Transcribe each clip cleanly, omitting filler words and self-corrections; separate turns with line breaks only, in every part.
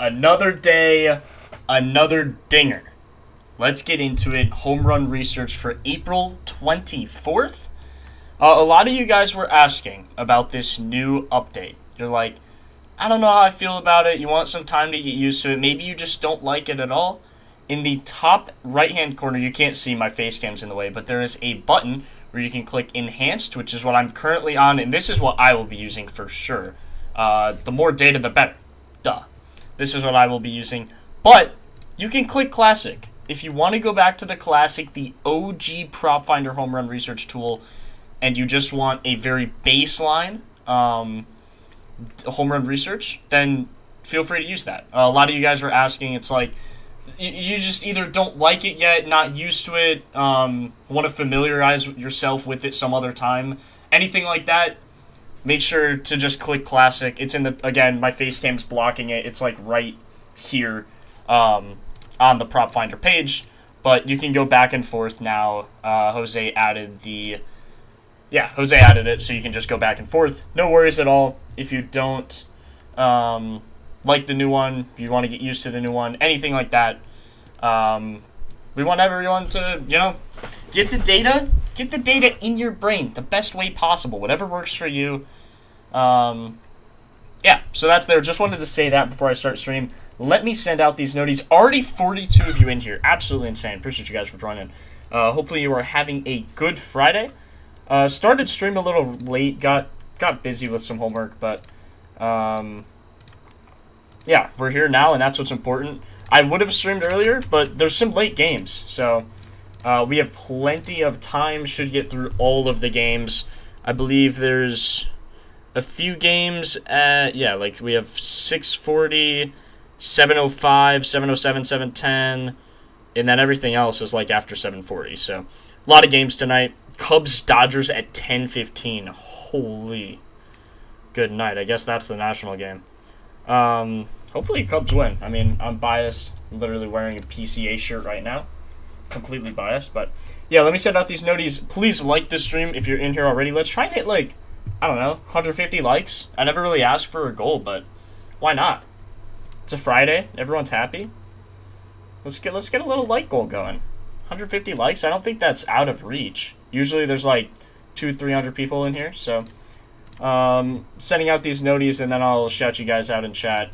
Another day, another dinger. Let's get into it. Home run research for April 24th. A lot of you guys were asking about this new update. You're like, I don't know how I feel about it. You want some time to get used to it. Maybe you just don't like it at all. In the top right-hand corner, you can't see, my face cam's in the way, but there is a button where you can click Enhanced, which is what I'm currently on, and this is what I will be using for sure. The more data, the better. Duh. This is what I will be using. But you can click Classic. If you want to go back to the Classic, the OG Propfinder home run research tool, and you just want a very baseline home run research, then feel free to use that. A lot of you guys were asking, it's like, you just either don't like it yet, not used to it, want to familiarize yourself with it some other time, anything like that, make sure to just click Classic. It's in the, again, my face cam's blocking it. It's like right here on the Propfinder page, but you can go back and forth now. Jose added it, so you can just go back and forth. No worries at all if you don't like the new one, you want to get used to the new one, anything like that. We want everyone to, get the data in your brain the best way possible, whatever works for you. Yeah, so that's there. Just wanted to say that before I start stream. Let me send out these noties. Already 42 of you in here. Absolutely insane. Appreciate you guys for joining. Hopefully you are having a good Friday. Started stream a little late. Got busy with some homework, but yeah, we're here now, and that's what's important. I would have streamed earlier, but there's some late games, so we have plenty of time. Should get through all of the games. I believe there's a few games at, like we have 6:40, 7:05, 7:07, 7:10, and then everything else is like after 7:40. So a lot of games tonight. Cubs Dodgers at 10:15. Holy good night. I guess that's the national game. Hopefully Cubs win. I mean, I'm biased. I'm literally wearing a PCA shirt right now. Completely biased, but yeah, let me send out these noties. Please like this stream if you're in here already. Let's try and hit, like, I don't know, 150 likes. I never really asked for a goal, but why not? It's a Friday. Everyone's happy. Let's get a little like goal going. 150 likes. I don't think that's out of reach. Usually there's like 200-300 people in here, so sending out these noties, and then I'll shout you guys out in chat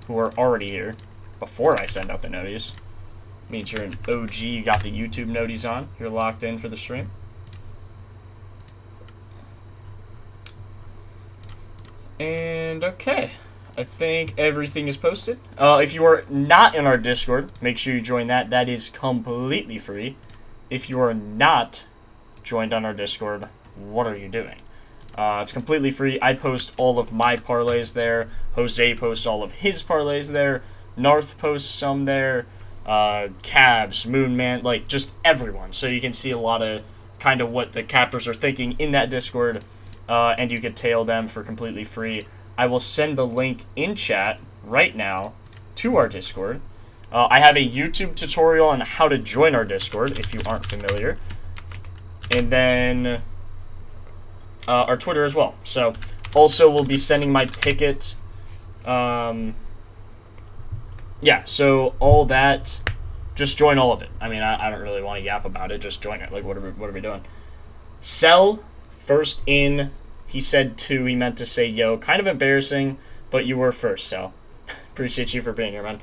who are already here before I send out the noties. Means you're an OG, you got the YouTube noties on, you're locked in for the stream. And okay, I think everything is posted. If you are not in our Discord, make sure you join that. That is completely free. If you are not joined on our Discord, what are you doing? It's completely free. I post all of my parlays there. Jose posts all of his parlays there. Narth posts some there. Cavs, Moonman, like just everyone. So you can see a lot of kind of what the cappers are thinking in that Discord, and you could tail them for completely free. I will send the link in chat right now to our Discord. I have a YouTube tutorial on how to join our Discord if you aren't familiar. And then our Twitter as well. So also we'll be sending my Picket. Yeah, so all that, just join all of it. I mean, I don't really want to yap about it. Just join it. Like, what are we doing? Sell first in. He said 2. He meant to say yo. Kind of embarrassing, but you were first, Sell. Appreciate you for being here, man.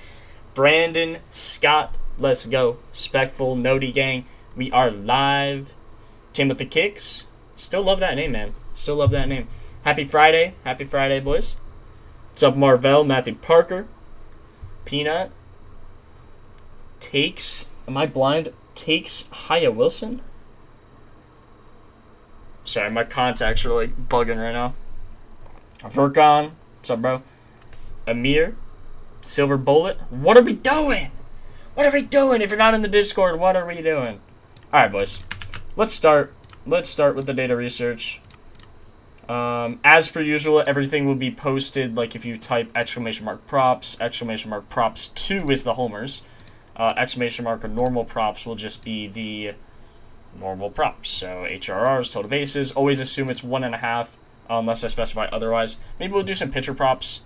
Brandon Scott, let's go. Spectful, Nody Gang, we are live. Timothy Kicks, still love that name, man. Still love that name. Happy Friday, boys. What's up, Marvell, Matthew Parker, Peanut, Takes, am I blind? Takes Haya Wilson? Sorry, my contacts are like bugging right now. Vercon, what's up, bro? Amir, Silver Bullet, what are we doing? What are we doing? If you're not in the Discord, what are we doing? Alright, boys. Let's start with the data research. As per usual, everything will be posted, like if you type !props, !props 2 is the homers. Or normal props will just be the normal props. So HRRs, total bases, always assume it's 1.5, unless I specify otherwise. Maybe we'll do some pitcher props.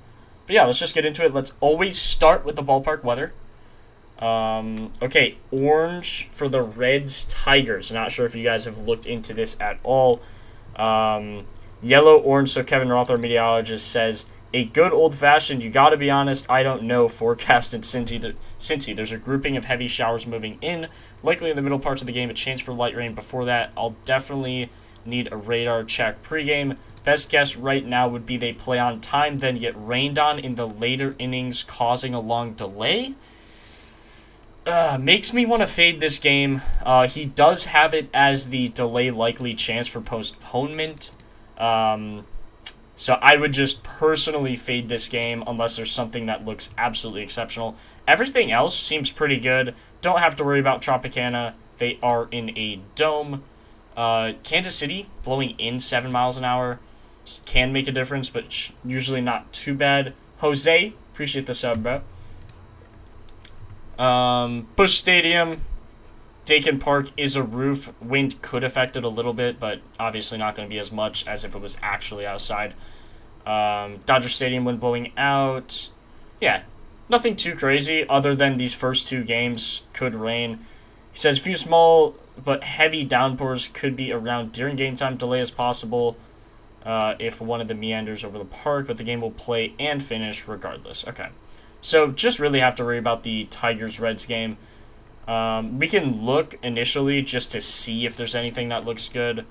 But yeah, let's just get into it. Let's always start with the ballpark weather. Okay, orange for the Reds Tigers. Not sure if you guys have looked into this at all. Yellow, orange, so Kevin Roth, our meteorologist, says, a good old-fashioned, you gotta be honest, I don't know, forecast in Cincy. There's a grouping of heavy showers moving in, likely in the middle parts of the game, a chance for light rain before that. I'll definitely need a radar check pregame. Best guess right now would be they play on time, then get rained on in the later innings, causing a long delay. Makes me want to fade this game. He does have it as the delay likely chance for postponement. So I would just personally fade this game unless there's something that looks absolutely exceptional. Everything else seems pretty good. Don't have to worry about Tropicana. They are in a dome. Kansas City blowing in 7 miles an hour can make a difference, but usually not too bad. Jose, appreciate the sub, bro. Busch Stadium, Dakin Park is a roof. Wind could affect it a little bit, but obviously not going to be as much as if it was actually outside. Dodger Stadium, wind blowing out. Yeah, nothing too crazy other than these first 2 games could rain. He says a few small but heavy downpours could be around during game time. Delay is possible if one of the meanders over the park, but the game will play and finish regardless. Okay. So just really have to worry about the Tigers-Reds game. We can look initially just to see if there's anything that looks good.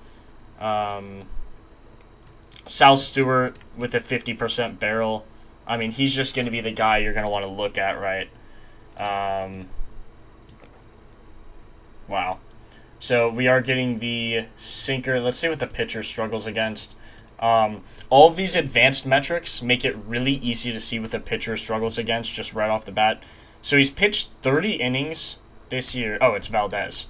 Sal Stewart with a 50% barrel. I mean, he's just going to be the guy you're going to want to look at, right? Wow. So we are getting the sinker. Let's see what the pitcher struggles against. All of these advanced metrics make it really easy to see what the pitcher struggles against just right off the bat. So he's pitched 30 innings this year. Oh, it's Valdez.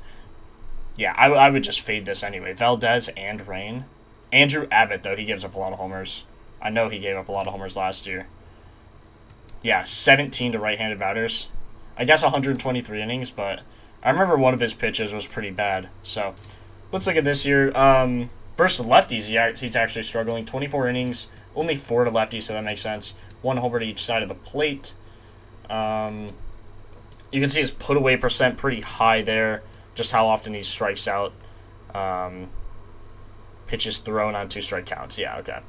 Yeah, I would just fade this anyway. Valdez and Rain. Andrew Abbott, though, he gives up a lot of homers. I know he gave up a lot of homers last year. Yeah, 17 to right-handed batters. I guess 123 innings, but I remember one of his pitches was pretty bad. So let's look at this year. Versus lefties, he's actually struggling. 24 innings, only 4 to lefties, so that makes sense. 1 homer to each side of the plate. You can see his put-away percent pretty high there, just how often he strikes out. Pitches thrown on 2 strike counts. Yeah, okay.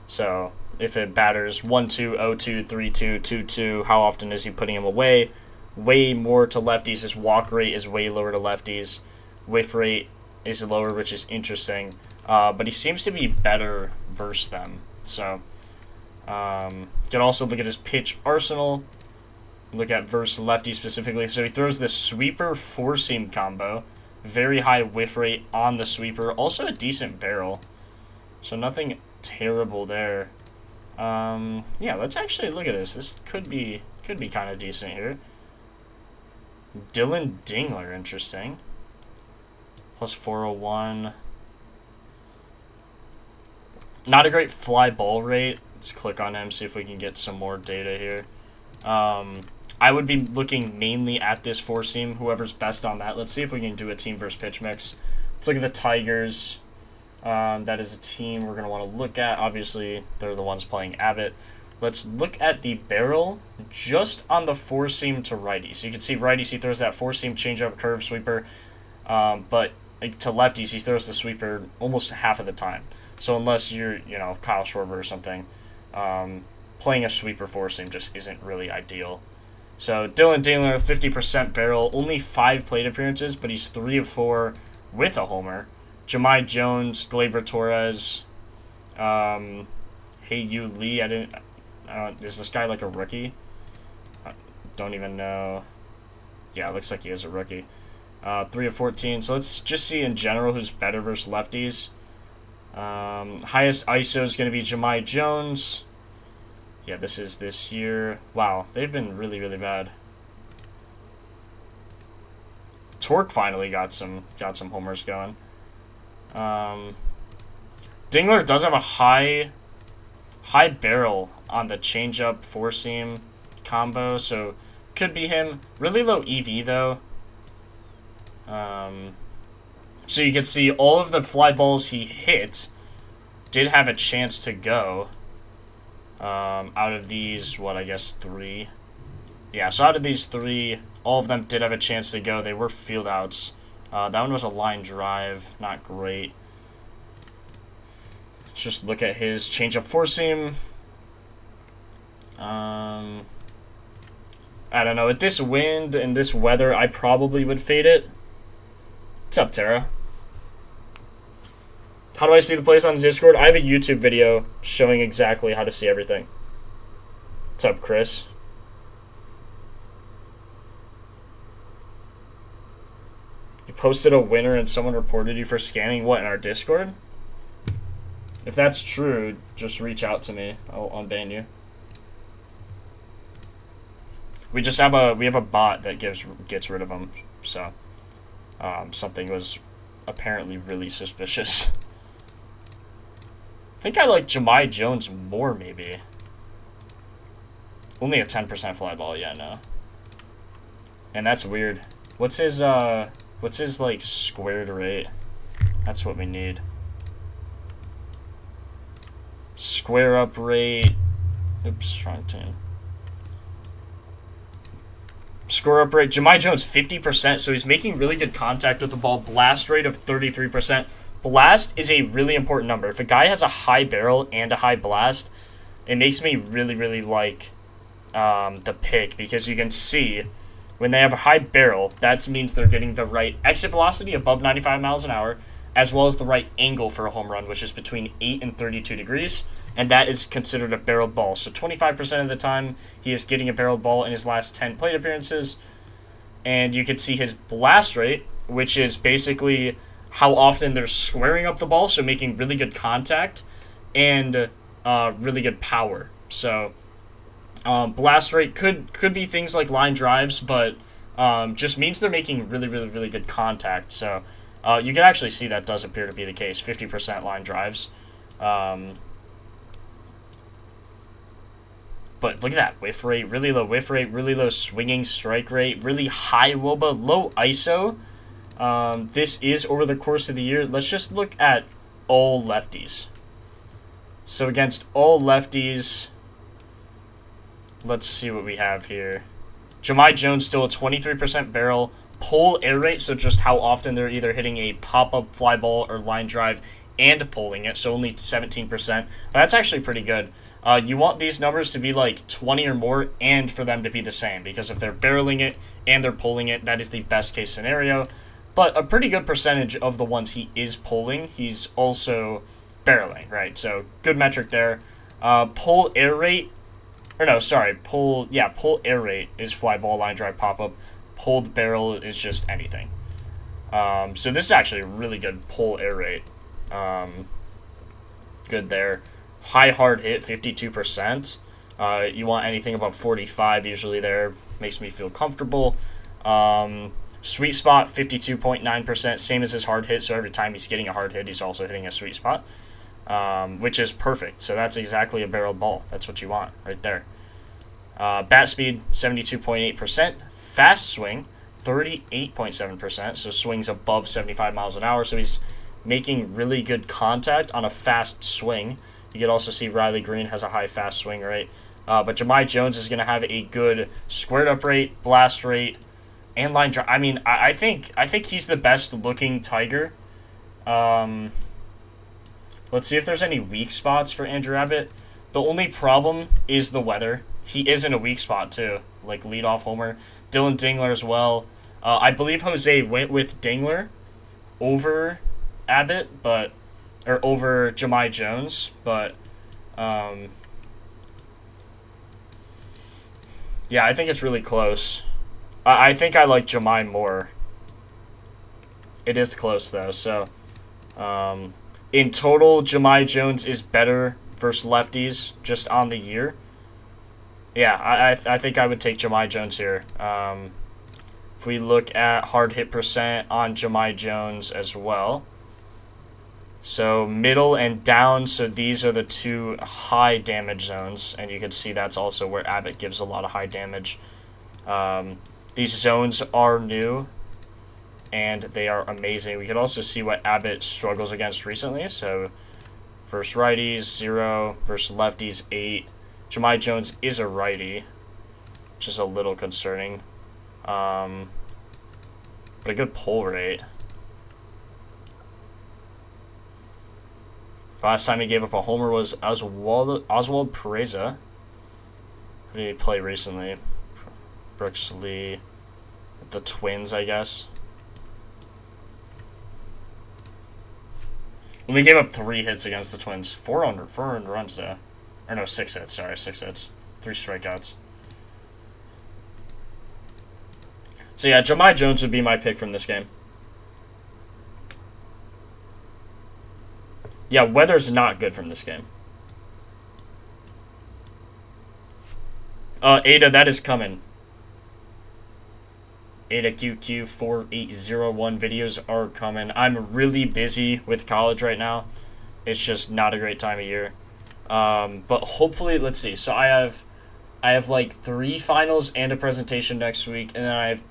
So if it batters 1-2, 0-2, 3-2, 2-2, how often is he putting him away? Way more to lefties. His walk rate is way lower to lefties. Whiff rate is lower, which is interesting. But he seems to be better versus them. So you can also look at his pitch arsenal. Look at versus lefty specifically. So he throws the sweeper 4-seam combo. Very high whiff rate on the sweeper. Also a decent barrel. So nothing terrible there. Yeah, let's actually look at this. This could be kind of decent here. Dylan Dingler, interesting. Plus 401. Not a great fly ball rate. Let's click on him, see if we can get some more data here. I would be looking mainly at this 4-seam, whoever's best on that. Let's see if we can do a team versus pitch mix. Let's look at the Tigers. That is a team we're going to want to look at. Obviously, they're the ones playing Abbott. Let's look at the barrel just on the 4-seam to righty. So you can see righties, he throws that 4-seam changeup curve sweeper. But to lefties, he throws the sweeper almost half of the time. So unless you're, Kyle Schwarber or something, playing a sweeper 4-seam just isn't really ideal. So Dylan Dingler, 50% barrel, only 5 plate appearances, but he's 3 of 4 with a homer. Jahmai Jones, Gleyber Torres, Hey-Yu Lee. Is this guy like a rookie? I don't even know. Yeah, it looks like he is a rookie. 3 of 14. So let's just see in general who's better versus lefties. Highest ISO is going to be Jahmai Jones. Yeah, this is this year. Wow, they've been really, really bad. Torque finally got some homers going. Dingler does have a high barrel on the changeup 4-seam combo, so could be him. Really low EV though. So you can see all of the fly balls he hit did have a chance to go. Out of these, I guess 3. Yeah, so out of these 3, all of them did have a chance to go. They were field outs. That one was a line drive. Not great. Let's just look at his changeup four seam. I don't know. With this wind and this weather, I probably would fade it. What's up, Tara? How do I see the plays on the Discord? I have a YouTube video showing exactly how to see everything. What's up, Chris? You posted a winner and someone reported you for scanning what in our Discord? If that's true, just reach out to me. I'll unban you. We just have a bot that gets rid of them. So something was apparently really suspicious. I think I like Jahmai Jones more, maybe. Only a 10% fly ball, yeah, no. And that's weird. What's his like squared rate? That's what we need. Square up rate. Oops, wrong tune. Square up rate. Jahmai Jones 50%, so he's making really good contact with the ball. Blast rate of 33%. Blast is a really important number. If a guy has a high barrel and a high blast, it makes me really, really like the pick, because you can see when they have a high barrel, that means they're getting the right exit velocity above 95 miles an hour, as well as the right angle for a home run, which is between 8 and 32 degrees, and that is considered a barreled ball. So 25% of the time, he is getting a barreled ball in his last 10 plate appearances, and you can see his blast rate, which is basically how often they're squaring up the ball, so making really good contact, and really good power. So blast rate could be things like line drives, but just means they're making really, really, really good contact. So you can actually see that does appear to be the case. 50% line drives. But look at that. Whiff rate, really low whiff rate, really low swinging strike rate, really high WOBA, low ISO. This is over the course of the year. Let's just look at all lefties. So against all lefties, let's see what we have here. Jahmai Jones still a 23% barrel. Pull air rate, so just how often they're either hitting a pop-up fly ball or line drive and pulling it, so only 17%. That's actually pretty good. You want these numbers to be like 20 or more and for them to be the same, because if they're barreling it and they're pulling it, that is the best case scenario. But a pretty good percentage of the ones he is pulling, he's also barreling, right? So good metric there. Pull air rate, or no, sorry, pull air rate is fly ball, line drive, pop-up. Pulled barrel is just anything. So this is actually a really good pull air rate. Good there. High hard hit, 52%. You want anything above 45 usually there. Makes me feel comfortable. Sweet spot, 52.9%. Same as his hard hit, so every time he's getting a hard hit, he's also hitting a sweet spot. Which is perfect. So that's exactly a barreled ball. That's what you want right there. Bat speed, 72.8%. Fast swing, 38.7%, so swings above 75 miles an hour, so he's making really good contact on a fast swing. You can also see Riley Green has a high fast swing rate, but Jahmai Jones is going to have a good squared up rate, blast rate, and line drive. I mean, I think he's the best looking Tiger. Let's see if there's any weak spots for Andrew Abbott. The only problem is the weather. He is in a weak spot too, like leadoff homer. Dylan Dingler as well. I believe Jose went with Dingler over Abbott, or over Jahmai Jones, but yeah, I think it's really close. I think I like Jahmai more. It is close though, so in total, Jahmai Jones is better versus lefties just on the year. Yeah, I think I would take Jahmai Jones here. If we look at hard hit percent on Jahmai Jones as well. So middle and down, so these are the two high damage zones, and you can see that's also where Abbott gives a lot of high damage. These zones are new, and they are amazing. We could also see what Abbott struggles against recently. So versus righties, 0. Versus lefties, 8. Jahmai Jones is a righty, which is a little concerning. But a good pull rate. Last time he gave up a homer was Oswald Pereza. Who did he play recently? Brooks Lee. The Twins, I guess. Well, he gave up 3 hits against the Twins. 4 earned runs, though. Or no, 6 hits. Sorry, 6 hits. 3 strikeouts. So yeah, Jahmai Jones would be my pick from this game. Yeah, weather's not good from this game. Ada, that is coming. Ada QQ4801 videos are coming. I'm really busy with college right now. It's just not a great time of year. But hopefully, let's see. So I have like 3 finals and a presentation next week, and then I have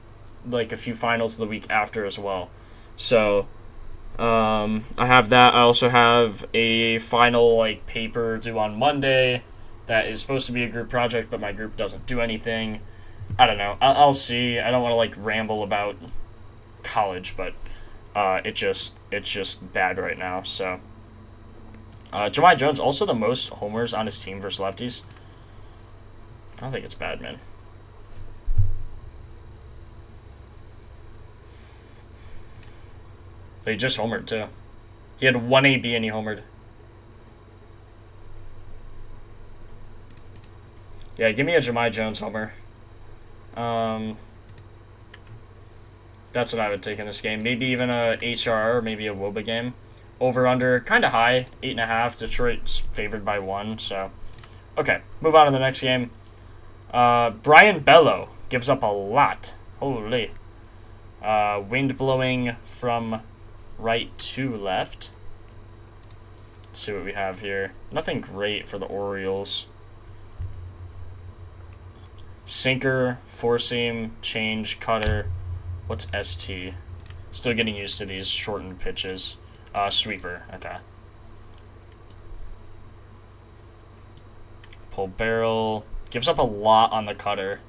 like a few finals the week after as well. So I have that. I also have a final like paper due on Monday that is supposed to be a group project, but my group doesn't do anything. I don't know. I'll see. I don't want to like ramble about college, but it's just bad right now. So Jahmai Jones also the most homers on his team versus lefties. I don't think it's bad, man. But he just homered too. He had 1 AB and he homered. Yeah, give me a Jahmai Jones homer. That's what I would take in this game. Maybe even a HRR, maybe a WOBA game. Over under, kind of high, 8.5. Detroit's favored by 1. So, okay, move on to the next game. Brian Bello gives up a lot. Holy. Wind blowing from right to left. Let's see what we have here. Nothing great for the Orioles. Sinker, four seam, change, cutter. What's ST? Still getting used to these shortened pitches. Sweeper, okay. Pull barrel. Gives up a lot on the cutter.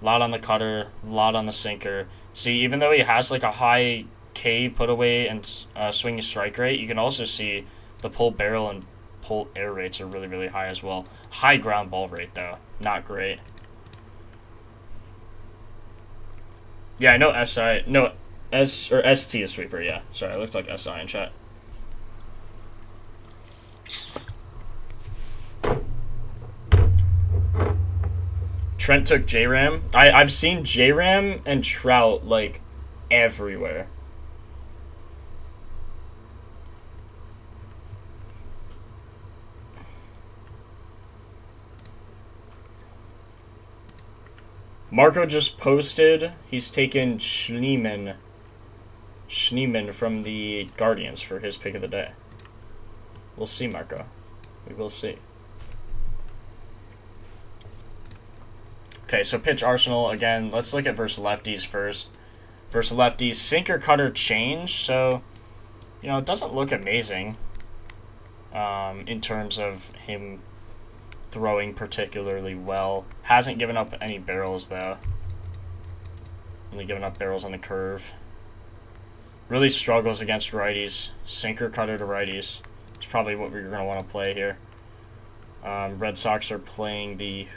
Lot on the cutter, lot on the sinker. See, even though he has like a high K put away and swinging strike rate, you can also see the pull barrel and pull air rates are really, really high as well. High ground ball rate though, not great. Yeah, I know SI, no, S or ST is sweeper, yeah. Sorry, it looks like SI in chat. Trent took J-Ram. I've seen J-Ram and Trout, like, everywhere. Marco just posted he's taken Schneemann from the Guardians for his pick of the day. We'll see, Marco. We will see. Okay, so pitch Arsenal again. Let's look at versus lefties first. Versus lefties, sinker, cutter, change. So, you know, it doesn't look amazing in terms of him throwing particularly well. Hasn't given up any barrels though. Only given up barrels on the curve. Really struggles against righties. Sinker, cutter to righties. It's probably what we're going to want to play here. Red Sox are playing the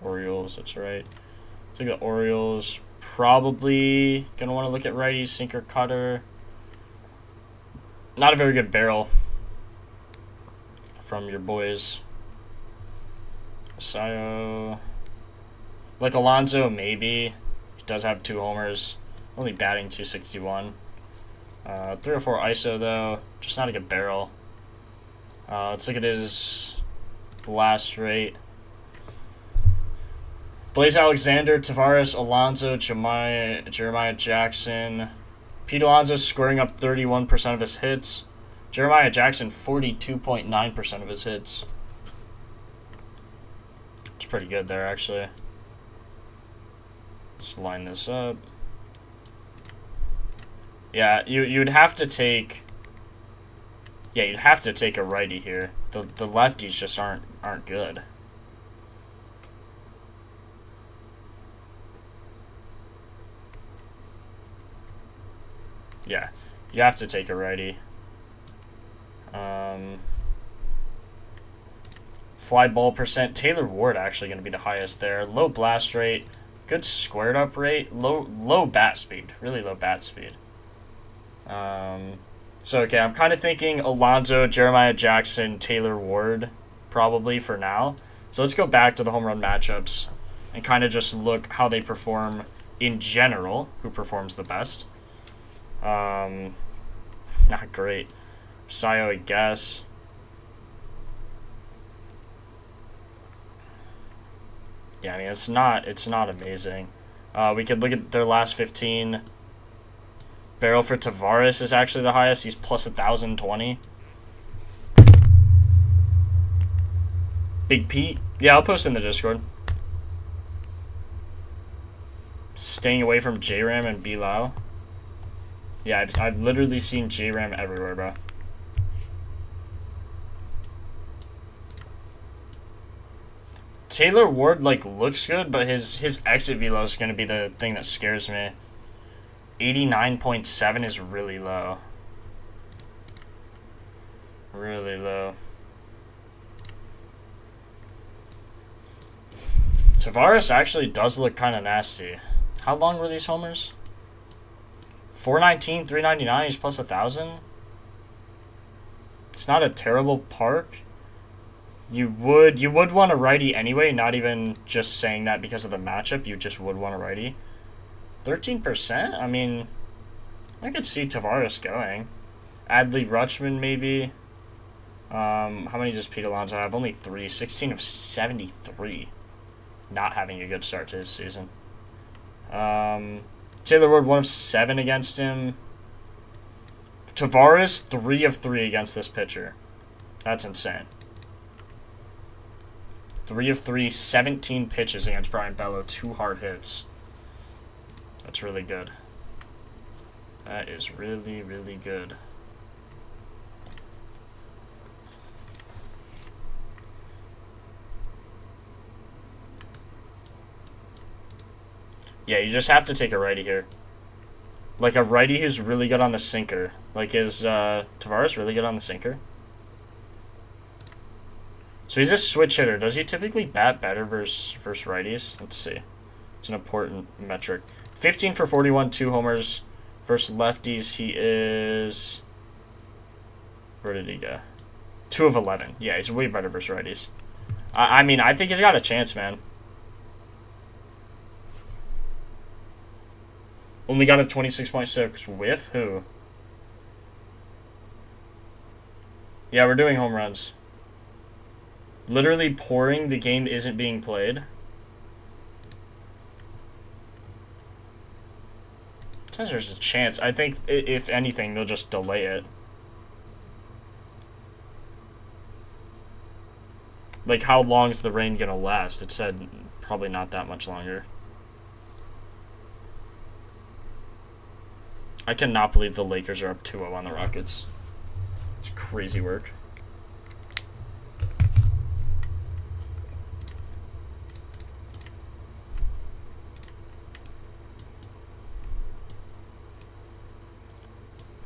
Orioles, that's right. I think the Orioles probably going to want to look at righties, sinker, cutter. Not a very good barrel from your boys. Sayo. Like Alonso, maybe. He does have 2 homers. Only batting .261. 3 or 4 ISO, though. Just not a good barrel. Let's look at his blast rate. Blaze Alexander, Tavares, Alonso, Jeremiah Jackson. Pete Alonso squaring up 31% of his hits. Jeremiah Jackson, 42.9% of his hits. It's pretty good there, actually. Let's line this up. Yeah, you'd have to take... Yeah, you'd have to take a righty here. The lefties just aren't aren't good. Yeah, you have to take a righty. Fly ball percent. Taylor Ward actually going to be the highest there. Low blast rate. Good squared up rate. Low bat speed. Really low bat speed. So, okay, I'm kind of thinking Alonso, Jeremiah Jackson, Taylor Ward probably for now. So let's go back to the home run matchups and kind of just look how they perform in general. Who performs the best. Not great. Sayo, I guess. Yeah, I mean, it's not amazing. We could look at their last 15. Barrel for Tavares is actually the highest. He's plus 1,020. Big Pete. Yeah, I'll post in the Discord. Staying away from J-Ram and Bilal. Yeah, I've literally seen J-Ram everywhere, bro. Taylor Ward, like, looks good, but his exit velo is going to be the thing that scares me. 89.7 is really low. Really low. Tavares actually does look kind of nasty. How long were these homers? 419, 399, he's plus 1,000. It's not a terrible park. You would want a righty anyway, not even just saying that because of the matchup. You just would want a righty. 13%? I mean, I could see Tavares going. Adley Rutschman, maybe. How many does Pete Alonso have? Only 3. 16 of 73. Not having a good start to his season. Taylor Ward, 1 of 7 against him. Tavares, 3 of 3 against this pitcher. That's insane. 3 of 3, 17 pitches against Brian Bello. 2 hard hits. That's really good. That is really, really good. Yeah, you just have to take a righty here. Like a righty who's really good on the sinker. Like, is Tavares really good on the sinker? So he's a switch hitter. Does he typically bat better versus righties? Let's see. It's an important metric. 15 for 41, 2 homers. Versus lefties, he is... Where did he go? 2 of 11. Yeah, he's way better versus righties. I mean, I think he's got a chance, man. Only got a 26.6 whiff? Who? Yeah, we're doing home runs. Literally pouring, the game isn't being played. Says there's a chance. I think, if anything, they'll just delay it. Like, how long is the rain gonna last? It said probably not that much longer. I cannot believe the Lakers are up 2-0 on the Rockets. It's crazy work.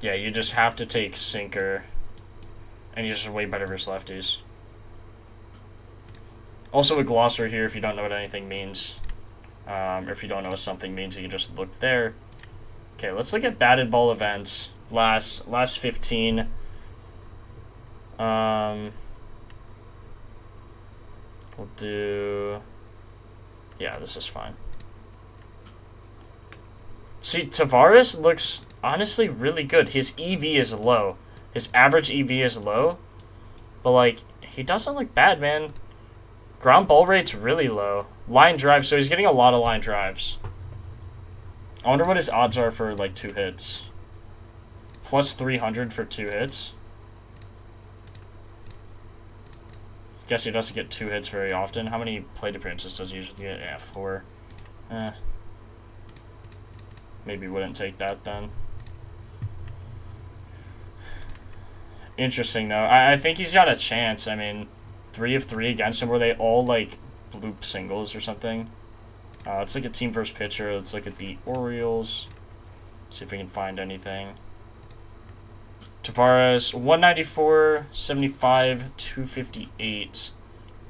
Yeah, you just have to take sinker. And he's just way better versus lefties. Also a glossary here if you don't know what anything means. Or if you don't know what something means, you can just look there. Okay, let's look at batted ball events. Last 15. We'll do... Yeah, this is fine. See, Tavares looks honestly really good. His EV is low. His average EV is low. But, like, he doesn't look bad, man. Ground ball rate's really low. Line drive, so he's getting a lot of line drives. I wonder what his odds are for, like, 2 hits. Plus 300 for 2 hits. Guess he doesn't get 2 hits very often. How many plate appearances does he usually get? Yeah, 4. Maybe wouldn't take that then. Interesting, though. I think he's got a chance. I mean, 3 of 3 against him. Were they all like bloop singles or something? Let's look at team versus pitcher. Let's look at the Orioles. See if we can find anything. Tavares, 194, 75, 258.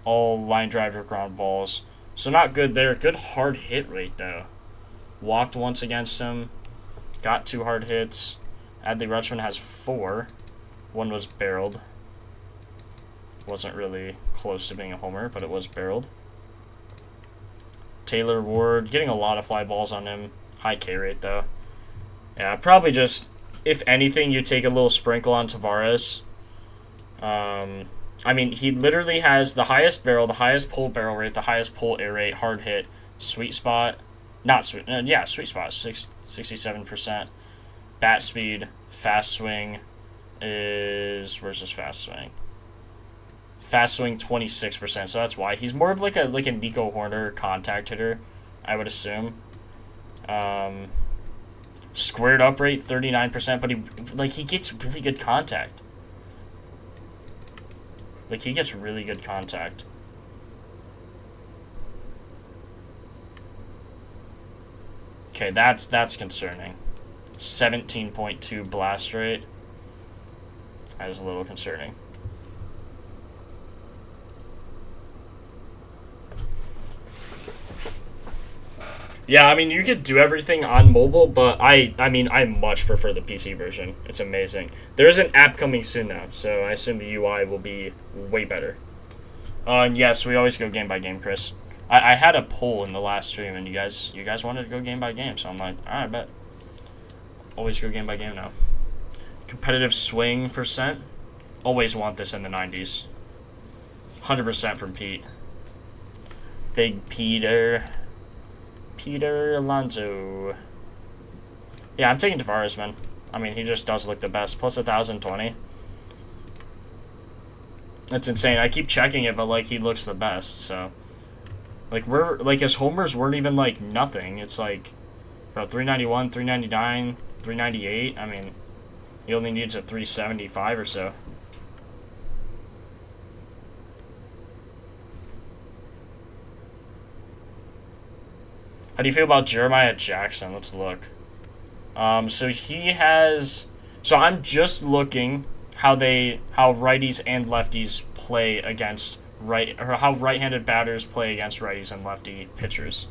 All line driver ground balls. So not good there. Good hard hit rate, though. Walked once against him. Got 2 hard hits. Adley Rutschman has 4. 1 was barreled. Wasn't really close to being a homer, but it was barreled. Taylor Ward, getting a lot of fly balls on him. High K rate, though. Yeah, probably just, if anything, you take a little sprinkle on Tavares. I mean, he literally has the highest barrel, the highest pull barrel rate, the highest pull air rate, hard hit, sweet spot. Not sweet, yeah, sweet spot, 67%. Bat speed, fast swing is, where's his fast swing? Fast swing 26%, so that's why. He's more of like a Nico Horner contact hitter, I would assume. Squared up rate 39%, but he gets really good contact. Like, he gets really good contact. Okay, that's concerning. 17.2 blast rate. That is a little concerning. Yeah, I mean, you could do everything on mobile, but I mean, I much prefer the PC version. It's amazing. There is an app coming soon now, so I assume the UI will be way better. And yes, we always go game by game, Chris. I had a poll in the last stream, and you guys wanted to go game by game, so I'm like, all right, bet. Always go game by game now. Competitive swing percent. Always want this in the 90s. 100% from Pete. Big Peter Alonso. Yeah, I'm taking Tavares, man. I mean, he just does look the best. Plus 1,020. That's insane. I keep checking it, but, like, he looks the best, so. Like, his homers weren't even, like, nothing. It's, like, bro, 391, 399, 398. I mean, he only needs a 375 or so. How do you feel about Jeremiah Jackson? Let's look. So he has. So I'm just looking how righties and lefties play against how right-handed batters play against righties and lefty pitchers.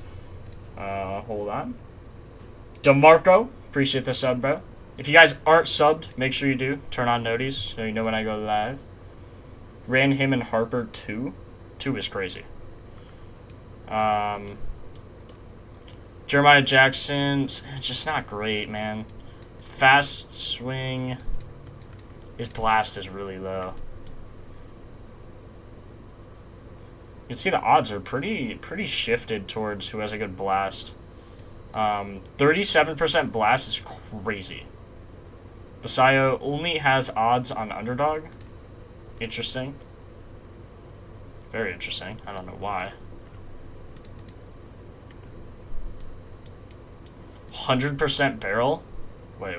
Hold on. DeMarco, appreciate the sub, bro. If you guys aren't subbed, make sure you do. Turn on noties so you know when I go live. Ran him and Harper 2. 2 is crazy. Jeremiah Jackson's just not great, man. Fast swing. His blast is really low. You can see the odds are pretty shifted towards who has a good blast. 37% blast is crazy. Basayo only has odds on underdog. Interesting. Very interesting. I don't know why. 100% barrel? Wait.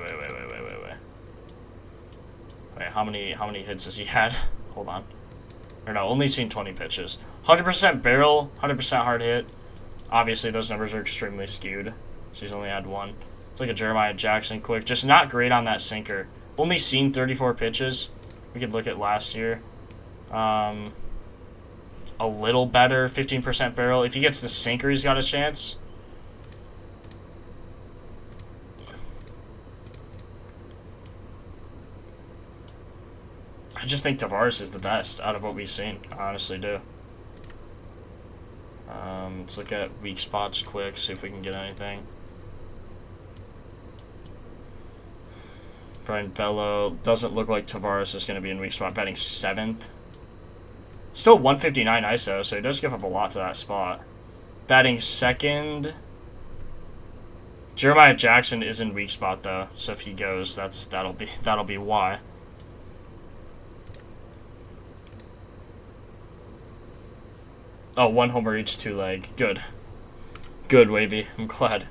Wait, how many hits has he had? Hold on. Or no, only seen 20 pitches. 100% barrel, 100% hard hit. Obviously, those numbers are extremely skewed. So he's only had 1. It's like a Jeremiah Jackson quick. Just not great on that sinker. Only seen 34 pitches. We could look at last year. A little better, 15% barrel. If he gets the sinker, he's got a chance. I just think Tavares is the best out of what we've seen. I honestly do. Let's look at weak spots quick, see if we can get anything. Brian Bello. Doesn't look like Tavares is going to be in weak spot. Batting 7th. Still 159 ISO, so he does give up a lot to that spot. Batting 2nd. Jeremiah Jackson is in weak spot though, so if he goes, that'll be why. Oh, 1 homer each 2 leg. Good. Good, Wavy. I'm glad.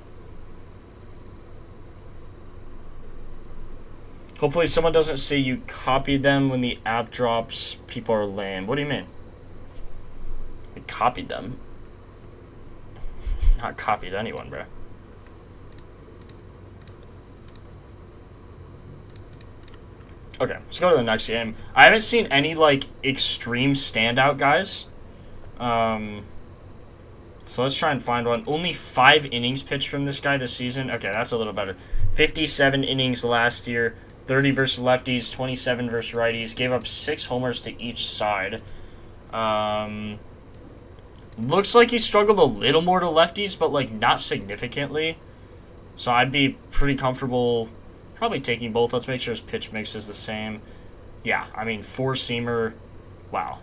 Hopefully someone doesn't say you copied them when the app drops. People are lame. What do you mean? I copied them. Not copied anyone, bro. Okay, let's go to the next game. I haven't seen any, like, extreme standout guys. So let's try and find one. Only 5 innings pitched from this guy this season. Okay, that's a little better. 57 innings last year. 30 versus lefties, 27 versus righties. Gave up 6 homers to each side. Looks like he struggled a little more to lefties, but, like, not significantly. So I'd be pretty comfortable probably taking both. Let's make sure his pitch mix is the same. Yeah, I mean, 4-seamer. Wow.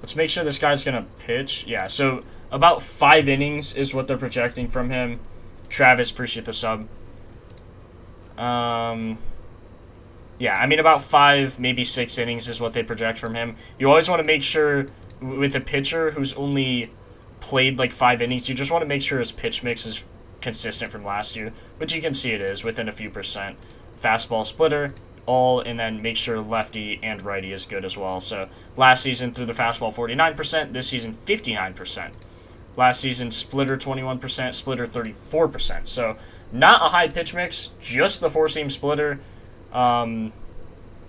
Let's make sure this guy's going to pitch. Yeah, so about 5 innings is what they're projecting from him. Travis, appreciate the sub. Yeah, I mean, about 5, maybe 6 innings is what they project from him. You always want to make sure, with a pitcher who's only played like 5 innings, you just want to make sure his pitch mix is consistent from last year, which you can see it is within a few percent. Fastball, splitter, all, and then make sure lefty and righty is good as well. So last season threw the fastball 49%, this season 59%. Last season splitter 21%, splitter 34%. So not a high pitch mix, just the 4-seam splitter.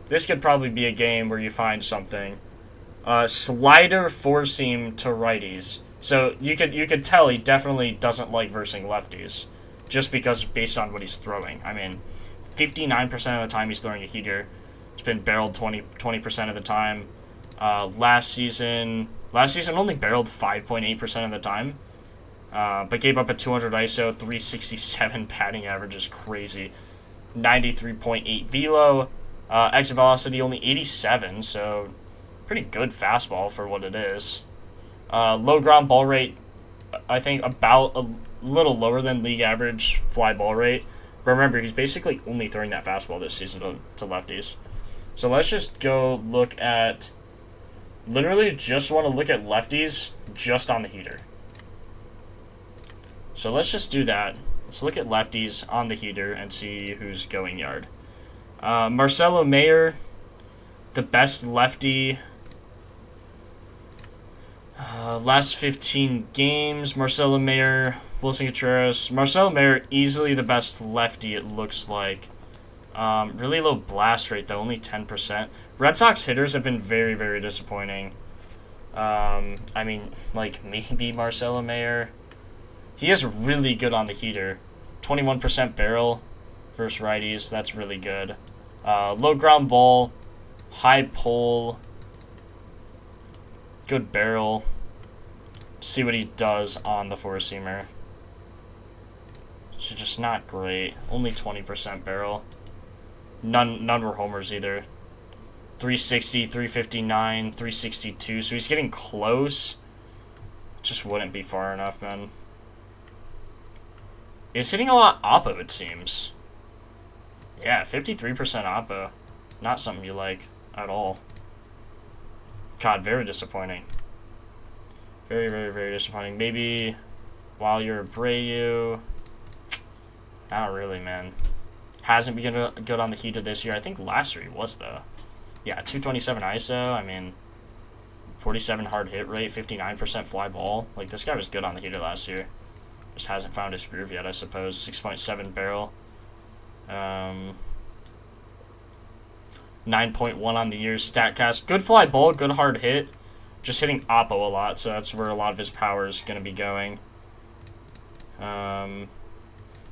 This could probably be a game where you find something. Slider 4-seam to righties. So you could tell he definitely doesn't like versing lefties, just because based on what he's throwing. I mean, 59% of the time he's throwing a heater. It's been barreled 20% of the time. Last season only barreled 5.8% of the time, but gave up a 200 ISO, 367 batting average is crazy. 93.8 velo, exit velocity only 87, so pretty good fastball for what it is. Low ground ball rate, I think about a little lower than league average fly ball rate. But remember, he's basically only throwing that fastball this season to lefties. So let's just go look at, literally just want to look at lefties just on the heater. So let's just do that. Let's look at lefties on the heater and see who's going yard. Marcelo Mayer, the best lefty. Last 15 games, Marcelo Mayer, Wilson Contreras. Marcelo Mayer, easily the best lefty, it looks like. Really low blast rate, though, only 10%. Red Sox hitters have been very, very disappointing. I mean, like, maybe Marcelo Mayer. He is really good on the heater. 21% barrel versus righties, that's really good. Low ground ball, high pull, good barrel. See what he does on the 4-seamer. It's just not great. Only 20% barrel. None were homers either. 360, 359, 362. So he's getting close. Just wouldn't be far enough, man. It's hitting a lot oppo, it seems. Yeah, 53% oppo. Not something you like at all. God, very disappointing. Very, very, very disappointing. Maybe while you're Abreu. Not really, man. Hasn't been good on the heater this year. I think last year he was, though. Yeah, 227 ISO. I mean, 47 hard hit rate, 59% fly ball. Like, this guy was good on the heater last year. Just hasn't found his groove yet, I suppose. 6.7 barrel. 9.1 on the year. StatCast. Good fly ball, good hard hit. Just hitting oppo a lot, so that's where a lot of his power is going to be going.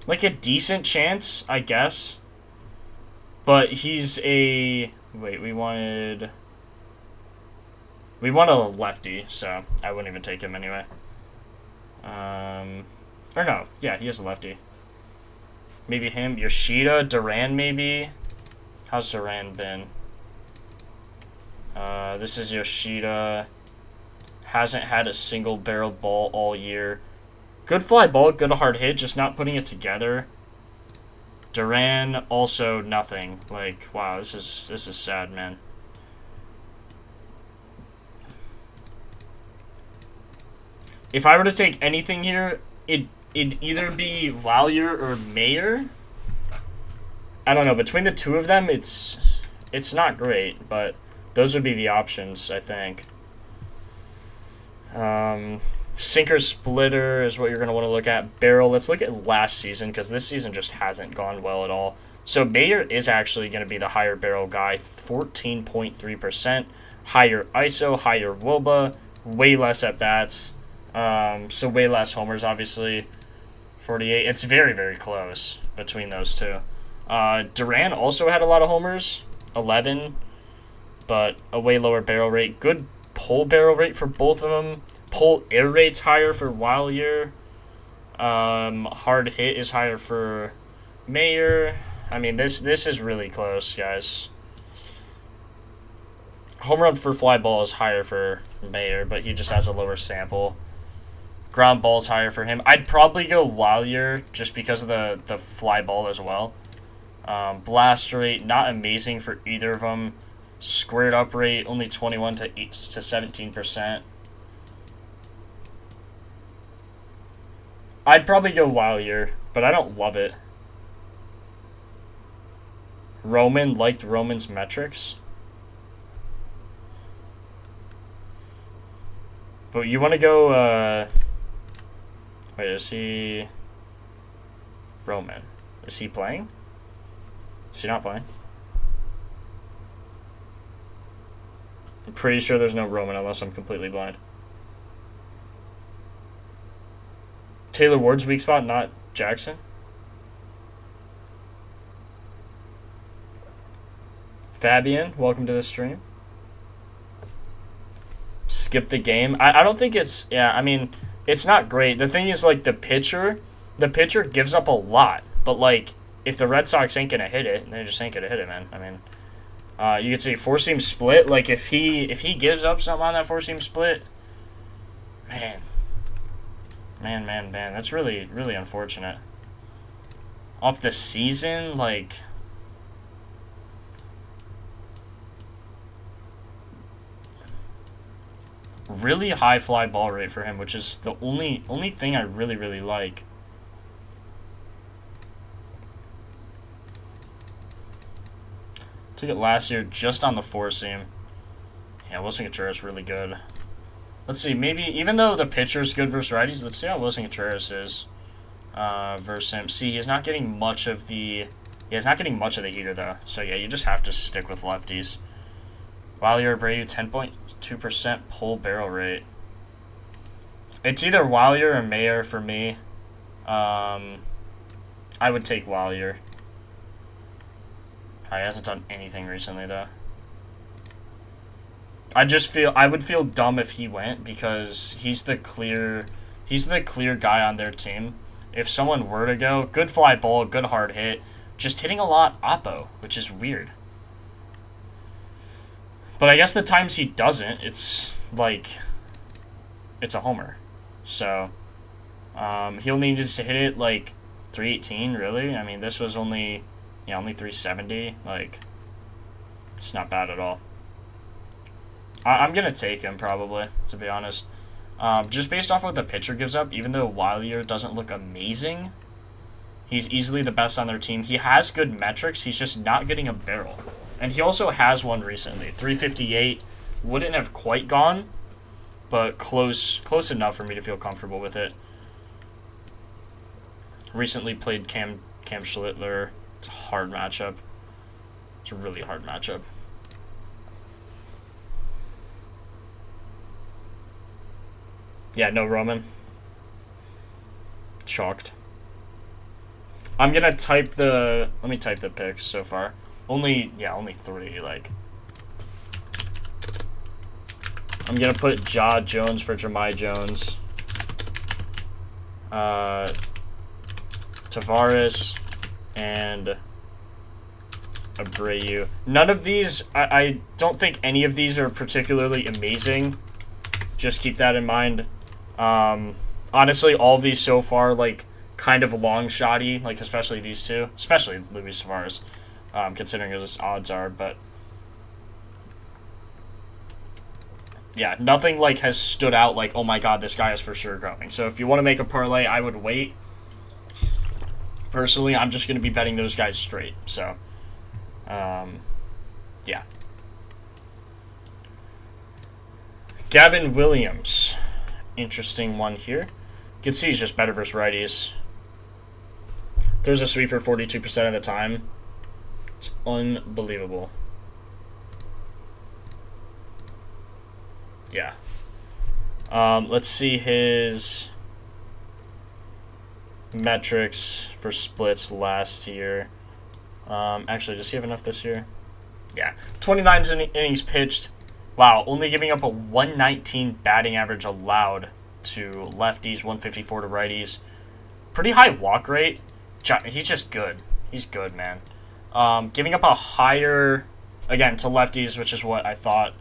Like a decent chance, I guess. But he's a... Wait, we wanted a lefty, so I wouldn't even take him anyway. Or no, yeah, he is a lefty. Maybe him, Yoshida, Duran maybe. How's Duran been? This is Yoshida. Hasn't had a single barrel ball all year. Good fly ball, good hard hit, just not putting it together. Duran, also nothing. Like, wow, this is sad, man. If I were to take anything here, it'd either be Wallier or Mayer. I don't know, between the two of them, it's not great, but those would be the options, I think. Sinker splitter is what you're going to want to look at. Barrel, let's look at last season because this season just hasn't gone well at all. So Mayer is actually going to be the higher barrel guy, 14.3%. Higher ISO, higher WOBA, way less at bats. So way less homers, obviously. 48. It's very, very close between those two. Duran also had a lot of homers, 11, but a way lower barrel rate. Good pull barrel rate for both of them. Pull air rate's higher for Wilder. Hard hit is higher for Mayer. I mean, this is really close, guys. Home run for fly ball is higher for Mayer, but he just has a lower sample. Ground ball is higher for him. I'd probably go Wilder just because of the fly ball as well. Blast rate, not amazing for either of them. Squared up rate, only 21 to 17%. I'd probably go Wilder, but I don't love it. Roman, liked Roman's metrics. But you want to go, wait, is he... Roman. Is he playing? Is he not playing? I'm pretty sure there's no Roman unless I'm completely blind. Taylor Ward's weak spot, not Jackson. Fabian, welcome to the stream. Skip the game. I don't think it's... Yeah, I mean, it's not great. The thing is, like, the pitcher gives up a lot. But, like, if the Red Sox ain't going to hit it, they just ain't going to hit it, man. I mean, you could see four-seam split. Like, if he gives up something on that four-seam split, man. Man. That's really, really unfortunate. Off the season, like... Really high fly ball rate for him, which is the only thing I really, really like. Took it last year just on the four seam. Yeah, Wilson Contreras really good. Let's see, maybe even though the pitcher's good versus righties, let's see how Wilson Contreras is versus him. See, he's not getting much of the heater though. So yeah, you just have to stick with lefties. Wilder Abreu, 10.2% pull barrel rate. It's either Wilder or Mayer for me. I would take Wilder. He hasn't done anything recently though. I would feel dumb if he went because he's the clear guy on their team. If someone were to go, good fly ball, good hard hit, just hitting a lot oppo, which is weird. But I guess the times he doesn't, it's like it's a homer. So he only needs to hit it like 318, really. I mean, this was only 370. Like, it's not bad at all. I'm going to take him, probably, to be honest. Just based off what the pitcher gives up, even though Wilder doesn't look amazing, he's easily the best on their team. He has good metrics. He's just not getting a barrel. And he also has one recently. 358. Wouldn't have quite gone, but close enough for me to feel comfortable with it. Recently played Cam Schlittler. It's a hard matchup. It's a really hard matchup. Yeah, no Roman. Shocked. I'm gonna type the... Let me type the picks so far. Only 3, like... I'm gonna put Ja Jones for Jahmai Jones. Tavares and Abreu. None of these... I don't think any of these are particularly amazing. Just keep that in mind. Honestly, all of these so far, like, kind of long shotty, like, especially these two. Especially Luis Tavares, considering his odds are, but... Yeah, nothing, like, has stood out like, oh my god, this guy is for sure going. So if you want to make a parlay, I would wait. Personally, I'm just going to be betting those guys straight. So, yeah. Gavin Williams. interesting one here. You can see he's just better versus righties. There's a sweeper 42% of the time. It's unbelievable. Yeah. Let's see his metrics for splits last year. Actually, does he have enough this year? Yeah. 29 innings pitched. Wow, only giving up a 119 batting average allowed to lefties, 154 to righties. Pretty high walk rate. He's just good. He's good, man. Giving up a higher, again, to lefties, which is what I thought,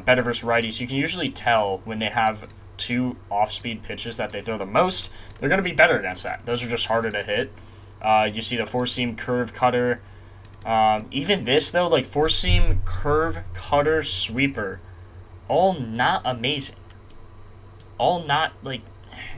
better versus righties. You can usually tell when they have two off-speed pitches that they throw the most, they're going to be better against that. Those are just harder to hit. You see the four-seam curve cutter. Even this, though, like four-seam curve cutter sweeper, all not amazing. All not, like,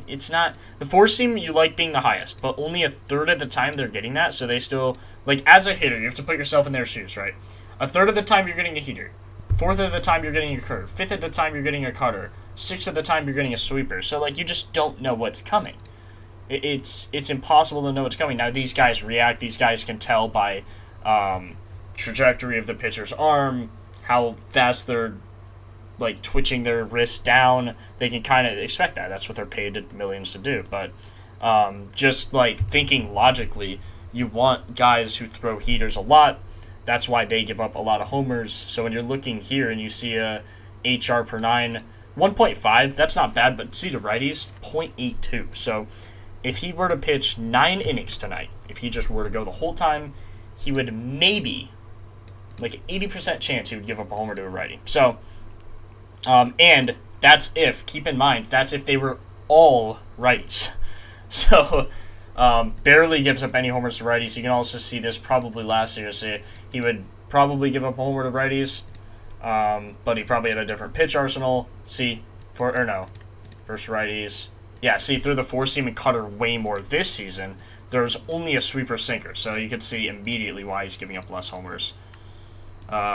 it's not, the four-seam you like being the highest, but only a third of the time they're getting that, so they still, like, as a hitter, you have to put yourself in their shoes, right? A third of the time you're getting a heater. Fourth of the time you're getting a curve. Fifth of the time you're getting a cutter. Sixth of the time you're getting a sweeper. So, like, you just don't know what's coming. It's impossible to know what's coming. Now, these guys react. These guys can tell by trajectory of the pitcher's arm, how fast they're, like, twitching their wrist down. They can kind of expect that. That's what they're paid millions to do. But just, like, thinking logically, you want guys who throw heaters a lot. That's why they give up a lot of homers. So when you're looking here and you see a HR per 9, 1.5, that's not bad, but see the righties, 0.82. So if he were to pitch 9 innings tonight, if he just were to go the whole time, he would maybe, like an 80% chance he would give up a homer to a righty. So, and that's if, keep in mind, that's if they were all righties. So, barely gives up any homers to righties. You can also see this probably last year. So he would probably give up a homer to righties, but he probably had a different pitch arsenal. See, versus righties. Yeah, see, through the four-seam and cutter way more this season, there's only a sweeper sinker. So you can see immediately why he's giving up less homers.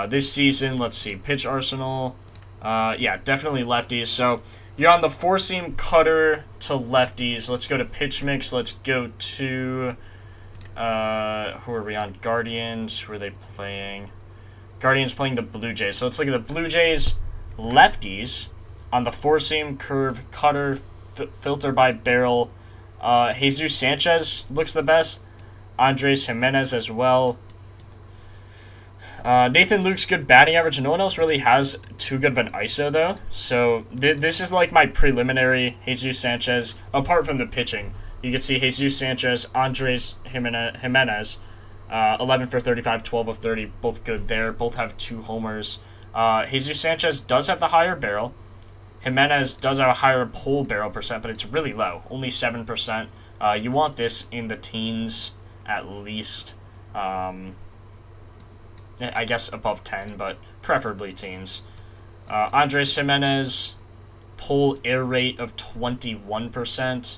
This season, let's see, pitch arsenal. Yeah, definitely lefties. So you're on the four-seam cutter to lefties. Let's go to pitch mix. Let's go to, who are we on? Guardians. Who are they playing? Guardians playing the Blue Jays. So let's look at the Blue Jays lefties on the four-seam curve cutter filter by barrel. Jesus Sanchez looks the best. Andres Jimenez as well. Nathan Luke's good batting average. No one else really has too good of an ISO, though. So this is like my preliminary Jesus Sanchez, apart from the pitching. You can see Jesus Sanchez, Andres Jimenez, 11 for 35, 12 of 30, both good there. Both have 2 homers. Jesus Sanchez does have the higher barrel. Jimenez does have a higher pull barrel percent, but it's really low, only 7%. You want this in the teens at least. I guess above 10, but preferably teens. Andres Jimenez, pull air rate of 21%.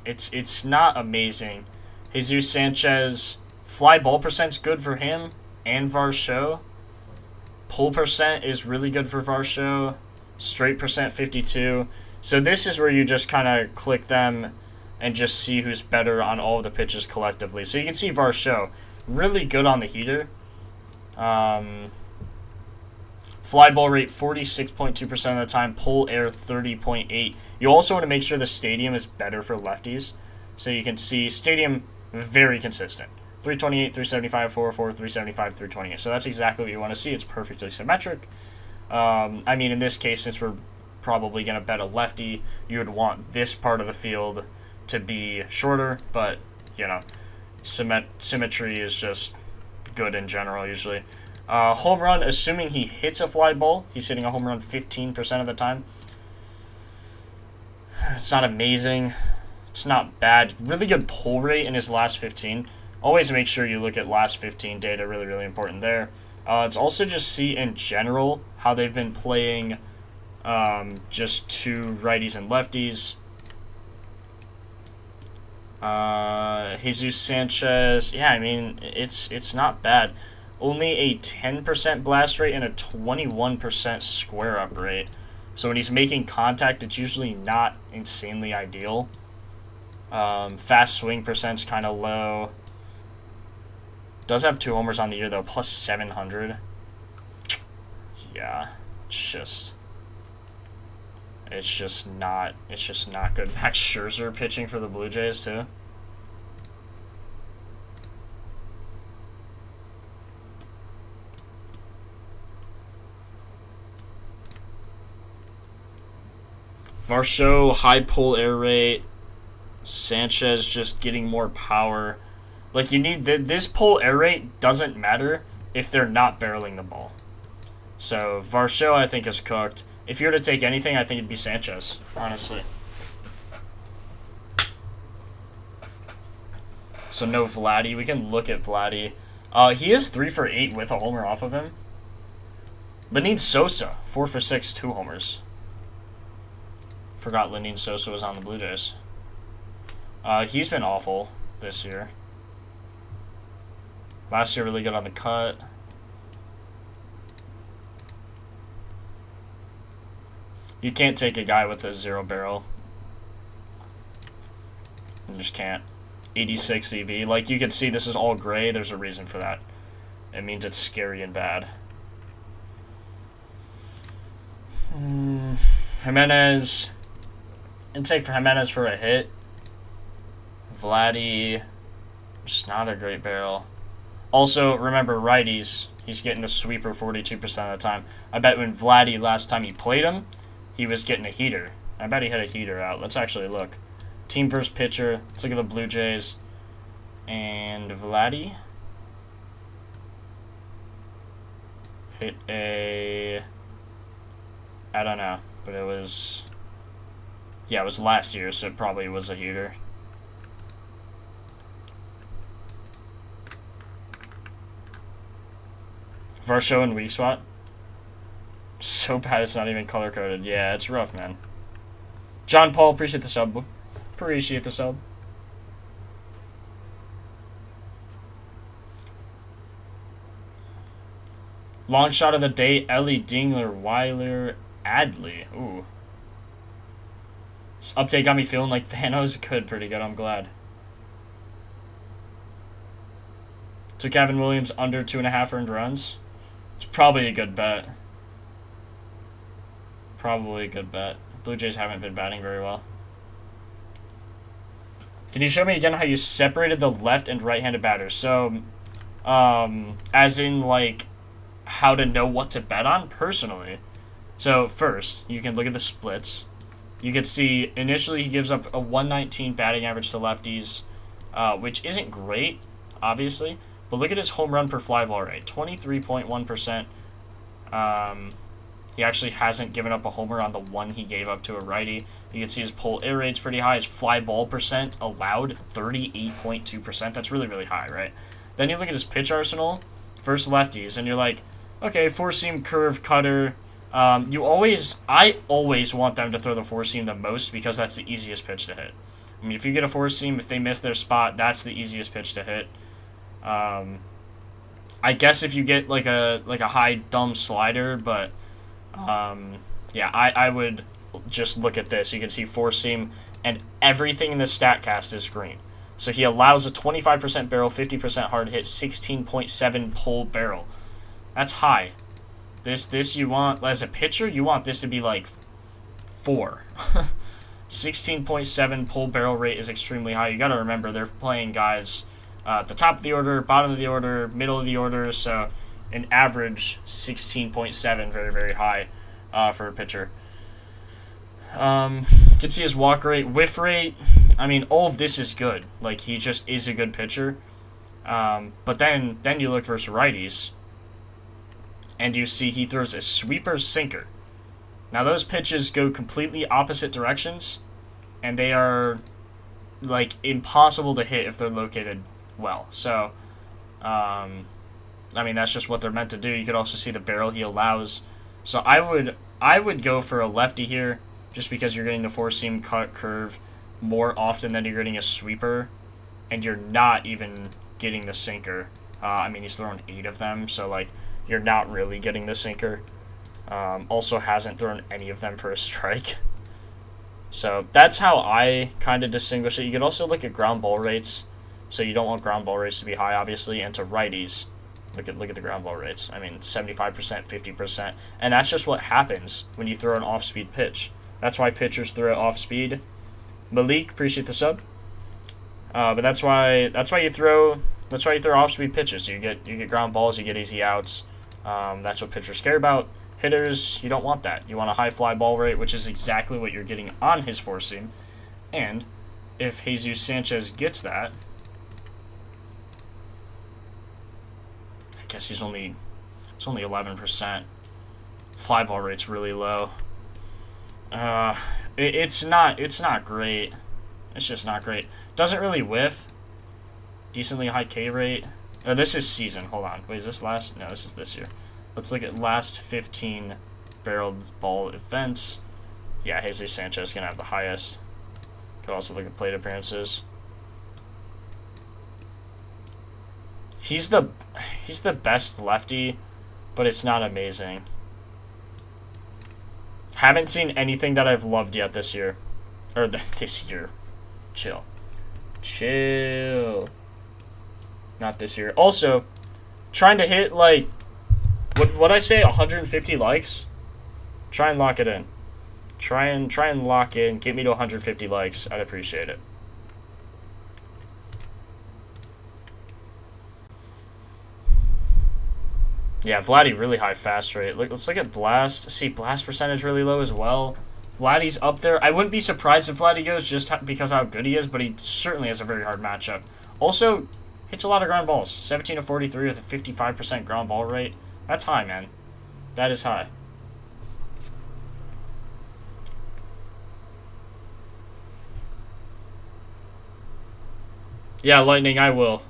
It's not amazing. Jesus Sanchez, fly ball percent's good for him and Varsho. Pull percent is really good for Varsho. Straight percent 52. So this is where you just kind of click them and just see who's better on all of the pitches collectively. So you can see Varsho, really good on the heater. Fly ball rate 46.2% of the time. Pull air 30.8. You also want to make sure the stadium is better for lefties. So you can see stadium very consistent. 328, 375, 404, 375, 328. So that's exactly what you want to see. It's perfectly symmetric. I mean, in this case, since we're probably going to bet a lefty, you would want this part of the field to be shorter. But, you know, symmetry is just good in general, usually. Home run, assuming he hits a fly ball, he's hitting a home run 15% of the time. It's not amazing. It's not bad. Really good pull rate in his last 15. Always make sure you look at last 15 data. Really, really important there. It's also just see in general how they've been playing just 2 righties and lefties. Jesus Sanchez, yeah, I mean, it's not bad. Only a 10% blast rate and a 21% square up rate. So when he's making contact, it's usually not insanely ideal. Fast swing percent's kind of low. Does have 2 homers on the year, though, plus 700. Yeah, it's just not good. Max Scherzer pitching for the Blue Jays, too. Varsho, high pull air rate. Sanchez just getting more power. Like, you need... This pull air rate doesn't matter if they're not barreling the ball. So, Varsho, I think, is cooked. If you were to take anything, I think it'd be Sanchez, honestly. So, no Vladdy. We can look at Vladdy. He is 3 for 8 with a homer off of him. Lenyn Sosa, 4 for 6, 2 homers. Forgot Lenyn Sosa was on the Blue Jays. He's been awful this year. Last year, really good on the cut. You can't take a guy with a 0 barrel. You just can't. 86 EV. Like, you can see this is all gray. There's a reason for that. It means it's scary and bad. Jimenez. Intake for Jimenez for a hit. Vladdy. Just not a great barrel. Also, remember, righties. He's getting the sweeper 42% of the time. I bet when Vladdy, last time he played him, he was getting a heater. I bet he had a heater out. Let's actually look. Team versus pitcher. Let's look at the Blue Jays. And Vladdy hit a... I don't know. But it was... Yeah, it was last year, so it probably was a heater. Varsho and weak spot. So bad it's not even color coded. Yeah, it's rough, man. John Paul, appreciate the sub. Appreciate the sub. Long shot of the day, Ellie Dingler, Weiler, Adley. Ooh. This update got me feeling like Thanos. Good, pretty good, I'm glad. So Kevin Williams under 2.5 earned runs. It's probably a good bet. Probably a good bet. Blue Jays haven't been batting very well. Can you show me again how you separated the left and right-handed batters? So, as in, like, how to know what to bet on personally. So, first, you can look at the splits. You can see, initially, he gives up a 119 batting average to lefties, which isn't great, obviously. But look at his home run per fly ball rate, 23.1%. He actually hasn't given up a homer on the one he gave up to a righty. You can see his pull air rate's pretty high. His fly ball percent allowed, 38.2%. That's really, really high, right? Then you look at his pitch arsenal versus lefties, and you're like, okay, four-seam curve cutter. I always want them to throw the four-seam the most because that's the easiest pitch to hit. I mean, if you get a four-seam, if they miss their spot, that's the easiest pitch to hit. I guess if you get like a high dumb slider, but yeah, I would just look at this. You can see four seam, and everything in the StatCast is green. So he allows a 25% barrel, 50% hard hit, 16.7 pull barrel. That's high. This you want as a pitcher, you want this to be like 4. 16.7 pull barrel rate is extremely high. You got to remember they're playing guys at the top of the order, bottom of the order, middle of the order, so an average 16.7, very, very high for a pitcher. You can see his walk rate, whiff rate. I mean, all of this is good. Like, he just is a good pitcher. But then you look versus righties, and you see he throws a sweeper sinker. Now, those pitches go completely opposite directions, and they are, like, impossible to hit if they're located well. So, I mean, that's just what they're meant to do. You could also see the barrel he allows. So I would go for a lefty here, just because you're getting the four-seam cut curve more often than you're getting a sweeper, and you're not even getting the sinker. I mean, he's thrown 8 of them, so, like, you're not really getting the sinker. Also hasn't thrown any of them for a strike. So that's how I kind of distinguish it. You could also look at ground ball rates. So you don't want ground ball rates to be high, obviously, and to righties. Look at the ground ball rates. I mean, 75%, 50%. And that's just what happens when you throw an off-speed pitch. That's why pitchers throw it off-speed. Malik, appreciate the sub. But that's why you throw off-speed pitches. You get ground balls, you get easy outs. That's what pitchers care about. Hitters, you don't want that. You want a high fly ball rate, which is exactly what you're getting on his four seam. And if Jesus Sanchez gets that, I guess it's only 11%. Fly ball rate's really low. It's not great. It's just not great. Doesn't really whiff. Decently high K rate. Oh, this is season. Hold on. Wait, is this last? No, this is this year. Let's look at last 15 barreled ball events. Yeah, Jesus Sanchez is going to have the highest. Could also look at plate appearances. He's the best lefty, but it's not amazing. Haven't seen anything that I've loved yet this year. Or this year. Chill. Not this year. Also, trying to hit, like, what I say, 150 likes? Try and lock it in. Try and lock in. Get me to 150 likes. I'd appreciate it. Yeah, Vladdy really high fast rate. Let's look at blast. See, blast percentage really low as well. Vladdy's up there. I wouldn't be surprised if Vladdy goes just because how good he is, but he certainly has a very hard matchup. Also, hits a lot of ground balls. 17 of 43 with a 55% ground ball rate. That's high, man. That is high. Yeah, Lightning, I will.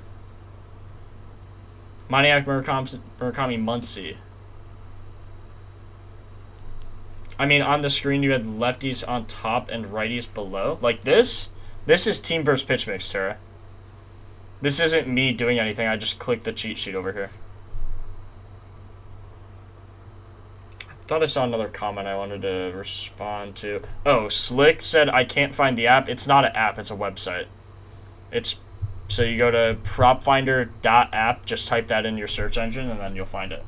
Maniac Murakami Muncie. I mean, on the screen you had lefties on top and righties below. Like this? This is team versus pitch mix, Tara. This isn't me doing anything. I just clicked the cheat sheet over here. I thought I saw another comment I wanted to respond to. Oh, Slick said, I can't find the app. It's not an app. It's a website. So you go to propfinder.app. Just type that in your search engine, and then you'll find it.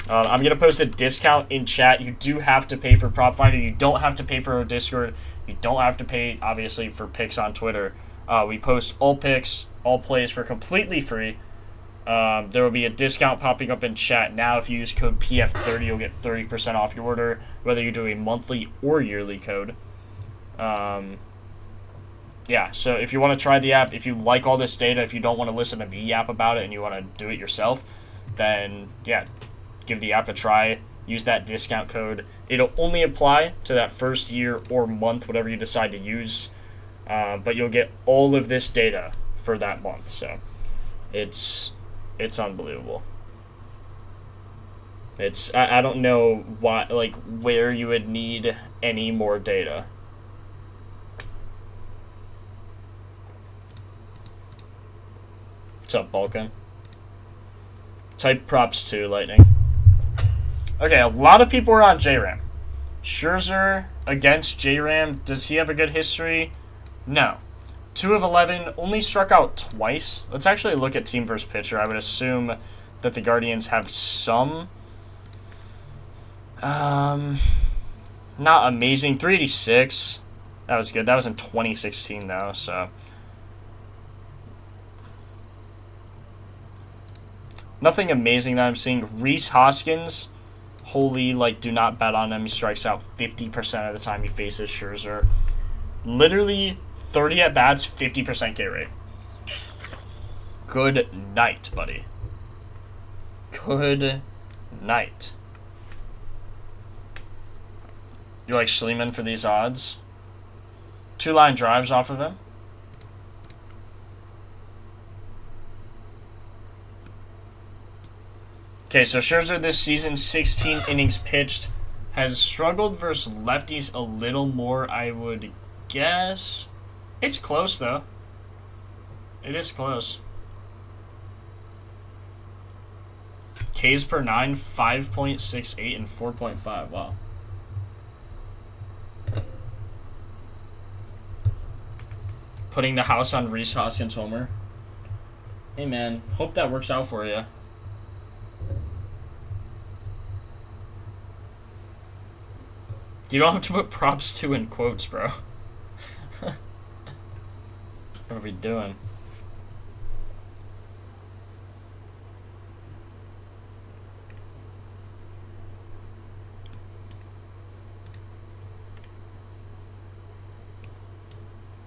I'm going to post a discount in chat. You do have to pay for Propfinder. You don't have to pay for our Discord. You don't have to pay, obviously, for picks on Twitter. We post all picks, all plays for completely free. There will be a discount popping up in chat now. If you use code PF30, you'll get 30% off your order, whether you do a monthly or yearly code. Yeah, so if you want to try the app, if you like all this data, if you don't want to listen to me yap about it and you want to do it yourself, then, yeah, give the app a try. Use that discount code. It'll only apply to that first year or month, whatever you decide to use. But you'll get all of this data for that month. So it's unbelievable. I don't know why, like, where you would need any more data. What's up, Balkan? Type props to Lightning. Okay, a lot of people are on J-Ram. Scherzer against J-Ram. Does he have a good history? No. 2 of 11, only struck out twice. Let's actually look at team versus pitcher. I would assume that the Guardians have some. Not amazing. 386. That was good. That was in 2016, though, so. Nothing amazing that I'm seeing. Rhys Hoskins, holy, like, do not bet on him. He strikes out 50% of the time he faces Scherzer. Literally 30 at-bats, 50% K rate. Good night, buddy. Good night. You like Schliemann for these odds? 2-line drives off of him. Okay, so Scherzer this season, 16 innings pitched, has struggled versus lefties a little more, I would guess. It's close, though. It is close. Ks per 9, 5.68, and 4.5. Wow. Putting the house on Rhys Hoskins homer. Hey, man. Hope that works out for you. You don't have to put props 2 in quotes, bro. What are we doing?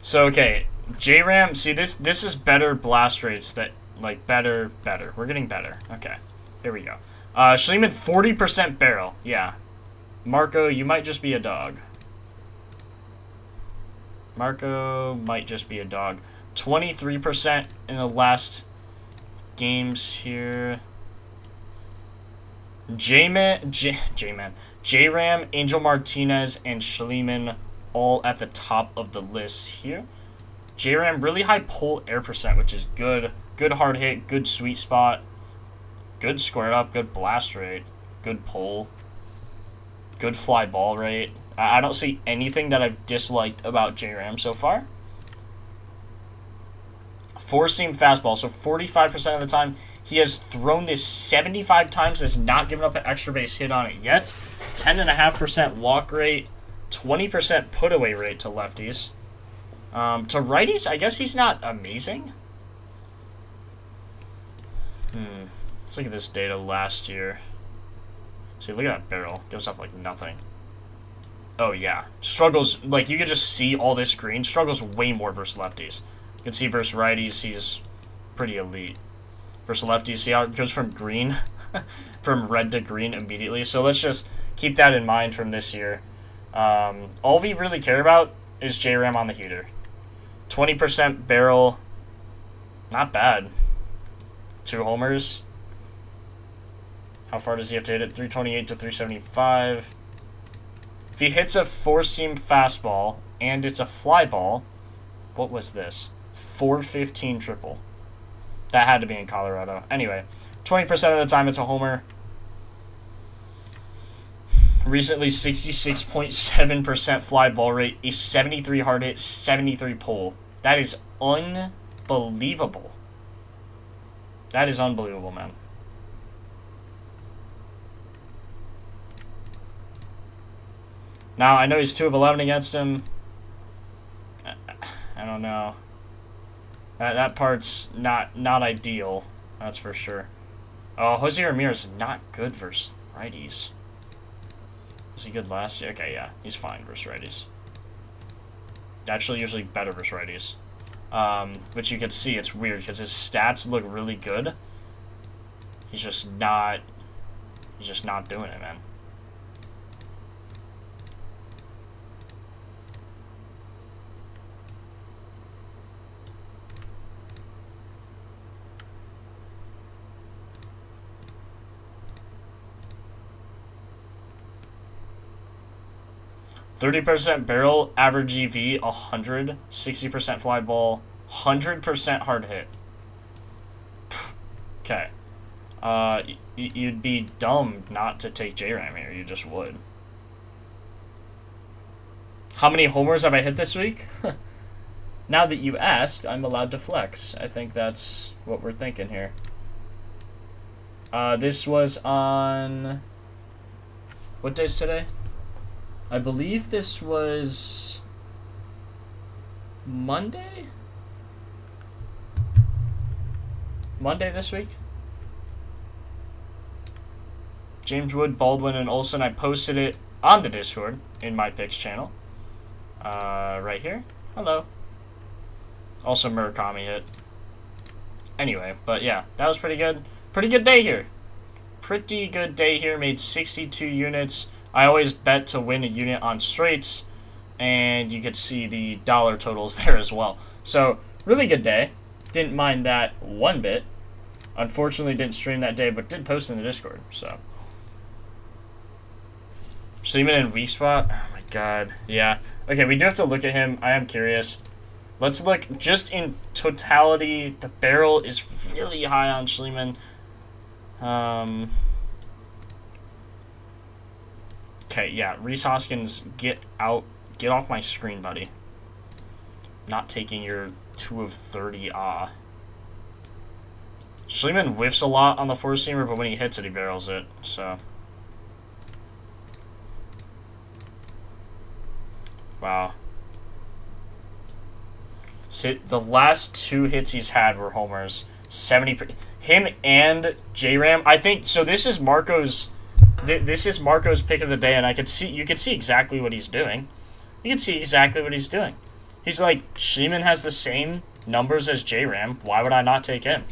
So, okay. J-Ram, see, this is better blast rates that, like, better. We're getting better. Okay. Here we go. Schliemann, 40% barrel. Yeah. Marco, you might just be a dog. Marco might just be a dog. 23% in the last games here. J-Ram, Angel Martinez, and Schliemann all at the top of the list here. J-Ram, really high pull air percent, which is good. Good hard hit, good sweet spot. Good squared up, good blast rate. Good pull. Good fly ball rate. I don't see anything that I've disliked about J-Ram so far. Four-seam fastball, so 45% of the time. He has thrown this 75 times, has not given up an extra base hit on it yet. 10.5% walk rate, 20% put-away rate to lefties. To righties, I guess he's not amazing. Let's look at this data last year. See, look at that barrel. Gives up, like, nothing. Oh, yeah. Struggles, like, you can just see all this green. Struggles way more versus lefties. You can see versus righties, he's pretty elite. Versus lefties, see how it goes from green? From red to green immediately. So let's just keep that in mind from this year. All we really care about is J-Ram on the heater. 20% barrel. Not bad. 2 homers. How far does he have to hit it? 328 to 375. If he hits a four-seam fastball and it's a fly ball, what was this? 415 triple. That had to be in Colorado. Anyway, 20% of the time it's a homer. Recently, 66.7% fly ball rate, a 73 hard hit, 73 pull. That is unbelievable. That is unbelievable, man. Now, I know he's 2 of 11 against him. I don't know. That part's not ideal. That's for sure. Oh, Jose Ramirez is not good versus righties. Was he good last year? Okay, yeah. He's fine versus righties. Actually, usually better versus righties. But you can see it's weird because his stats look really good. He's just not doing it, man. %, barrel, average EV, 100, 60% fly ball, 100% hard hit. Okay. You'd be dumb not to take J-Ram here. You just would. How many homers have I hit this week? Now that you ask, I'm allowed to flex. I think that's what we're thinking here. This was on... What day's today? I believe this was Monday? Monday this week? James Wood, Baldwin, and Olsen. I posted it on the Discord in my picks channel. Right here. Hello. Also Murakami hit. Anyway, but yeah, that was pretty good. Pretty good day here. Pretty good day here. Made 62 units. I always bet to win a unit on straights, and you could see the dollar totals there as well. So, really good day. Didn't mind that one bit. Unfortunately, didn't stream that day, but did post in the Discord, so. Schliemann in weak spot? Oh my god. Yeah. Okay, we do have to look at him. I am curious. Let's look just in totality. The barrel is really high on Schliemann. Okay, yeah, Rhys Hoskins, get off my screen, buddy. Not taking your 2 of 30, Schliemann whiffs a lot on the four-seamer, but when he hits it, he barrels it, so. Wow. So the last 2 hits he's had were homers. 70%. Him and J-Ram, I think, so this is Marco's pick of the day, and you can see exactly what he's doing. You can see exactly what he's doing. He's like, Schliemann has the same numbers as J-Ram. Why would I not take him?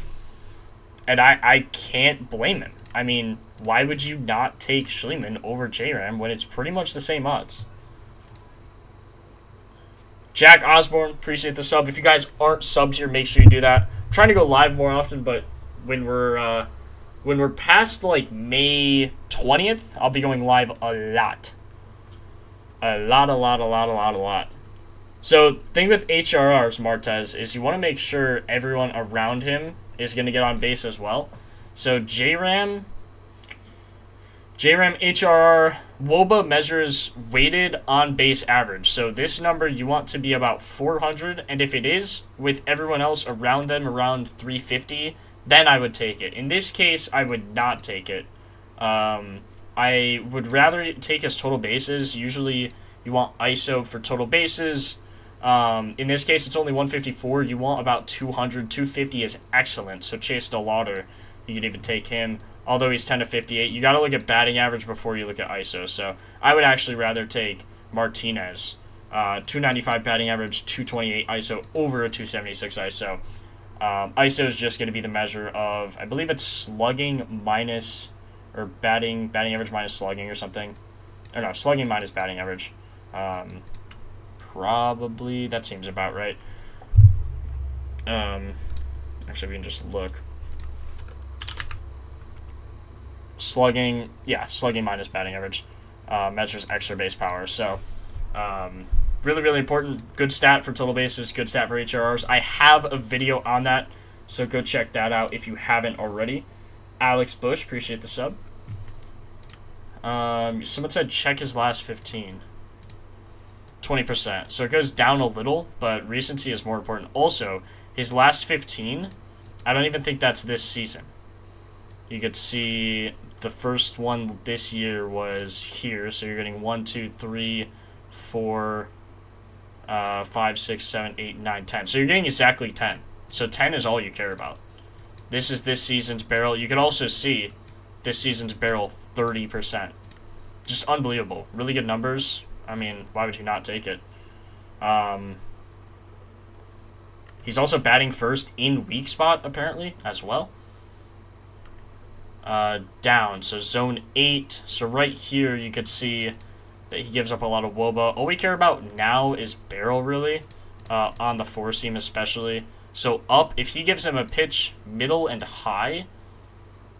And I can't blame him. I mean, why would you not take Schliemann over J-Ram when it's pretty much the same odds? Jack Osborne, appreciate the sub. If you guys aren't subbed here, make sure you do that. I'm trying to go live more often, but when we're past like May 20th, I'll be going live a lot. A lot. So, thing with HRRs, Martez, is you want to make sure everyone around him is going to get on base as well. So, JRAM HRR, WOBA measures weighted on base average. So, this number you want to be about 400, and if it is, with everyone else around them around 350, then I would take it. In this case, I would not take it. I would rather take his total bases. Usually, you want ISO for total bases. In this case, it's only 154. You want about 200. 250 is excellent. So Chase DeLauder, you could even take him. Although he's 10 to 58, you got to look at batting average before you look at ISO. So I would actually rather take Martinez, 295 batting average, 228 ISO over a 276 ISO. ISO is just going to be the measure of, I believe it's slugging minus, or batting average minus slugging or something. Or no, slugging minus batting average. Probably, that seems about right. Actually, we can just look. Slugging minus batting average measures extra base power. So, really, really important. Good stat for total bases, good stat for HRRs. I have a video on that, so go check that out if you haven't already. Alex Bush, appreciate the sub. Someone said check his last 15. 20%. So it goes down a little, but recency is more important. Also, his last 15, I don't even think that's this season. You could see the first one this year was here, so you're getting 1, 2, 3, 4, 5, 6, 7, 8, 9, 10. So you're getting exactly 10. So 10 is all you care about. This is this season's barrel. You can also see this season's barrel 30%. Just unbelievable. Really good numbers. I mean, why would you not take it? He's also batting first in weak spot, apparently, as well. Down, so zone 8. So right here, you could see that he gives up a lot of WOBA. All we care about now is barrel, really, on the four seam especially. So up, if he gives him a pitch middle and high,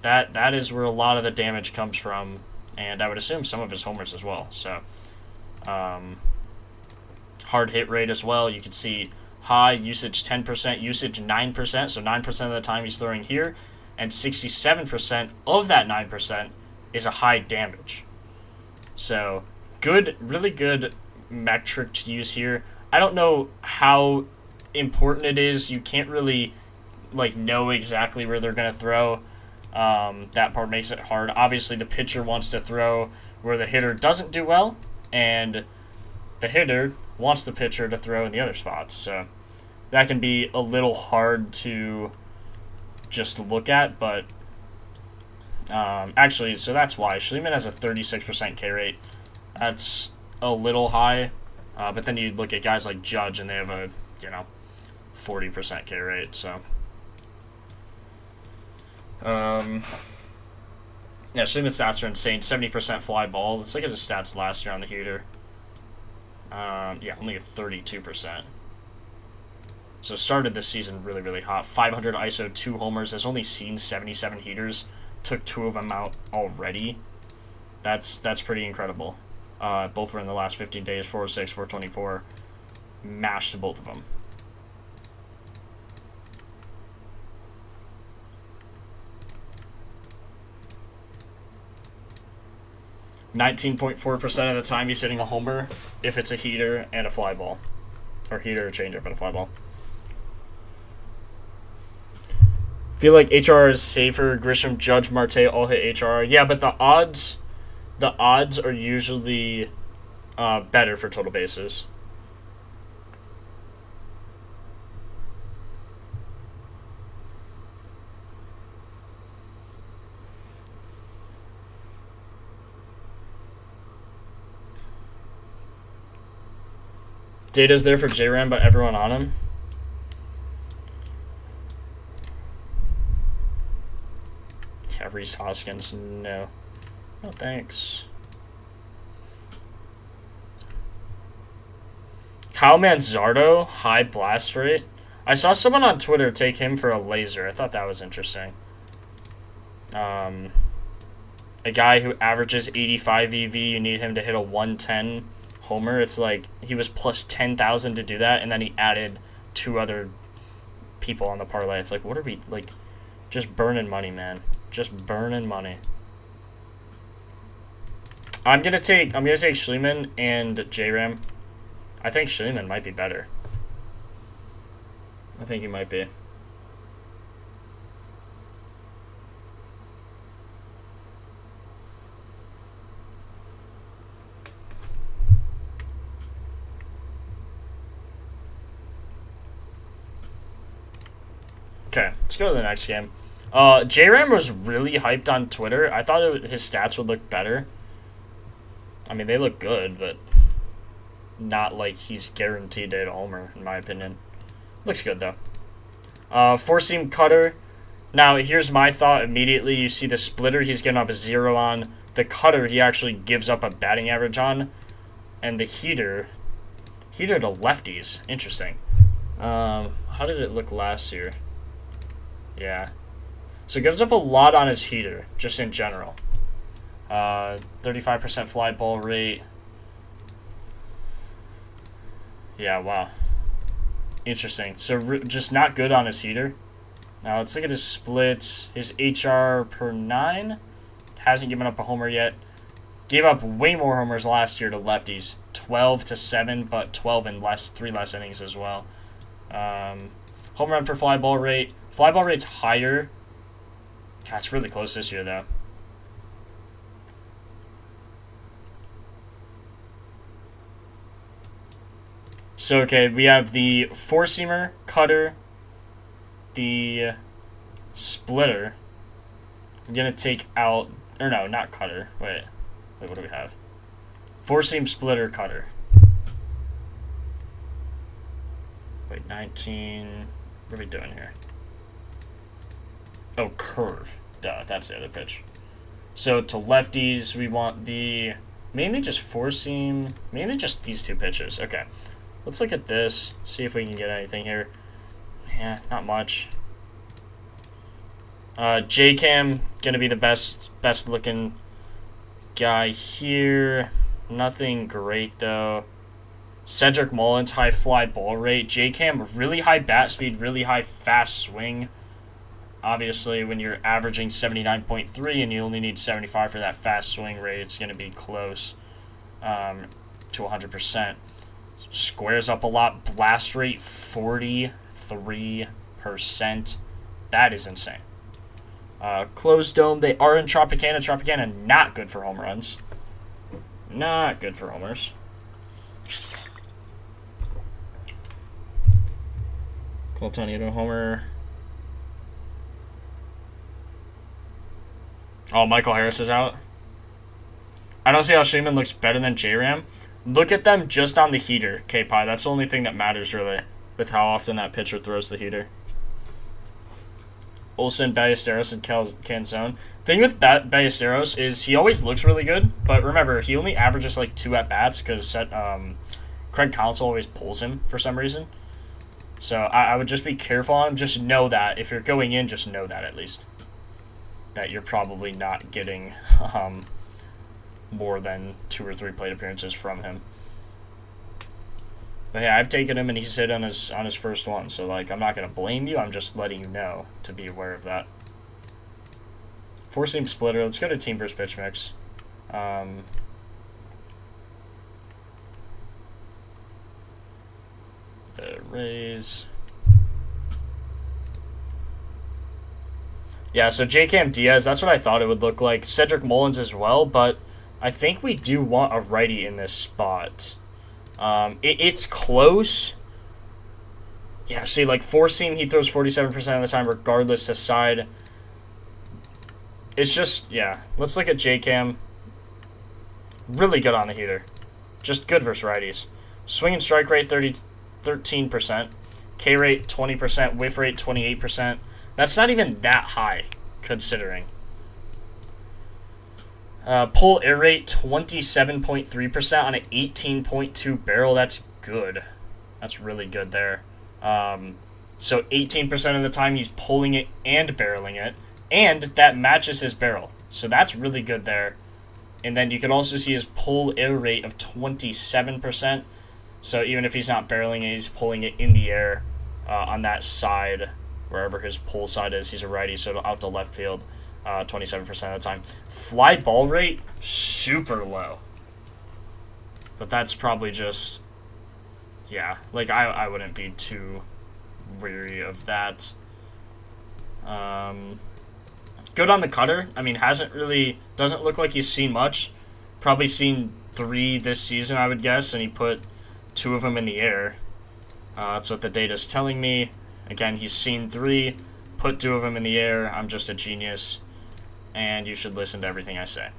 that is where a lot of the damage comes from, and I would assume some of his homers as well. So hard hit rate as well. You can see high usage 10%, usage 9%. So 9% of the time he's throwing here, and 67% of that 9% is a high damage. So good, really good metric to use here. I don't know how important it is. You can't really know exactly where they're going to throw. That part makes it hard. Obviously, the pitcher wants to throw where the hitter doesn't do well, and the hitter wants the pitcher to throw in the other spots. So that can be a little hard to just look at, but actually, so that's why. Schliemann has a 36% K rate. That's a little high, but then you look at guys like Judge, and they have a, 40% K rate, so. Yeah, Schliemann's stats are insane. 70% fly ball. Let's look at his stats last year on the heater. Yeah, only a 32%. So started this season really, really hot. 500 ISO, 2 homers. Has only seen 77 heaters. Took 2 of them out already. That's pretty incredible. Both were in the last 15 days. 406, 424. Mashed both of them. 19.4% of the time he's hitting a homer if it's a heater and a fly ball. Or heater, a changeup, and a fly ball. Feel like HR is safer. Grisham, Judge, Marte all hit HR. Yeah, but the odds are usually better for total bases. Data's there for J-Ram, but everyone on him. Yeah, Reese Hoskins, no. No thanks. Kyle Manzardo, high blast rate. I saw someone on Twitter take him for a laser. I thought that was interesting. A guy who averages 85 EV, you need him to hit a 110 homer. It's like he was plus 10,000 to do that, and then he added 2 other people on the parlay. It's like, what are we, like, just burning money, man. Just burning money. I'm gonna take Schliemann and J-Ram. I think Schliemann might be better. I think he might be. Okay, let's go to the next game. J-Ram was really hyped on Twitter. I thought his stats would look better. I mean, they look good, but not like he's guaranteed to hit a homer, in my opinion. Looks good, though. Four-seam cutter. Now, here's my thought immediately. You see the splitter, he's getting up a 0 on. The cutter, he actually gives up a batting average on. And the heater to lefties. Interesting. How did it look last year? Yeah. So it gives up a lot on his heater, just in general. 35% fly ball rate. Yeah, wow. Interesting. So just not good on his heater. Now let's look at his splits. His HR per 9. Hasn't given up a homer yet. Gave up way more homers last year to lefties. 12 to 7, but 12 in 3 less innings as well. Home run per fly ball rate. Fly ball rate's higher. God, it's really close this year, though. So, okay, we have the four-seamer, cutter, the splitter. I'm going to take out... Or no, not cutter. Wait, what do we have? Four-seam, splitter, cutter. Wait, 19... What are we doing here? Oh, curve. Duh, that's the other pitch. So to lefties, we want the mainly just four-seam, mainly just these 2 pitches. Okay, let's look at this, see if we can get anything here. Yeah, not much. J-Cam, gonna be the best looking guy here. Nothing great, though. Cedric Mullins, high fly ball rate. J-Cam, really high bat speed, really high fast swing. Obviously, when you're averaging 79.3 and you only need 75 for that fast swing rate, it's going to be close to 100%. Squares up a lot. Blast rate, 43%. That is insane. Closed dome, they are in Tropicana. Tropicana, not good for home runs. Not good for homers. Cole Tony to homer. Oh, Michael Harris is out. I don't see how Schliemann looks better than J-Ram. Look at them just on the heater, K-Pie. That's the only thing that matters, really, with how often that pitcher throws the heater. Olsen, Ballesteros, and Canzone. Thing with Ballesteros is he always looks really good, but remember, he only averages like 2 at-bats because Craig Counsell always pulls him for some reason. So I would just be careful on him. Just know that. If you're going in, just know that at least. That you're probably not getting more than 2 or 3 plate appearances from him. But yeah, I've taken him and he's hit on his first one. So like, I'm not gonna blame you. I'm just letting you know to be aware of that. Four-seam splitter. Let's go to team versus pitch mix. Rays. Yeah, so J-Cam Diaz, that's what I thought it would look like. Cedric Mullins as well, but I think we do want a righty in this spot. It's close. Yeah, see, like, four-seam, he throws 47% of the time, regardless to side. It's just, yeah. Let's look at J-Cam. Really good on the heater. Just good versus righties. Swing and strike rate, 13%. K rate, 20%. Whiff rate, 28%. That's not even that high, considering. Pull air rate, 27.3% on an 18.2 barrel. That's good. That's really good there. So 18% of the time he's pulling it and barreling it. And that matches his barrel. So that's really good there. And then you can also see his pull air rate of 27%. So even if he's not barreling it, he's pulling it in the air on that side. Wherever his pull side is, he's a righty, so out to left field 27% of the time. Fly ball rate, super low. But that's probably just, yeah, like I wouldn't be too weary of that. Good on the cutter. I mean, doesn't look like he's seen much. Probably seen 3 this season, I would guess, and he put 2 of them in the air. That's what the data's telling me. Again, he's seen 3, put 2 of them in the air. I'm just a genius, and you should listen to everything I say.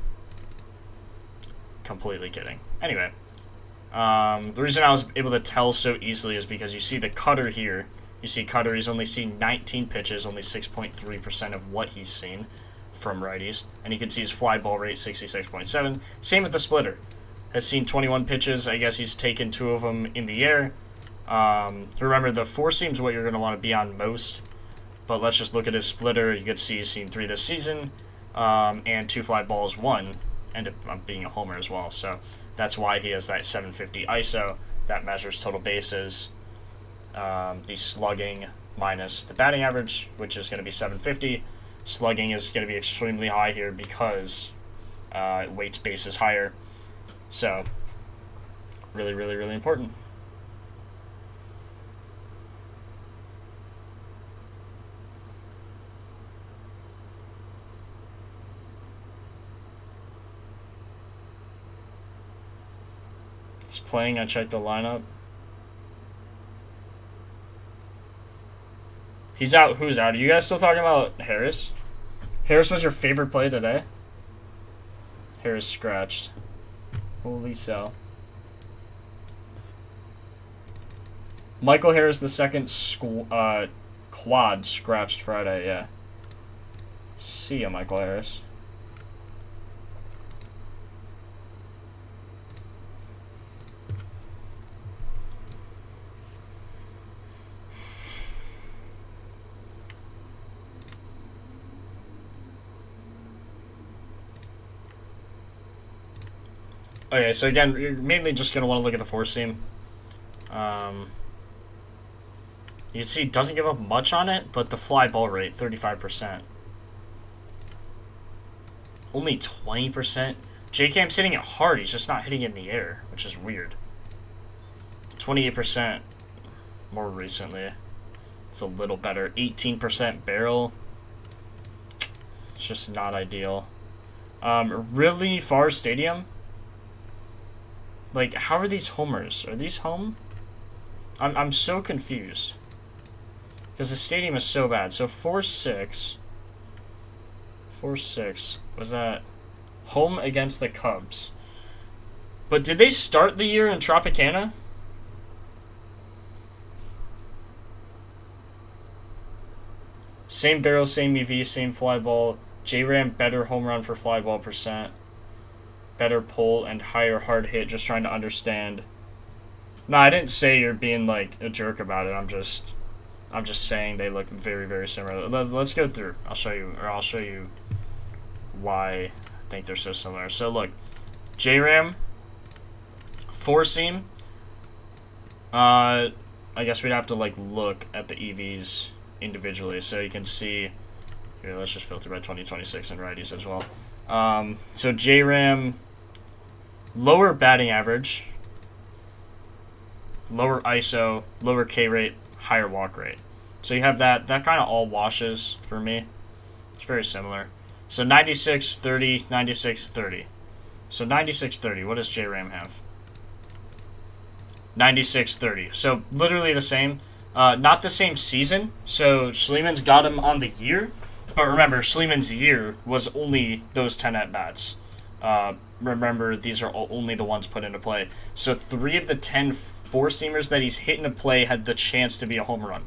Completely kidding. Anyway, the reason I was able to tell so easily is because you see the cutter here. You see cutter, he's only seen 19 pitches, only 6.3% of what he's seen from righties. And you can see his fly ball rate, 66.7. Same with the splitter. Has seen 21 pitches. I guess he's taken 2 of them in the air. Remember, the four seam's what you're going to want to be on most. But let's just look at his splitter. You can see he's seen 3 this season. And 2 fly balls, 1. Ended up being a homer as well. So that's why he has that 750 ISO. That measures total bases. The slugging minus the batting average, which is going to be 750. Slugging is going to be extremely high here because weights base is higher. So really, really, really important. He's playing. I checked the lineup. He's out. Who's out? Are you guys still talking about Harris? Harris was your favorite play today? Harris scratched. Holy cell. Michael Harris the second quad scratched Friday, yeah. See ya, Michael Harris. Okay, so again, you're mainly just going to want to look at the four seam. You can see it doesn't give up much on it, but the fly ball rate, 35%. Only 20%. J-Cam's hitting it hard, he's just not hitting it in the air, which is weird. 28% more recently. It's a little better. 18% barrel. It's just not ideal. Really far stadium. Like, how are these homers? Are these home? I'm so confused. Because the stadium is so bad. So 4-6. 4-6. Was that home against the Cubs? But did they start the year in Tropicana? Same barrel, same EV, same fly ball. J-Ram better home run for fly ball percent. Better pull and higher hard hit, just trying to understand. No, I didn't say you're being like a jerk about it. I'm just saying they look very, very similar. Let's go through. I'll show you why I think they're so similar. So look, J-Ram, four seam. I guess we'd have to like look at the EVs individually, so you can see. Here, let's just filter by 2026 and righties as well. So J-Ram, lower batting average. lower ISO, lower K rate, higher walk rate. So you have that kind of all washes for me. It's very similar. So 96, 30, 96, 30. So 96, 30. What does J-Ram have? 96, 30. So literally the same. Not the same season. So Schlieman's got him on the year. But remember, Schlieman's year was only those 10 at-bats. Remember, these are only the ones put into play. So 3 of the 10 four-seamers that he's hit into play had the chance to be a home run.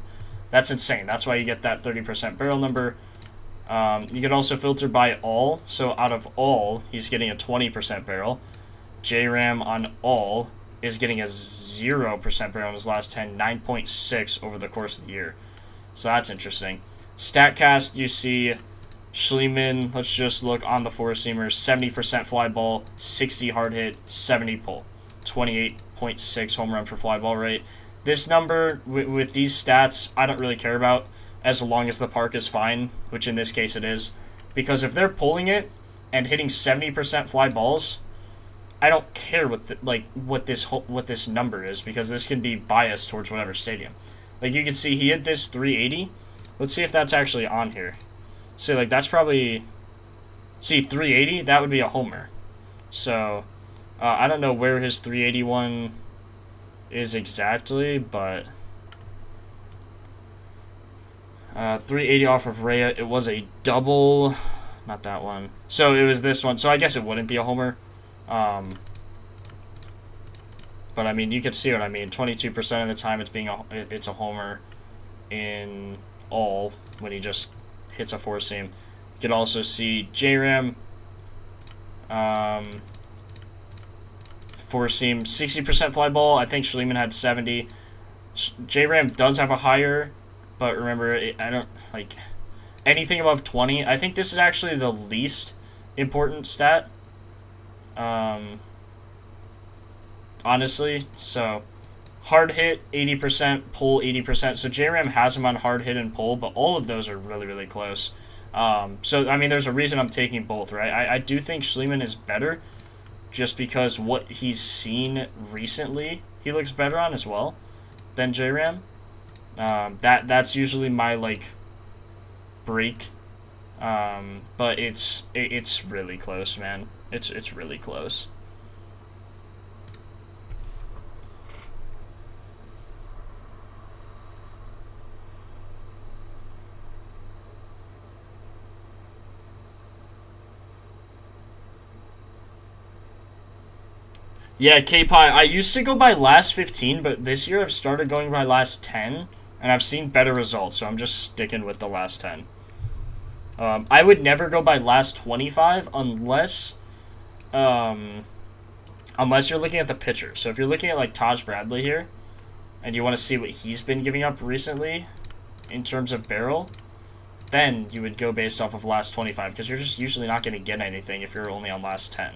That's insane. That's why you get that 30% barrel number. You can also filter by all. So out of all, he's getting a 20% barrel. J-Ram on all is getting a 0% barrel in his last 10, 9.6 over the course of the year. So that's interesting. StatCast, you see Schliemann, let's just look on the four-seamers, 70% fly ball, 60 hard hit, 70 pull, 28.6 home run per fly ball rate. This number, with these stats, I don't really care about as long as the park is fine, which in this case it is. Because if they're pulling it and hitting 70% fly balls, I don't care what this number is, because this can be biased towards whatever stadium. Like, you can see he hit this 380. Let's see if that's actually on here. So, like, that's probably... See, 380, that would be a homer. So, I don't know where his 381 is exactly, but... 380 off of Rhea, it was a double... Not that one. So, it was this one. So, I guess it wouldn't be a homer. But, I mean, you can see what I mean. 22% of the time it's a homer in all when he just hits a four-seam. You can also see J-Ram, four-seam, 60% fly ball. I think Schliemann had 70. J-Ram does have a higher, but remember, I don't, like, anything above 20. I think this is actually the least important stat. Honestly, so hard hit 80%, pull 80%. So J-Ram has him on hard hit and pull, but all of those are really, really close. So I mean, there's a reason I'm taking both, right? I do think Schliemann is better, just because what he's seen recently, he looks better on as well than J-Ram. That's usually my break. But it's really close, man. It's really close. Yeah, K-Pie, I used to go by last 15, but this year I've started going by last 10, and I've seen better results, so I'm just sticking with the last 10. I would never go by last 25 unless you're looking at the pitcher. So if you're looking at, Taj Bradley here, and you want to see what he's been giving up recently in terms of barrel, then you would go based off of last 25, because you're just usually not going to get anything if you're only on last 10.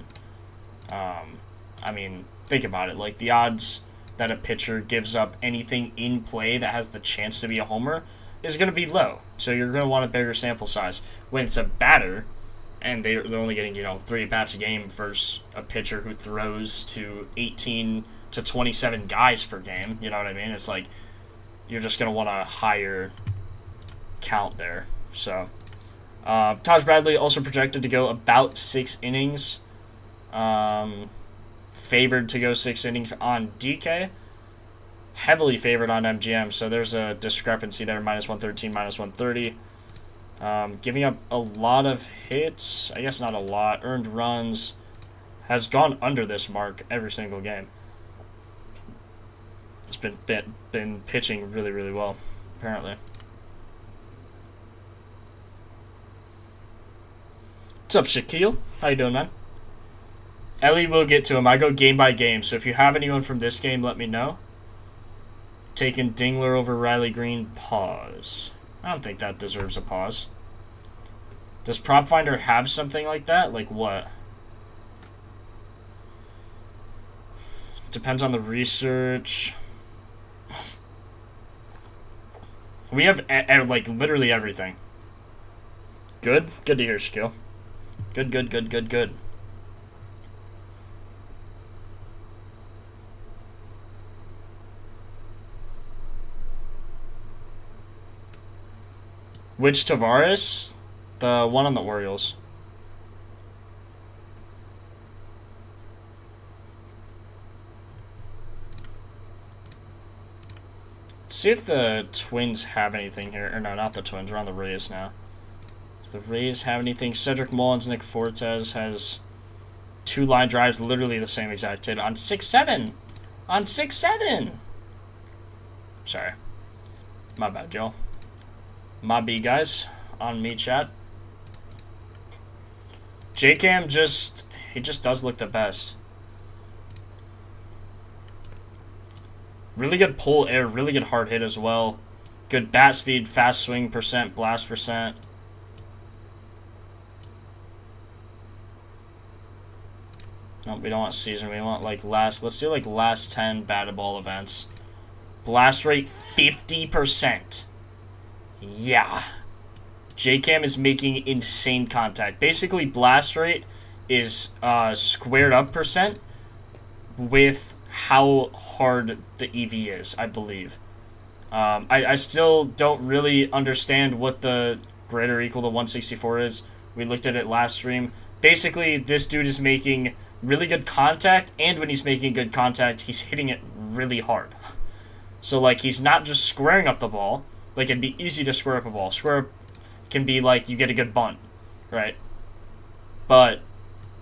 I mean, think about it. The odds that a pitcher gives up anything in play that has the chance to be a homer is going to be low. So you're going to want a bigger sample size. When it's a batter, and they're only getting, 3 bats a game versus a pitcher who throws to 18 to 27 guys per game, you know what I mean? It's you're just going to want a higher count there. So, Taj Bradley also projected to go about 6 innings. Favored to go 6 innings on DK. Heavily favored on MGM, so there's a discrepancy there, minus 113, minus 130. Giving up a lot of hits. I guess not a lot. Earned runs. Has gone under this mark every single game. It's been pitching really, really well, apparently. What's up, Shaquille? How you doing, man? Ellie will get to him. I go game by game, so if you have anyone from this game, let me know. Taking Dingler over Riley Green, pause. I don't think that deserves a pause. Does Propfinder have something like that? Like what? Depends on the research. We have literally everything. Good? Good to hear, Shaquille. Good. Which Tavares? The one on the Orioles. Let's see if the Twins have anything here. Or no, not the Twins. We're on the Rays now. Do the Rays have anything? Cedric Mullins, Nick Fortes has 2 line drives, literally the same exact hit on 6-7. On 6-7. Sorry. My bad, y'all. My B, guys. On me, chat. J-Cam he just does look the best. Really good pull air, really good hard hit as well. Good bat speed, fast swing percent, blast percent. No, we don't want season. We want like let's do like last 10 batted ball events. Blast rate 50%. Yeah. J-Cam is making insane contact. Basically, blast rate is squared up percent with how hard the EV is, I believe. I still don't really understand what the greater or equal to 164 is. We looked at it last stream. Basically, this dude is making really good contact, and when he's making good contact, he's hitting it really hard. So, like, he's not just squaring up the ball. Like, it'd be easy to square up a ball. Square up can be like you get a good bunt, right? But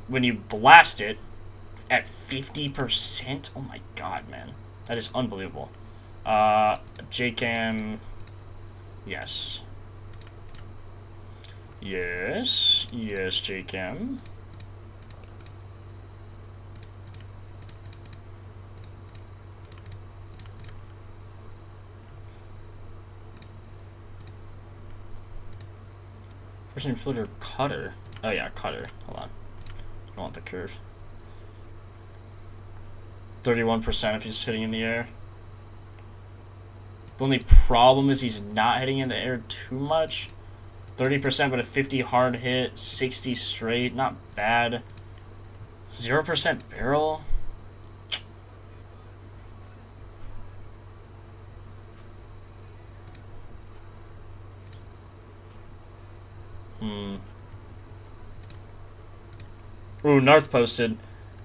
when you blast it at 50%, oh my god, man. That is unbelievable. J-Cam, yes. Yes, J-Cam. First name flitter, Cutter. Oh yeah, Cutter. Hold on. I want the curve. 31% if he's hitting in the air. The only problem is he's not hitting in the air too much. 30% but a 50 hard hit, 60 straight, not bad. 0% barrel. Ooh, North posted.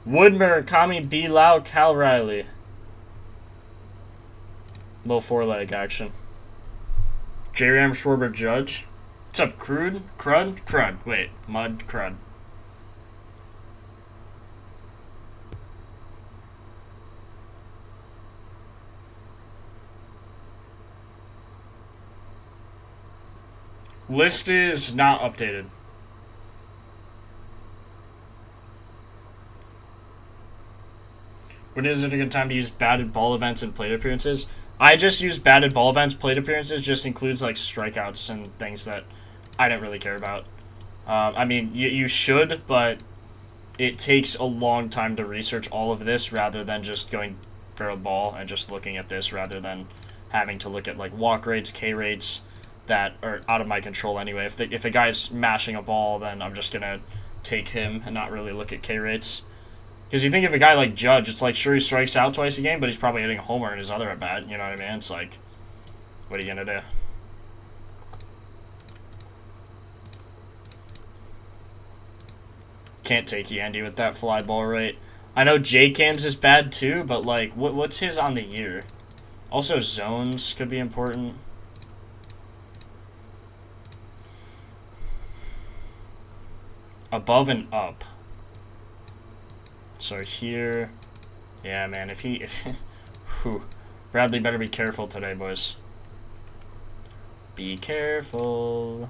Wood Murakami, B. Lau, Cal Riley. Little 4-leg action. J-Ram, Schwarber, Judge. What's up, Crude? Crud? Crud. Wait, Mud, Crud. List is not updated. When is it a good time to use batted ball events and plate appearances? I just use batted ball events. Plate appearances just includes like strikeouts and things that I don't really care about. I mean, you should, but it takes a long time to research all of this rather than just going barrel ball and just looking at this rather than having to look at like walk rates, K rates that are out of my control anyway. If a guy's mashing a ball, then I'm just going to take him and not really look at K rates. Because you think of a guy like Judge, it's like, sure, he strikes out twice a game, but he's probably hitting a homer in his other at-bat, you know what I mean? It's like, what are you going to do? Can't take Yandy with that fly ball rate. I know J-Cam's is bad too, but like, what's his on the year? Also, zones could be important. Above and up. So here, yeah, man, if whew, Bradley better be careful today, boys. Be careful.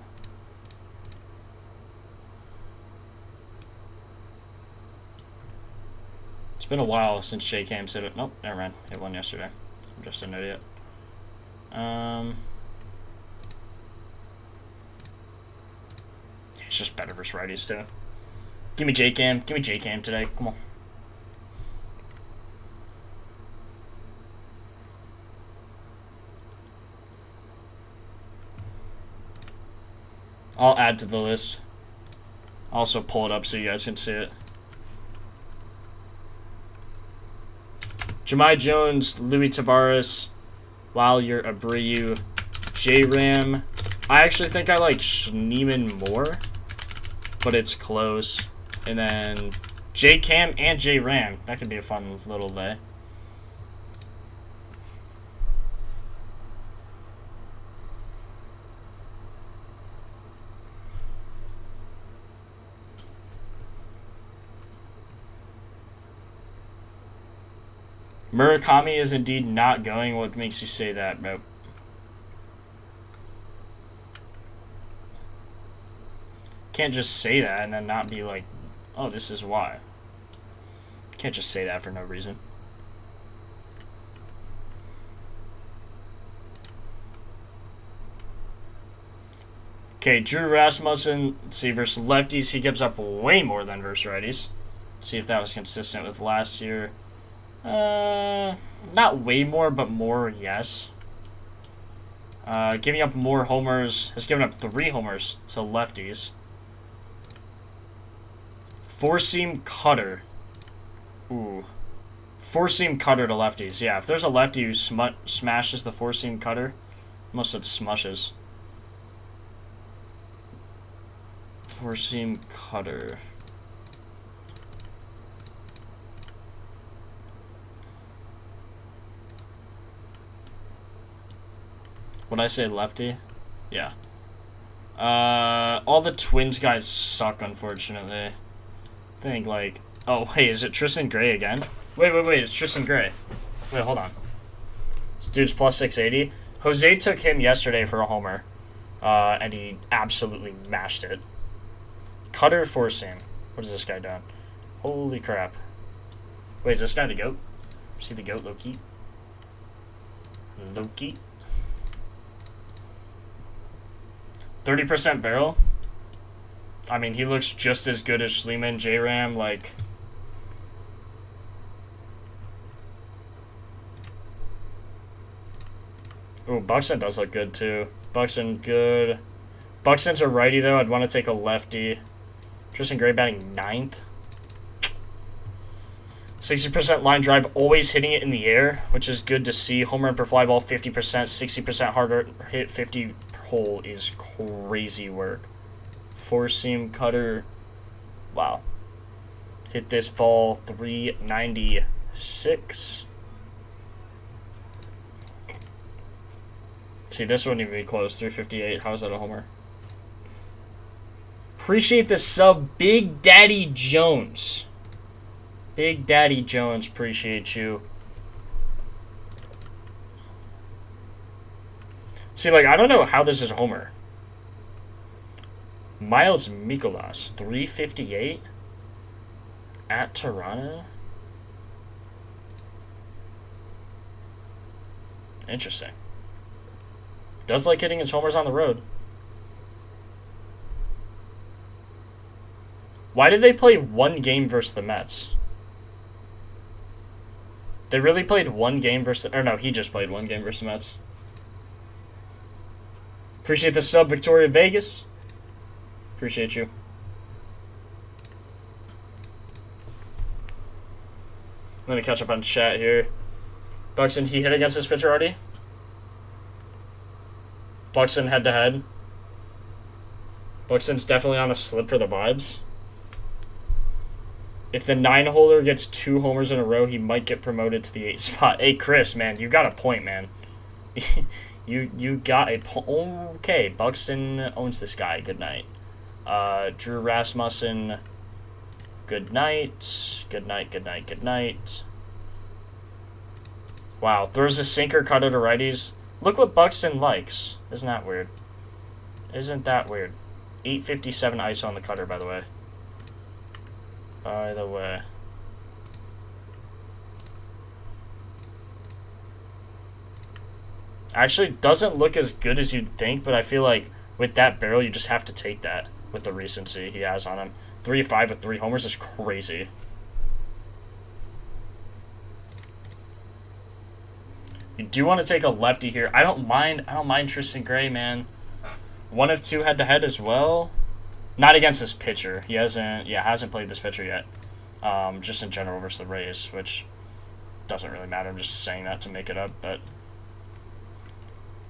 It's been a while since J-Cam hit it. Nope, never mind. Hit one yesterday. I'm just an idiot. It's just better versus righties too. Give me J-Cam. Give me J-Cam today. Come on. I'll add to the list. I'll also pull it up so you guys can see it. Jahmai Jones, Louis Tavares, Wilyer, Abreu, J-Ram, I actually think I like Schneemann more, but it's close. And then J Cam and J Ram. That could be a fun little day. Murakami is indeed not going. What makes you say that, bro? Can't just say that and then not be like, oh, this is why. Can't just say that for no reason. Okay, Drew Rasmussen, let's see, versus lefties, he gives up way more than versus righties. Let's see if that was consistent with last year. Not way more, but more, yes. Giving up more homers, has given up 3 homers to lefties. Four-seam cutter. Ooh. Four-seam cutter to lefties. Yeah, if there's a lefty who smashes the four-seam cutter, almost said smushes. Four-seam cutter. Would I say lefty? Yeah. All the Twins guys suck, unfortunately. I think, like... Oh, wait, is it Tristan Gray again? Wait, it's Tristan Gray. Wait, hold on. This dude's plus 680. Jose took him yesterday for a homer. And he absolutely mashed it. Cutter four-seam. What is this guy doing? Holy crap. Wait, is this guy the GOAT? Is he the GOAT, Loki? Loki? 30% barrel? I mean, he looks just as good as Schleeman, J-Ram, like... Ooh, Buxton does look good, too. Buxton, good. Buxton's a righty, though. I'd want to take a lefty. Tristan Gray batting 9th. 60% line drive, always hitting it in the air, which is good to see. Home run per fly ball, 50%. 60% harder hit, 50 hole is crazy work. Four-seam cutter. Wow. Hit this ball 396. See, this wouldn't even be close. 358. How is that a homer? Appreciate the sub, Big Daddy Jones. Big Daddy Jones, appreciate you. See, like, I don't know how this is a homer. Miles Mikolas, 358 at Toronto. Interesting. Does like hitting his homers on the road. Why did they play one game versus the Mets? They really played one game versus... Or no, he just played one game versus the Mets. Appreciate the sub, Victoria Vegas. Appreciate you. I'm going to catch up on chat here. Buxton, he hit against this pitcher already? Buxton head-to-head. Buxton's definitely on a slip for the vibes. If the 9-holer gets 2 homers in a row, he might get promoted to the 8 spot. Hey, Chris, man, you got a point, man. you got a point. Okay, Buxton owns this guy. Good night. Drew Rasmussen. Good night. Good night, good night, good night. Wow, throws a sinker cutter to righties. Look what Buxton likes. Isn't that weird? Isn't that weird? 857 ISO on the cutter, by the way. Actually, doesn't look as good as you'd think, but I feel like with that barrel, you just have to take that with the recency he has on him. 3-5 with 3 homers is crazy. You do want to take a lefty here. I don't mind Tristan Gray, man. 1 of 2 head-to-head as well. Not against this pitcher. He hasn't played this pitcher yet. Just in general versus the Rays, which doesn't really matter. I'm just saying that to make it up. But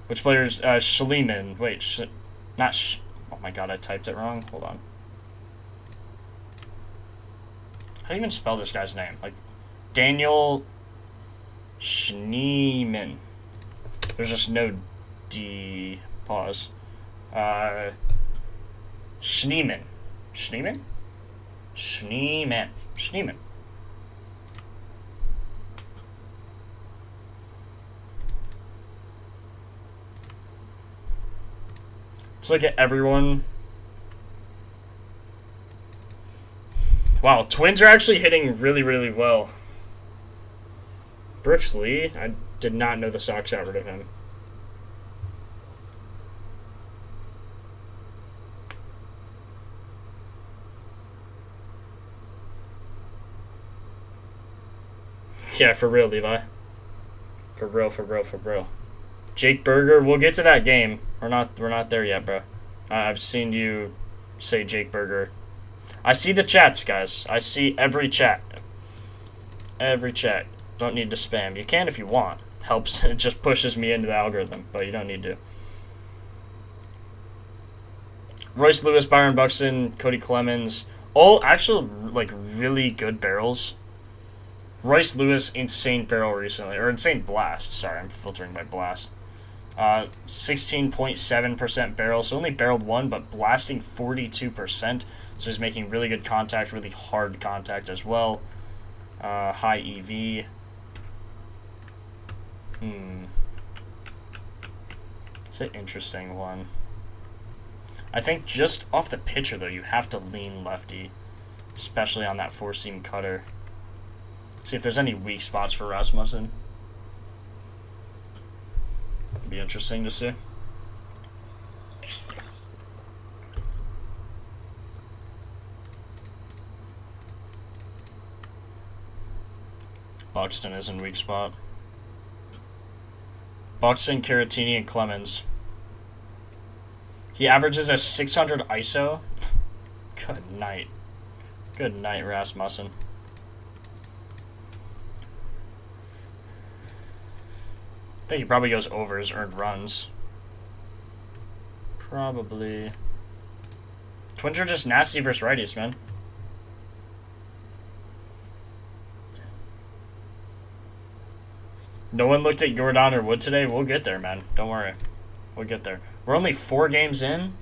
which players? Schleeman. Wait, Not oh my god, I typed it wrong. Hold on. How do you even spell this guy's name? Like, Daniel Schneemann. There's just no D. Pause. Schneemann. Schneemann? Schneemann. Schneemann. Let's look at everyone. Wow, Twins are actually hitting really, really well. Brooks Lee? I did not know the Sox got rid of him. Yeah, for real, Levi. For real, for real, for real. Jake Berger, we'll get to that game. We're not there yet, bro. I've seen you say Jake Berger. I see the chats, guys. I see every chat. Every chat. Don't need to spam. You can if you want. Helps. It just pushes me into the algorithm, but you don't need to. Royce Lewis, Byron Buxton, Cody Clemens. All actual, like, really good barrels. Royce Lewis, insane barrel recently. Or insane blast. Sorry, I'm filtering by blast. 16.7% barrel. So only barreled one, but blasting 42%. So he's making really good contact, really hard contact as well. High EV. It's an interesting one. I think just off the pitcher, though, you have to lean lefty. Especially on that four-seam cutter. See if there's any weak spots for Rasmussen. It'd be interesting to see. Buxton is in weak spot. Buxton, Caratini, and Clemens. He averages a 600 ISO. Good night. Good night, Rasmussen. I think he probably goes over his earned runs. Probably. Twins are just nasty versus righties, man. No one looked at Jordan or Wood today. We'll get there, man. Don't worry. We'll get there. We're only 4 games in.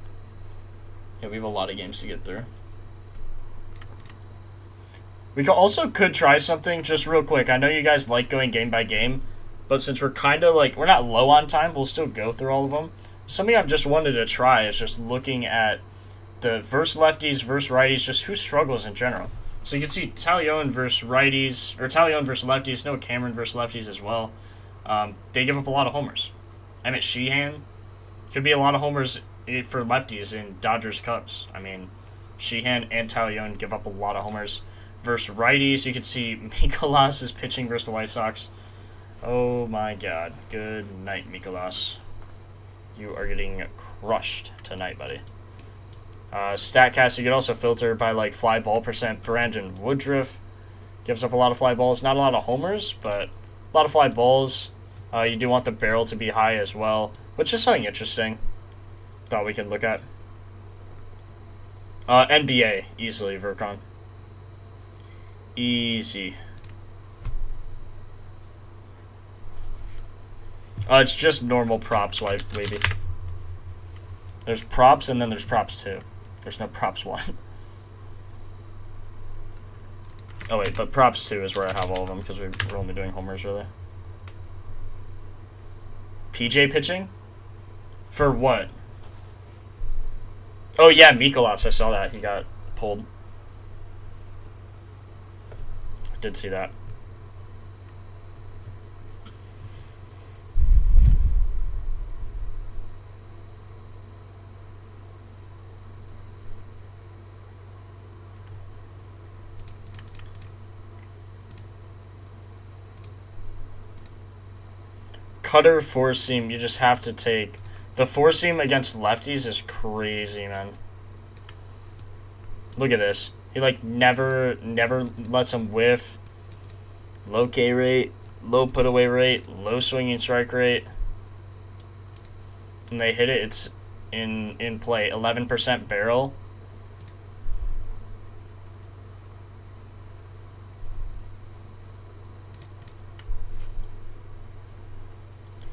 Yeah, we have a lot of games to get through. We could try something just real quick. I know you guys like going game by game, but since we're kind of like, we're not low on time, we'll still go through all of them. Something I've just wanted to try is just looking at the versus lefties, versus righties, just who struggles in general. So you can see Talion versus righties, or Talion versus lefties, no Cameron versus lefties as well. They give up a lot of homers. Emmett Sheehan, could be a lot of homers for lefties in Dodgers Cubs. I mean, Sheehan and Talion give up a lot of homers. Versus righties, you can see Mikolas is pitching versus the White Sox. Oh my god. Good night, Mikolas. You are getting crushed tonight, buddy. StatCast, you could also filter by like fly ball percent. Brandon Woodruff gives up a lot of fly balls. Not a lot of homers, but a lot of fly balls. You do want the barrel to be high as well, which is something interesting. Thought we could look at. NBA, easily, Vercon. Easy. It's just normal props, Wavy. There's props, and then there's props 2. There's no props 1. Oh, wait, but props 2 is where I have all of them, because we're only doing homers, really. PJ pitching? For what? Oh, yeah, Mikolas. I saw that. He got pulled. I did see that. Cutter four seam, you just have to take. The four seam against lefties is crazy, man. Look at this. He like never lets him whiff. Low K rate, low put away rate, low swinging strike rate. And they hit it. in play. 11% barrel.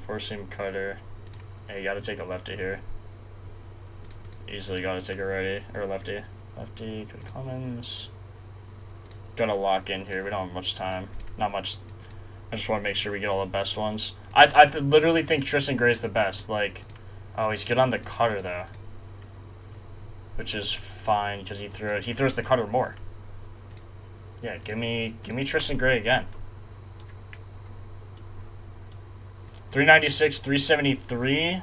Four-seam cutter. Hey, you gotta take a lefty here. Easily gotta take a righty, or lefty. Lefty, good commons. Gotta lock in here, we don't have much time. Not much. I just want to make sure we get all the best ones. I literally think Tristan Gray's the best. Like, oh, he's good on the cutter, though. Which is fine, because he throws the cutter more. Yeah, give me Tristan Gray again. 396, 373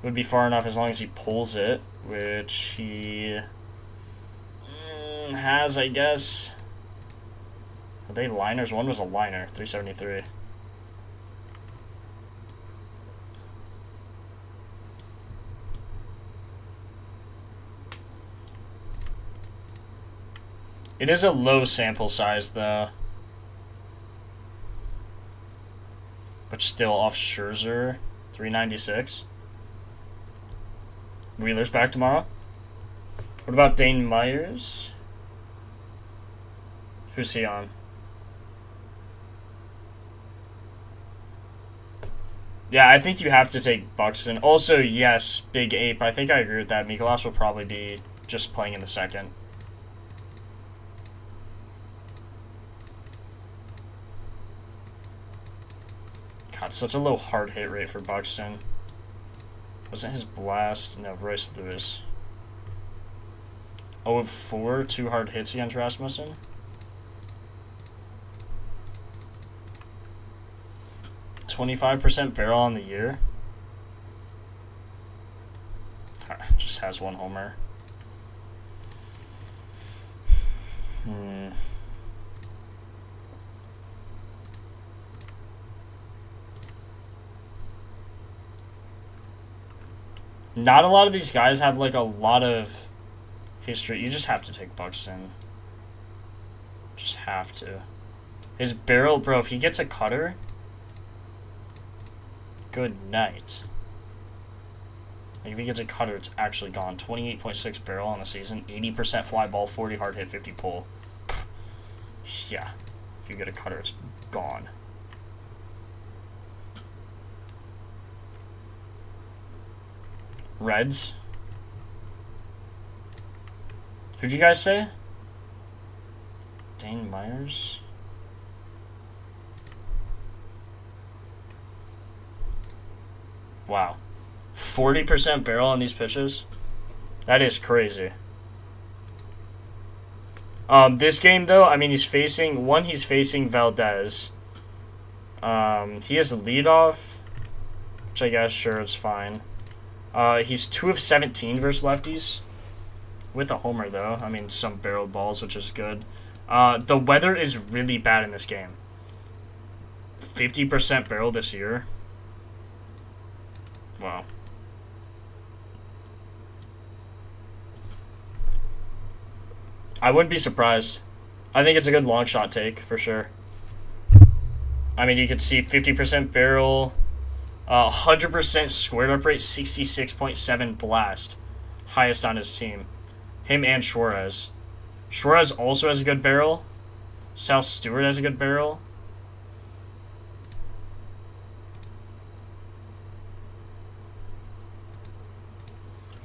would be far enough as long as he pulls it, which he has, I guess. Are they liners? One was a liner, 373. It is a low sample size, though. But still off Scherzer, 396. Wheeler's back tomorrow. What about Dane Myers? Who's he on? Yeah, I think you have to take Buxton. Also, yes, Big Ape. I think I agree with that. Mikolas will probably be just playing in the second. God, such a low hard hit rate for Buxton. Wasn't his blast? No, Royce Lewis. 0 of 4, 2 hard hits against Rasmussen. .25% barrel on the year. Just has 1 homer. Not a lot of these guys have, like, a lot of history. You just have to take Buxton. Just have to. His barrel, bro, if he gets a cutter, good night. Like, if he gets a cutter, it's actually gone. 28.6 barrel on the season, 80% fly ball, 40 hard hit, 50 pull. Yeah. If you get a cutter, it's gone. Reds. Who'd you guys say? Dane Myers? Wow. 40% barrel on these pitches? That is crazy. This game, though, I mean, he's facing Valdez. He has a leadoff, which I guess, sure, it's fine. He's 2 of 17 versus lefties. With a homer, though. I mean, some barreled balls, which is good. The weather is really bad in this game. 50% barrel this year. Wow. I wouldn't be surprised. I think it's a good long shot take, for sure. I mean, you could see 50% barrel, 100% squared up rate, 66.7 blast. Highest on his team. Him and Suarez. Suarez also has a good barrel. Sal Stewart has a good barrel.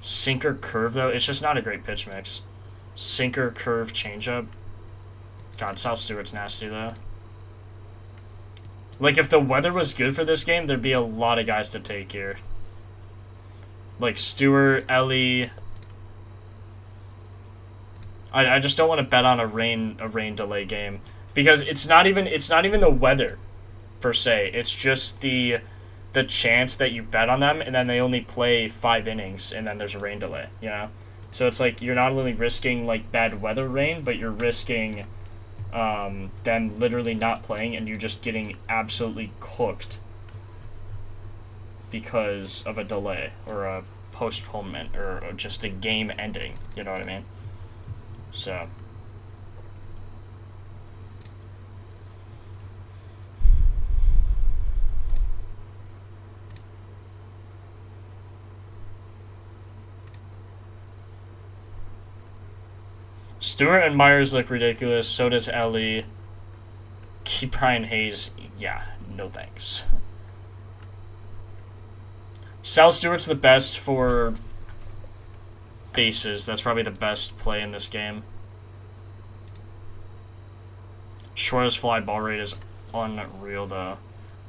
Sinker curve, though, it's just not a great pitch mix. Sinker curve changeup. God, Sal Stewart's nasty, though. Like, if the weather was good for this game, there'd be a lot of guys to take here. Like Stewart, Ellie. I just don't want to bet on a rain delay game because it's not even the weather per se. It's just the chance that you bet on them and then they only play 5 innings and then there's a rain delay, you know? So it's like you're not only risking like bad weather rain, but you're risking them literally not playing and you just getting absolutely cooked because of a delay or a postponement or just a game ending, you know what I mean? So Stewart and Myers look ridiculous. So does Ellie. Keep Brian Hayes. Yeah, no thanks. Sal Stewart's the best for bases. That's probably the best play in this game. Schwartz's fly ball rate is unreal, though.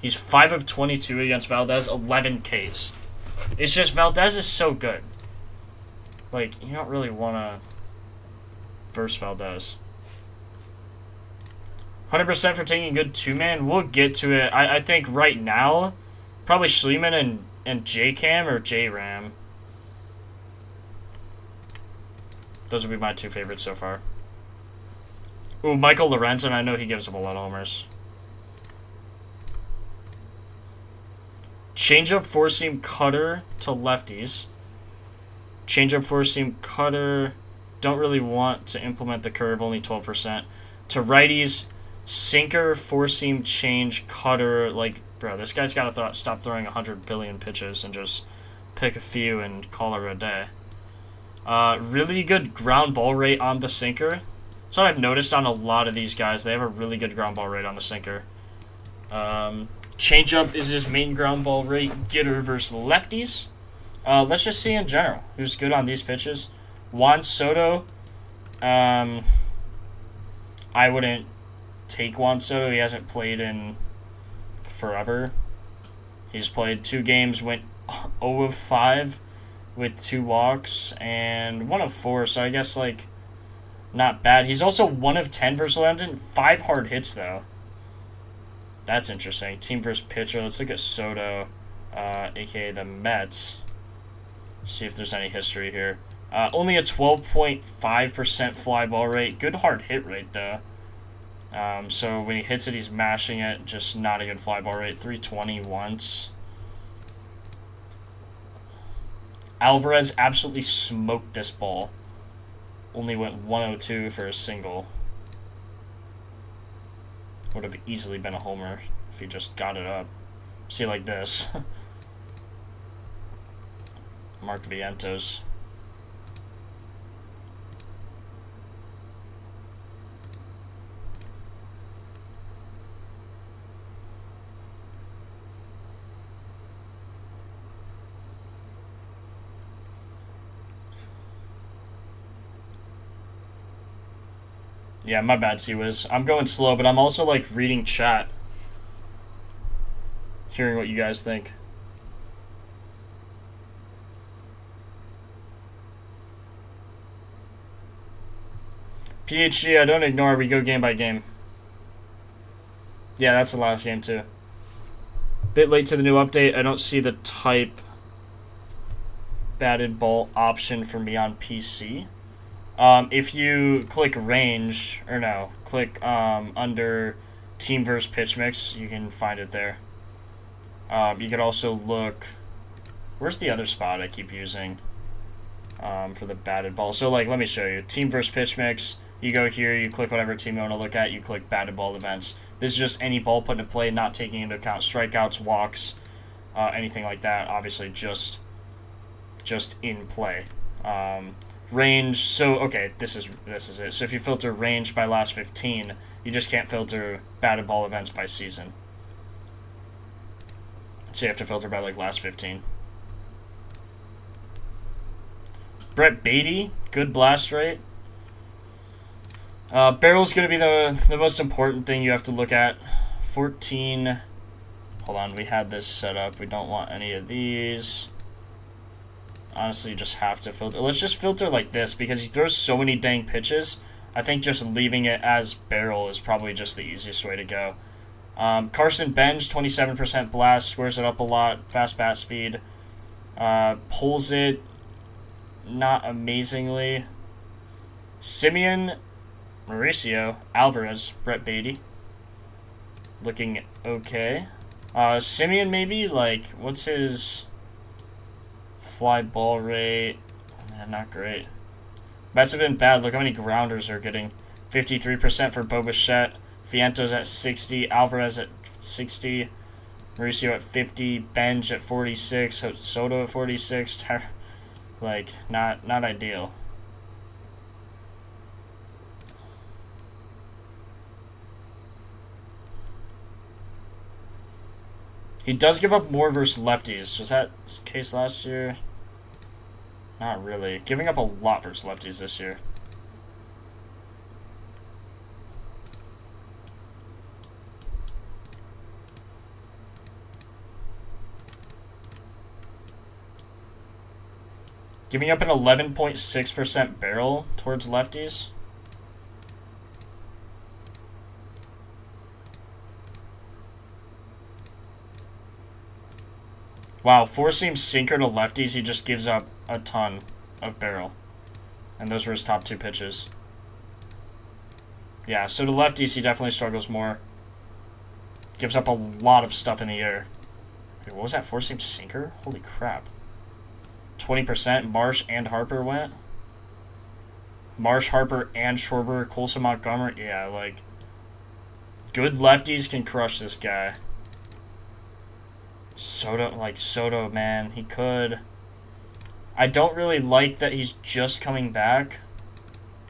He's 5 of 22 against Valdez, 11 Ks. It's just Valdez is so good. Like, you don't really want to verse Valdez. 100% for taking a good two-man. We'll get to it. I think right now, probably Schliemann and J-Cam or J-Ram. Those would be my two favorites so far. Ooh, Michael Lorenzen, I know he gives up a lot of homers. Changeup, four-seam, cutter to lefties. Changeup, four-seam, cutter. Don't really want to implement the curve, only 12%. To righties, sinker, four-seam, change, cutter. Like, bro, this guy's got to stop throwing 100 billion pitches and just pick a few and call it a day. Really good ground ball rate on the sinker. That's what I've noticed on a lot of these guys. They have a really good ground ball rate on the sinker. Changeup is his main ground ball rate getter versus lefties. Let's just see in general who's good on these pitches. Juan Soto. I wouldn't take Juan Soto. He hasn't played in forever. He's played 2 games, went 0 of 5 with 2 walks and 1 of 4. So I guess like not bad. He's also 1 of 10 versus London. 5 hard hits though. That's interesting. Team versus pitcher. Let's look at Soto, aka the Mets. See if there's any history here. Only a 12.5% fly ball rate. Good hard hit rate though. So when he hits it, he's mashing it. Just not a good fly ball rate. 320 once. Alvarez absolutely smoked this ball. Only went 102 for a single. Would have easily been a homer if he just got it up. See, like this. Mark Vientos. Yeah, my bad, C-Wiz. I'm going slow, but I'm also, like, reading chat. Hearing what you guys think. PhD, I don't ignore. We go game by game. Yeah, that's the last game, too. Bit late to the new update. I don't see the type batted ball option for me on PC. If you click range, or no, click under team versus pitch mix, you can find it there. You could also look, where's the other spot I keep using for the batted ball? So, like, let me show you. Team versus pitch mix, you go here, you click whatever team you want to look at, you click batted ball events. This is just any ball put into play, not taking into account strikeouts, walks, anything like that. Obviously, just in play. Range, so okay, this is it. So if you filter range by last 15, you just can't filter batted ball events by season. So you have to filter by like last 15. Brett Beatty, good blast rate. Barrel's going to be the most important thing you have to look at. 14. Hold on, we had this set up. We don't want any of these. Honestly, you just have to filter. Let's just filter like this because he throws so many dang pitches. I think just leaving it as barrel is probably just the easiest way to go. Carson Bench, 27% blast, squares it up a lot, fast bat speed. Pulls it not amazingly. Simeon, Mauricio, Alvarez, Brett Beatty. Looking okay. Simeon maybe, like, what's his fly ball rate? Not great. Mets have been bad. Look how many grounders they're getting. 53% for Bo Bichette. Vientos at 60. Alvarez at 60. Mauricio at 50. Bench at 46. Soto at 46. Like, not ideal. He does give up more versus lefties. Was that the case last year? Not really. Giving up a lot versus lefties this year. Giving up an 11.6% barrel towards lefties. Wow, four-seam sinker to lefties, he just gives up a ton of barrel. And those were his top 2 pitches. Yeah, so to lefties, he definitely struggles more. Gives up a lot of stuff in the air. Wait, what was that, four-seam sinker? Holy crap. 20%, Marsh and Harper went. Marsh, Harper, and Schwarber, Colson, Montgomery. Yeah, like, good lefties can crush this guy. Soto, man, he could. I don't really like that he's just coming back.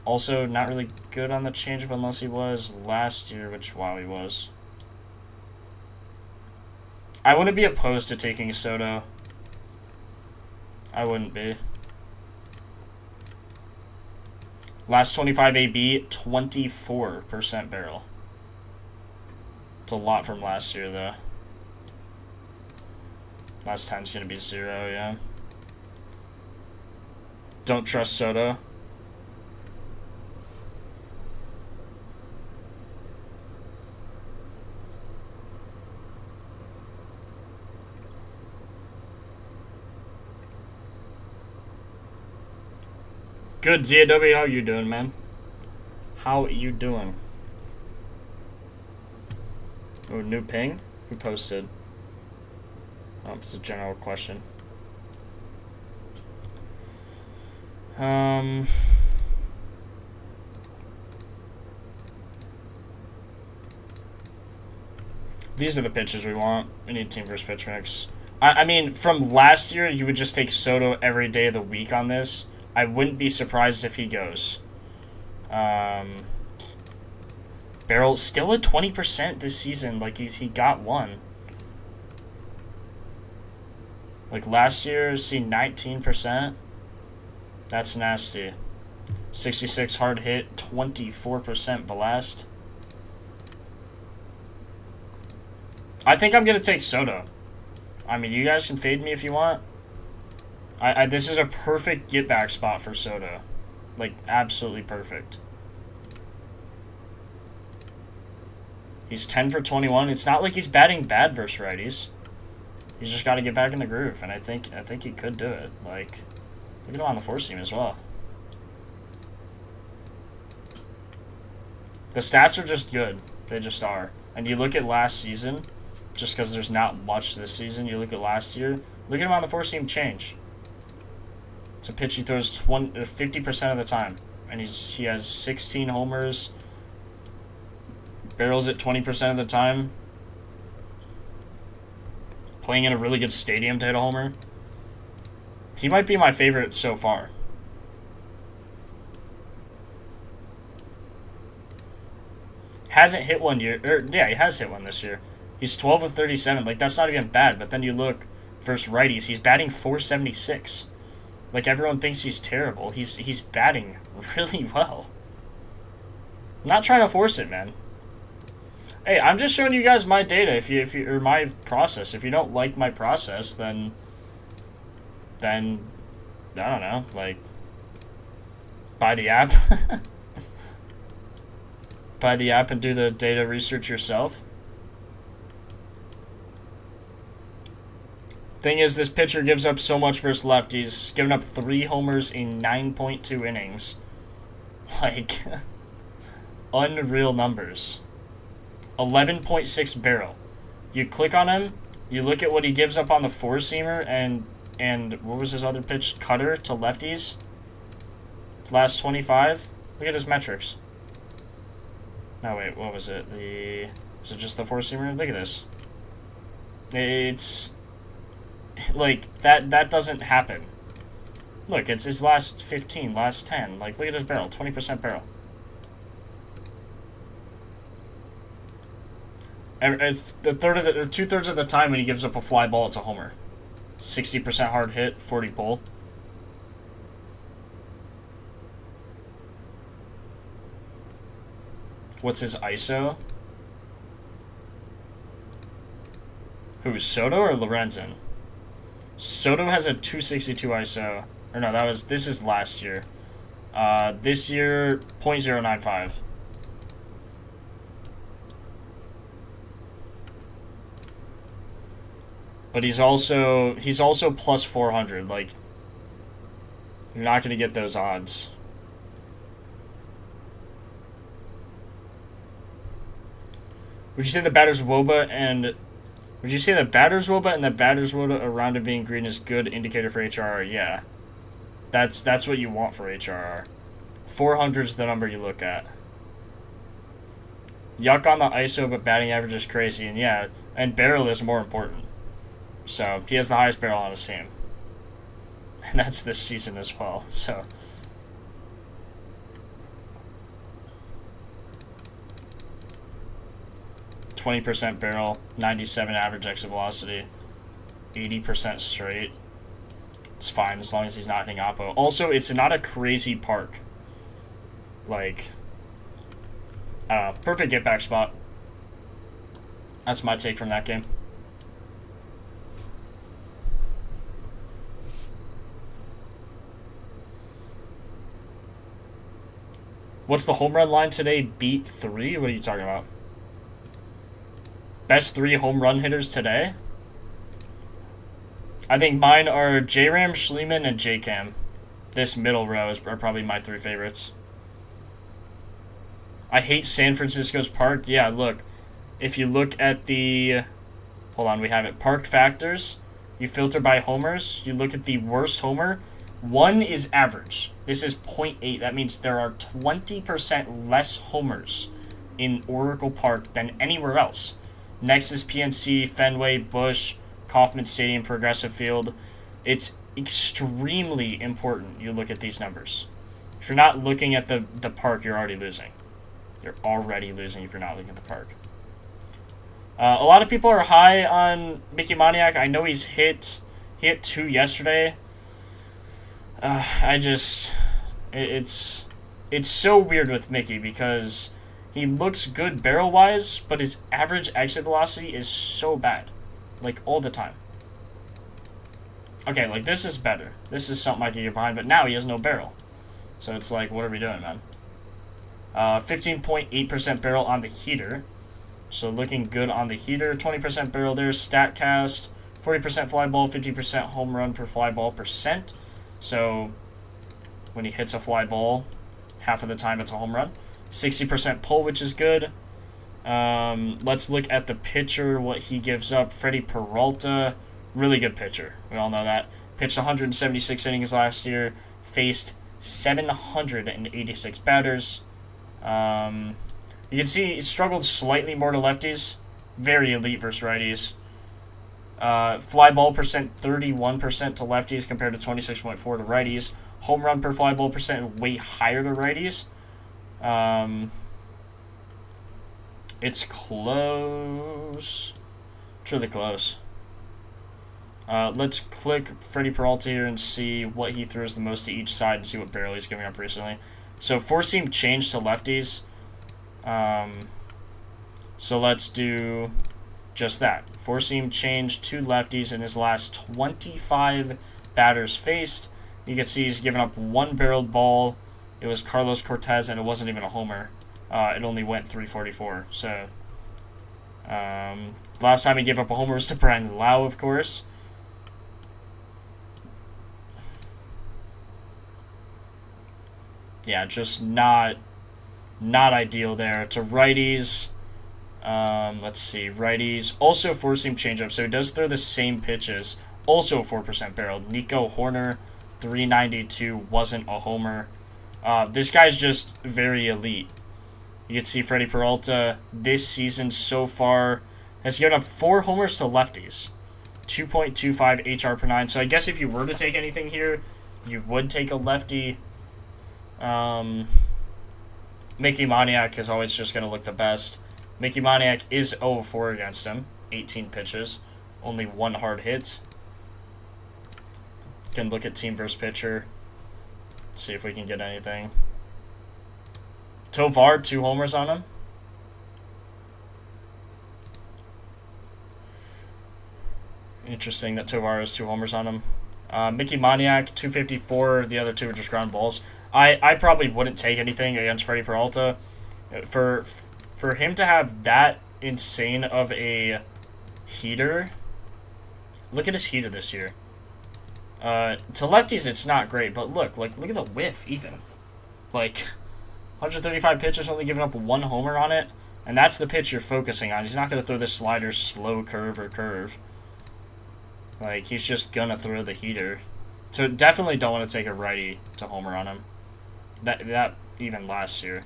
Also, not really good on the changeup unless he was last year, which, wow, he was. I wouldn't be opposed to taking Soto. I wouldn't be. Last 25 AB, 24% barrel. It's a lot from last year, though. Last time's going to be 0, yeah. Don't trust Soto. Good, ZAW, how you doing, man? How you doing? Oh, new ping? Who posted? Oh, it's a general question. These are the pitches we want. We need team versus pitch mix. I mean, from last year, you would just take Soto every day of the week on this. I wouldn't be surprised if he goes. Barrel still at 20% this season. Like, he got one. Like, last year, see 19%. That's nasty. 66 hard hit, 24% blast. I think I'm going to take Soto. I mean, you guys can fade me if you want. This is a perfect get-back spot for Soto. Like, absolutely perfect. He's 10 for 21. It's not like he's batting bad versus righties. He's just got to get back in the groove, and I think he could do it. Like, look at him on the four-seam as well. The stats are just good. They just are. And you look at last season, just because there's not much this season, you look at last year, look at him on the four-seam change. It's a pitch he throws 50% of the time. And he has 16 homers, barrels it 20% of the time. Playing in a really good stadium to hit a homer. He might be my favorite so far. Hasn't hit one year. Yeah, he has hit one this year. He's 12 of 37. Like, that's not even bad. But then you look versus righties. He's batting .476. Like, everyone thinks he's terrible. He's batting really well. I'm not trying to force it, man. Hey, I'm just showing you guys my data. If you or my process. If you don't like my process, then I don't know. Like, buy the app. Buy the app and do the data research yourself. Thing is, this pitcher gives up so much versus lefties. Giving up 3 homers in 9.2 innings. Like, unreal numbers. 11.6 barrel. You click on him, you look at what he gives up on the four-seamer, and what was his other pitch? Cutter to lefties. Last 25. Look at his metrics. No, wait, what was it? Was it just the four-seamer? Look at this. It's like that doesn't happen. Look, it's his last 15, last 10. Like, look at his barrel, 20% barrel. It's the third of the, or 2/3 of the time when he gives up a fly ball, it's a homer. 60% hard hit, 40 pull. What's his ISO? Who, Soto or Lorenzen? Soto has a 262 ISO. Or no, this is last year. This year, .095. But he's also plus 400. Like, you're not going to get those odds. Would you say the batter's WOBA and the batter's WOBA around him being green is good indicator for HRR? Yeah. That's what you want for HRR. 400 is the number you look at. Yuck on the ISO, but batting average is crazy. And yeah, and barrel is more important. So, he has the highest barrel on his team. And that's this season as well, so. %20 barrel, 97 average exit velocity, 80% straight. It's fine as long as he's not hitting oppo. Also, it's not a crazy park. Like, I don't know, perfect get back spot. That's my take from that game. What's the home run line today? Beat 3? What are you talking about? Best 3 home run hitters today? I think mine are J-Ram, Schliemann, and J-Cam. This middle row are probably my 3 favorites. I hate San Francisco's park. Yeah, look. If you look at the... Hold on, we have it. Park factors. You filter by homers. You look at the worst homer. 1 is average. This is 0.8. That means there are 20% less homers in Oracle Park than anywhere else. Next is PNC, Fenway, Busch, Kauffman Stadium, Progressive Field. It's extremely important you look at these numbers. If you're not looking at the park, you're already losing. You're already losing if you're not looking at the park. A lot of people are high on Mickey Moniak. I know he hit 2 yesterday. It's so weird with Mickey because he looks good barrel-wise, but his average exit velocity is so bad. Like, all the time. Okay, like, this is better. This is something I can get behind, but now he has no barrel. So it's like, what are we doing, man? 15.8% barrel on the heater. So looking good on the heater. 20% barrel there. StatCast. 40% fly ball. 50% home run per fly ball percent. So when he hits a fly ball, half of the time it's a home run. 60% pull, which is good. Let's look at the pitcher, what he gives up. Freddie Peralta, really good pitcher. We all know that. Pitched 176 innings last year. Faced 786 batters. You can see he struggled slightly more to lefties. Very elite versus righties. Fly ball percent, 31% to lefties compared to 26.4 to righties. Home run per fly ball percent, way higher to righties. It's close. It's really close. Let's click Freddie Peralta here and see what he throws the most to each side and see what barrel he's giving up recently. So four-seam changed to lefties. So let's do just that. Four-seam changed to lefties in his last 25 batters faced. You can see he's given up one barreled ball. It was Carlos Cortez, and it wasn't even a homer. It only went 344. So, last time he gave up a homer was to Brandon Lau, of course. Yeah, just not ideal there. To righties, let's see, righties. Also four-seam changeup, so he does throw the same pitches. Also 4% barrel. Nico Horner, 392, wasn't a homer. This guy's just very elite. You can see Freddie Peralta this season so far has given up 4 homers to lefties. 2.25 HR per 9. So I guess if you were to take anything here, you would take a lefty. Mickey Moniak is always just going to look the best. Mickey Moniak is 0-4 against him. 18 pitches. Only 1 hard hit. Can look at team versus pitcher. See if we can get anything. Tovar, 2 homers on him. Interesting that Tovar has 2 homers on him. Mickey Moniak, 254. The other 2 are just ground balls. I probably wouldn't take anything against Freddie Peralta. For him to have that insane of a heater. Look at his heater this year. To lefties, it's not great, but look at the whiff even. 135 pitches, only giving up 1 homer on it, and that's the pitch you're focusing on. He's not going to throw the slider, slow curve, or curve. He's just going to throw the heater. So definitely don't want to take a righty to homer on him. That even last year.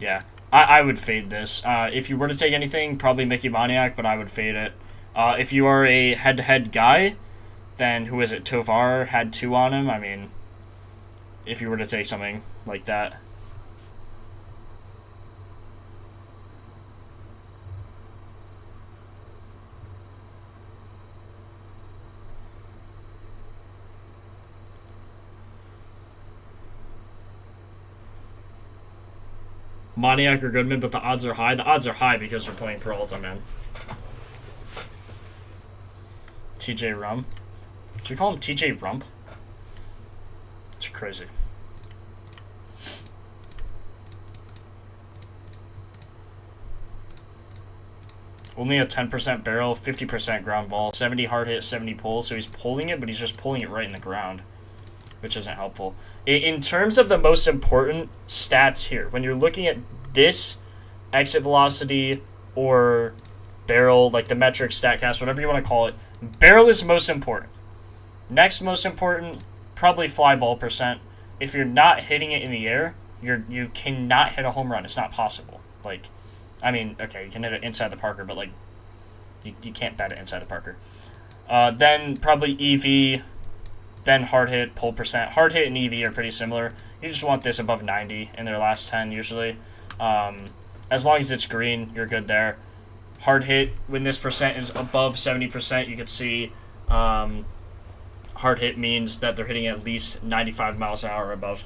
Yeah, I would fade this. If you were to take anything, probably Mickey Moniak, but I would fade it. If you are a head-to-head guy, then who is it? Tovar had 2 on him. I mean, if you were to take something like that. Moniak or Goodman, but the odds are high. The odds are high because we're playing Peralta, man. TJ Rump. Should we call him TJ Rump? It's crazy. Only a 10% barrel, 50% ground ball, 70 hard hit, 70 pull. So he's pulling it, but he's just pulling it right in the ground, which isn't helpful. In terms of the most important stats here, when you're looking at this exit velocity or barrel, like the metric, StatCast, whatever you want to call it, barrel is most important. Next most important, probably fly ball percent. If you're not hitting it in the air, you cannot hit a home run. It's not possible. I mean, okay, you can hit it inside the Parker, but you can't bat it inside the Parker. Then probably EV. Then hard hit, pull percent. Hard hit and EV are pretty similar. You just want this above 90 in their last 10 usually. As long as it's green, you're good there. Hard hit, when this percent is above 70%, you can see hard hit means that they're hitting at least 95 miles an hour or above.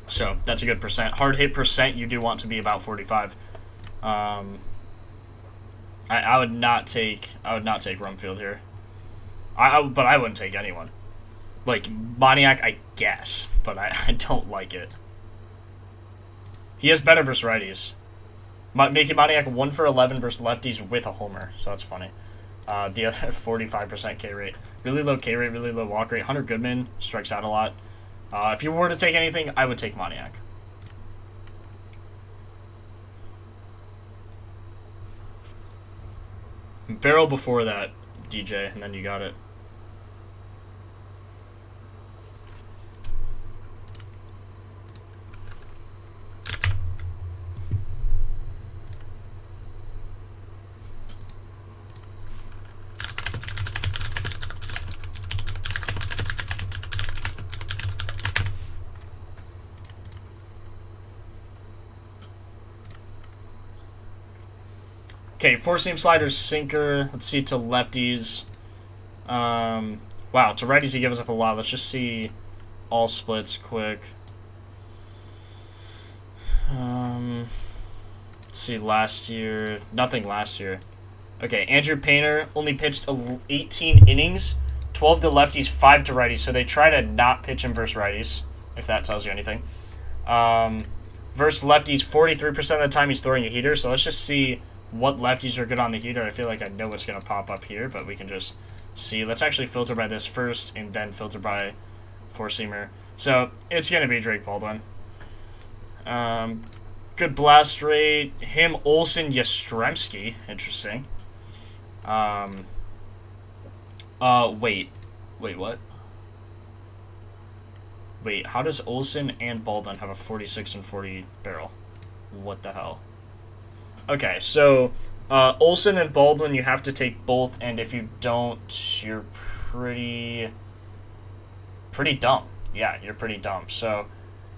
So that's a good percent. Hard hit percent, you do want to be about 45. I would not take Rumfield here. But I wouldn't take anyone. Moniak, I guess, but I don't like it. He is better versus righties. Making Moniak 1 for 11 versus lefties with a homer, so that's funny. The other 45% K rate. Really low K rate, really low walk rate. Hunter Goodman strikes out a lot. If you were to take anything, I would take Moniak. Barrel before that, DJ, and then you got it. Okay, 4-seam sliders, sinker. Let's see to lefties. Wow, to righties he gives up a lot. Let's just see all splits quick. Let's see last year. Nothing last year. Okay, Andrew Painter only pitched 18 innings, 12 to lefties, 5 to righties. So they try to not pitch him versus righties, if that tells you anything. Versus lefties, 43% of the time he's throwing a heater. So let's just see what lefties are good on the heater. I feel like I know what's going to pop up here, but we can just see. Let's actually filter by this first and then filter by 4-seamer. So it's going to be Drake Baldwin. Good blast rate. Him, Olsen, Yastrzemski. Interesting. Wait, what? Wait, how does Olsen and Baldwin have a 46 and 40 barrel? What the hell? Okay, so Olsen and Baldwin, you have to take both, and if you don't, you're pretty dumb. yeah, you're pretty dumb. So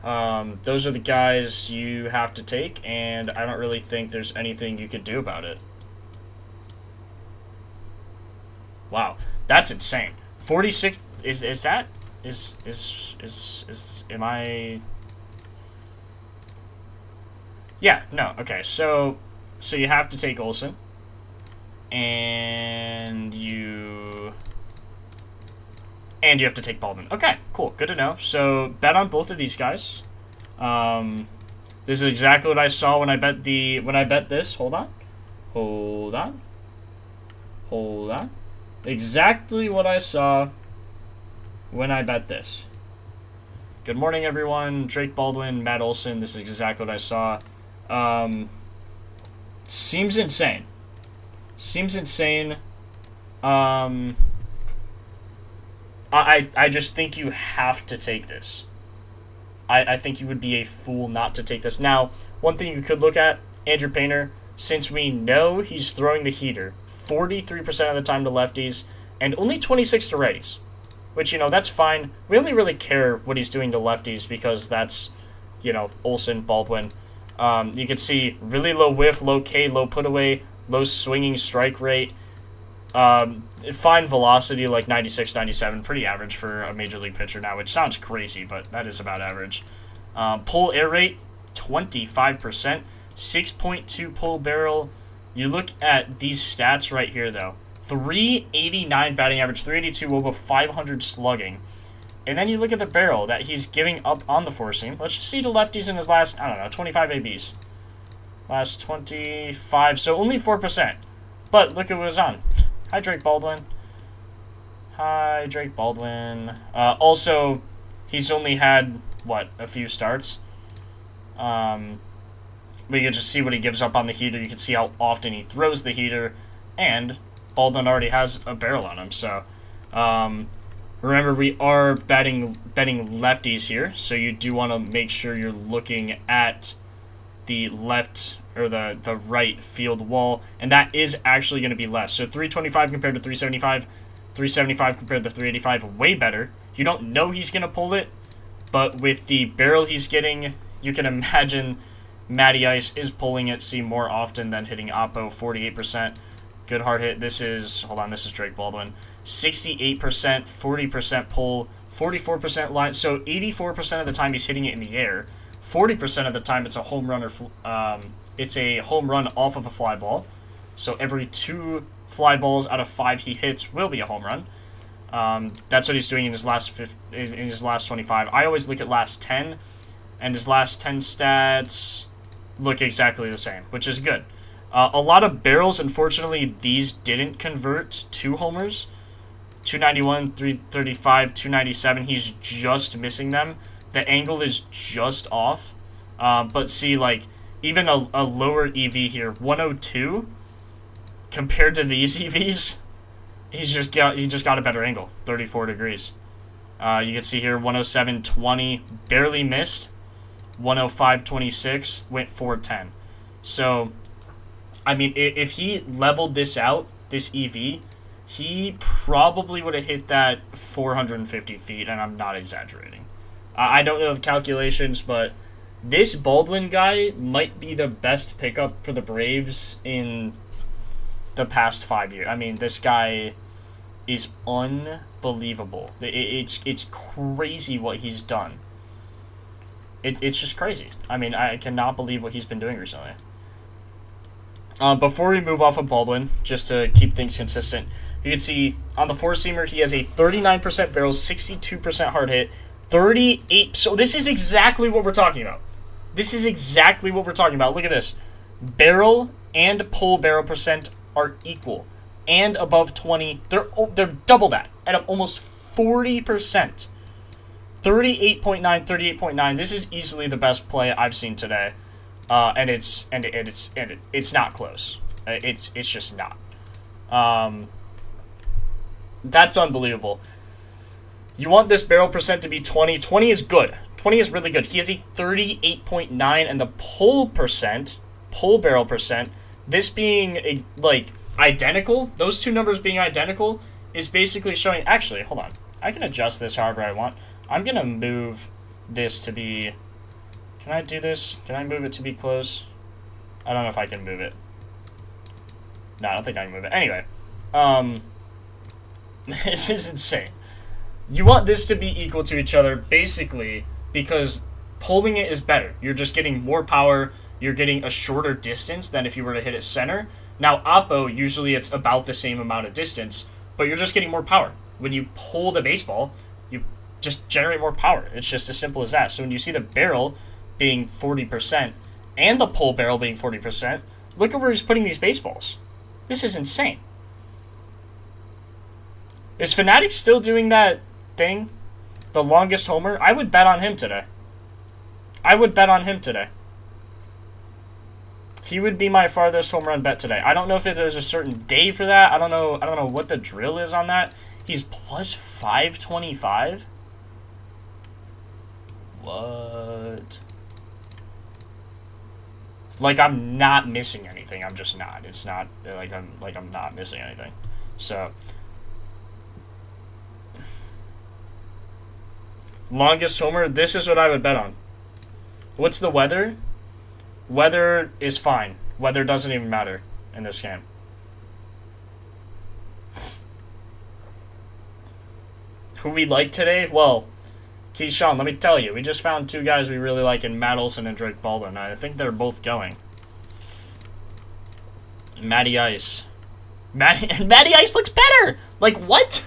those are the guys you have to take, and I don't really think there's anything you could do about it. Wow, that's insane. 46 is that is am I? Yeah, no. Okay, so you have to take Olsen, and you have to take Baldwin. Okay, cool, good to know. So bet on both of these guys. This is exactly what I saw when I bet this. Hold on. Exactly what I saw when I bet this. Good morning, everyone. Drake Baldwin, Matt Olson. This is exactly what I saw. Seems insane. I just think you have to take this. I think you would be a fool not to take this. Now, one thing you could look at, Andrew Painter, since we know he's throwing the heater 43% of the time to lefties and only 26 to righties, which, that's fine. We only really care what he's doing to lefties because that's, Olsen, Baldwin. You can see really low whiff, low K, low put away, low swinging strike rate. Fine velocity, like 96, 97, pretty average for a major league pitcher now, which sounds crazy, but that is about average. Pull air rate, 25%, 6.2 pull barrel. You look at these stats right here, though. 389 batting average, 382 WOBA, 500 slugging. And then you look at the barrel that he's giving up on the four seam. Let's just see the lefties in his last, 25 ABs. Last 25, so only 4%. But look at what was on. Hi, Drake Baldwin. Also, he's only had, a few starts. But you can just see what he gives up on the heater. You can see how often he throws the heater. And Baldwin already has a barrel on him. So, remember, we are betting lefties here. So you do want to make sure you're looking at the left or the right field wall. And that is actually going to be less. So 325 compared to 375. 375 compared to 385. Way better. You don't know he's going to pull it. But with the barrel he's getting, you can imagine Matty Ice is pulling it, see, more often than hitting Oppo, 48%. Good hard hit. This is Drake Baldwin. 68%, 40% pull, 44% line. So 84% of the time he's hitting it in the air. 40% of the time it's a home run it's a home run off of a fly ball. So every 2 fly balls out of 5 he hits will be a home run. That's what he's doing in his last 25. I always look at last 10, and his last 10 stats look exactly the same, which is good. A lot of barrels, unfortunately, these didn't convert to homers. 291, 335, 297. He's just missing them. The angle is just off. But see, even a lower EV here, 102, compared to these EVs, he just got a better angle, 34 degrees. You can see here, 107.20, barely missed. 105.26, went 410. So, I mean, if he leveled this out, this EV, he probably would have hit that 450 feet, and I'm not exaggerating. I don't know the calculations, but this Baldwin guy might be the best pickup for the Braves in the past 5 years. I mean, this guy is unbelievable. It's crazy what he's done. It's just crazy. I mean, I cannot believe what he's been doing recently. Before we move off of Baldwin, just to keep things consistent, you can see on the four-seamer, he has a 39% barrel, 62% hard hit, 38... So this is exactly what we're talking about. Look at this. Barrel and pull barrel percent are equal and above 20. They're double that at almost 40%. 38.9, 38.9. This is easily the best play I've seen today, and it's not close. It's just not. That's unbelievable. You want this barrel percent to be 20. 20 is good. 20 is really good. He has a 38.9, and the pull barrel percent, this being identical. Those two numbers being identical is basically showing. Actually, hold on. I can adjust this however I want. I'm going to move this to be... Can I do this? Can I move it to be close? I don't know if I can move it. No, I don't think I can move it. Anyway. This is insane. You want this to be equal to each other, basically, because pulling it is better. You're just getting more power. You're getting a shorter distance than if you were to hit it center. Now, oppo, usually it's about the same amount of distance, but you're just getting more power. When you pull the baseball, you just generate more power. It's just as simple as that. So when you see the barrel being 40% and the pull barrel being 40%, look at where he's putting these baseballs. This is insane. Is Fnatic still doing that thing? The longest homer? I would bet on him today. I would bet on him today. He would be my farthest home run bet today. I don't know if there's a certain day for that. I don't know what the drill is on that. He's plus 525? What? Like, I'm not missing anything. I'm just not. It's not like I'm not missing anything. So longest homer, this is what I would bet on. What's the weather? Weather is fine. Weather doesn't even matter in this game. Who we like today? Well, Keyshawn, let me tell you, we just found two guys we really like in Matt Olson and Drake Baldwin. I think they're both going. Matty Ice. Matty Ice looks better! Like, what?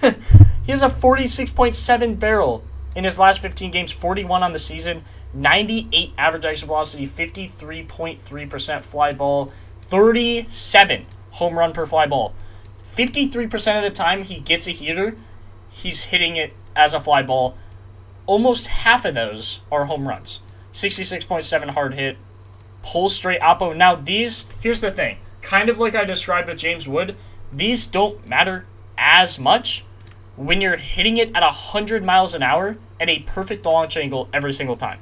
He has a 46.7 barrel in his last 15 games, 41 on the season, 98 average exit velocity, 53.3% fly ball, 37 home run per fly ball. 53% of the time he gets a heater, he's hitting it as a fly ball. Almost half of those are home runs. 66.7 hard hit, pull straight oppo. Now these, here's the thing, kind of like I described with James Wood, these don't matter as much when you're hitting it at 100 miles an hour at a perfect launch angle every single time.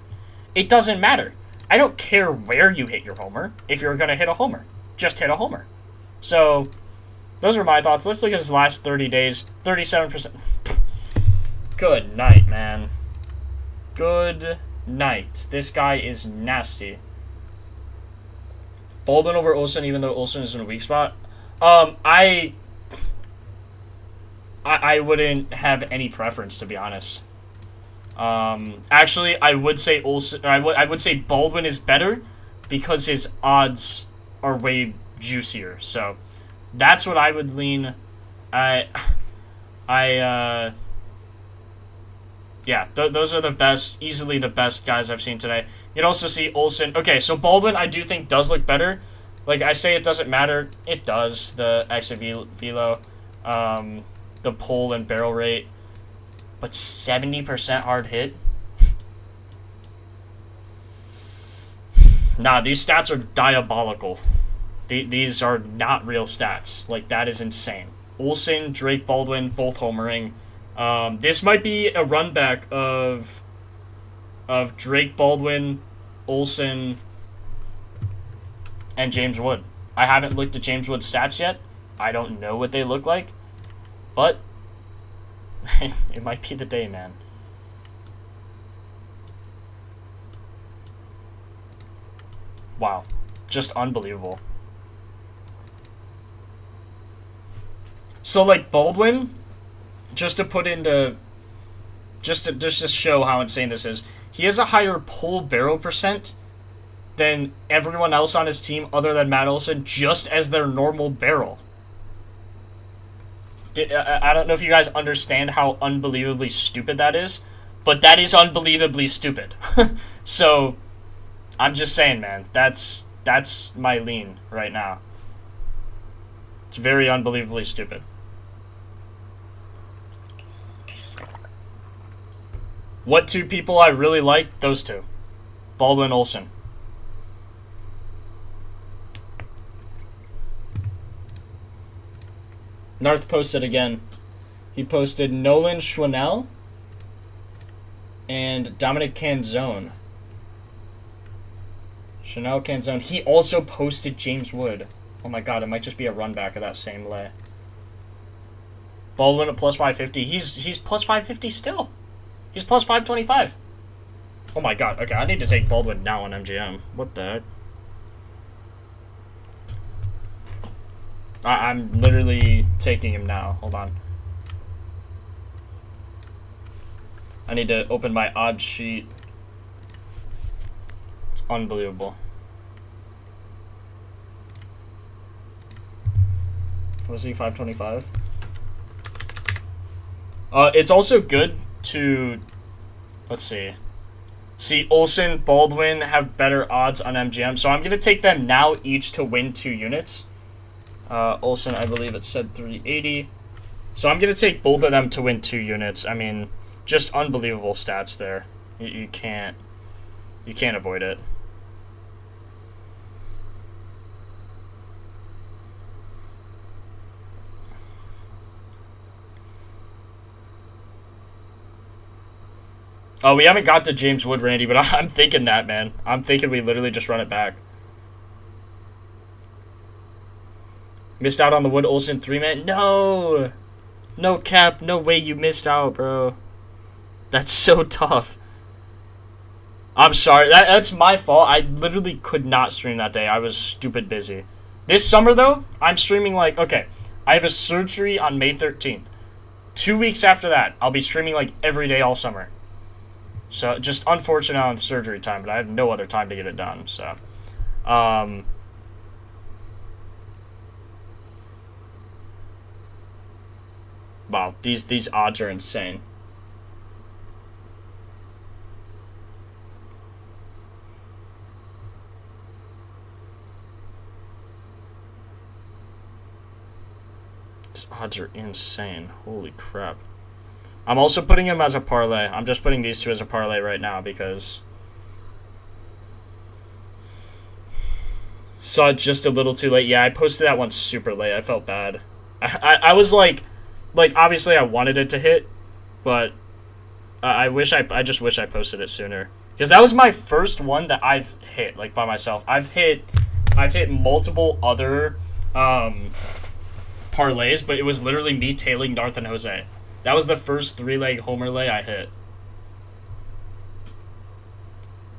It doesn't matter. I don't care where you hit your homer if you're going to hit a homer. Just hit a homer. So, those are my thoughts. Let's look at his last 30 days. 37%. Good night, man. Good night. This guy is nasty. Baldwin over Olsen, even though Olsen is in a weak spot. I wouldn't have any preference, to be honest. Actually, I would say Olsen. I would say Baldwin is better because his odds are way juicier. So that's what I would lean. Yeah, those are the best, easily the best guys I've seen today. You'd also see Olsen. Okay, so Baldwin I do think does look better. Like I say, it doesn't matter. It does. The exit velo, the pull and barrel rate. But 70% hard hit? Nah, these stats are diabolical. These are not real stats. Like, that is insane. Olsen, Drake, Baldwin, both homering. This might be a run back of Drake, Baldwin, Olsen, and James Wood. I haven't looked at James Wood's stats yet. I don't know what they look like. But it might be the day, man. Wow. Just unbelievable. So, like, Baldwin, just to put into... Just to show how insane this is, he has a higher pull barrel percent than everyone else on his team other than Matt Olson, just as their normal barrel. I don't know if you guys understand how unbelievably stupid that is, but that is unbelievably stupid. So, I'm just saying, man, that's my lean right now. It's very unbelievably stupid. What two people I really like? Those two. Baldwin, Olsen. Narth posted again. He posted Nolan Schwanel and Dominic Canzone. Chanel Canzone. He also posted James Wood. Oh my god, it might just be a run back of that same lay. Baldwin at plus 550. He's plus 550 still. He's plus 525. Oh my god. Okay, I need to take Baldwin now on MGM. What the heck? I'm literally taking him now. Hold on. I need to open my odds sheet. It's unbelievable. Was he 525? It's also good to, let's see. See, Olsen, Baldwin have better odds on MGM, so I'm going to take them now each to win 2 units. Olsen, I believe it said 380. So I'm going to take both of them to win 2 units. I mean, just unbelievable stats there. You can't avoid it. Oh, we haven't got to James Wood, Randy, but I'm thinking that, man. I'm thinking we literally just run it back. Missed out on the Wood Olsen 3-man. No! No cap. No way you missed out, bro. That's so tough. I'm sorry. That's my fault. I literally could not stream that day. I was stupid busy. This summer, though, I'm streaming like... Okay, I have a surgery on May 13th. 2 weeks after that, I'll be streaming like every day all summer. So, just unfortunate on the surgery time, but I have no other time to get it done, so. Wow, these odds are insane. These odds are insane. Holy crap. I'm also putting him as a parlay. I'm just putting these 2 as a parlay right now because... Saw it just a little too late. Yeah, I posted that one super late. I felt bad. I was like, obviously I wanted it to hit, but I just wish I posted it sooner. Because that was my first one that I've hit, like, by myself. I've hit multiple other parlays, but it was literally me tailing Darth and Jose. That was the first 3-leg homer lay I hit.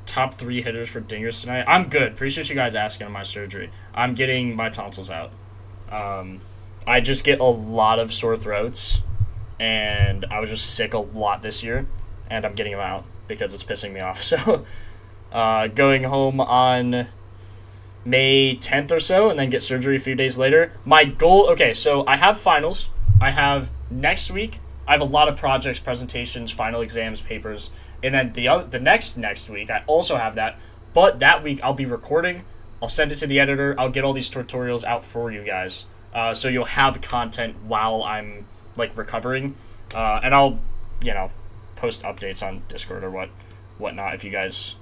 Top 3 hitters for dingers tonight. I'm good. Appreciate you guys asking on my surgery. I'm getting my tonsils out. I just get a lot of sore throats, and I was just sick a lot this year, and I'm getting them out because it's pissing me off. So, going home on May 10th or so, and then get surgery a few days later. My goal... Okay, so I have finals. I have next week... I have a lot of projects, presentations, final exams, papers, and then the next week I also have that. But that week I'll be recording. I'll send it to the editor. I'll get all these tutorials out for you guys, so you'll have content while I'm like recovering, and I'll post updates on Discord or whatnot if you guys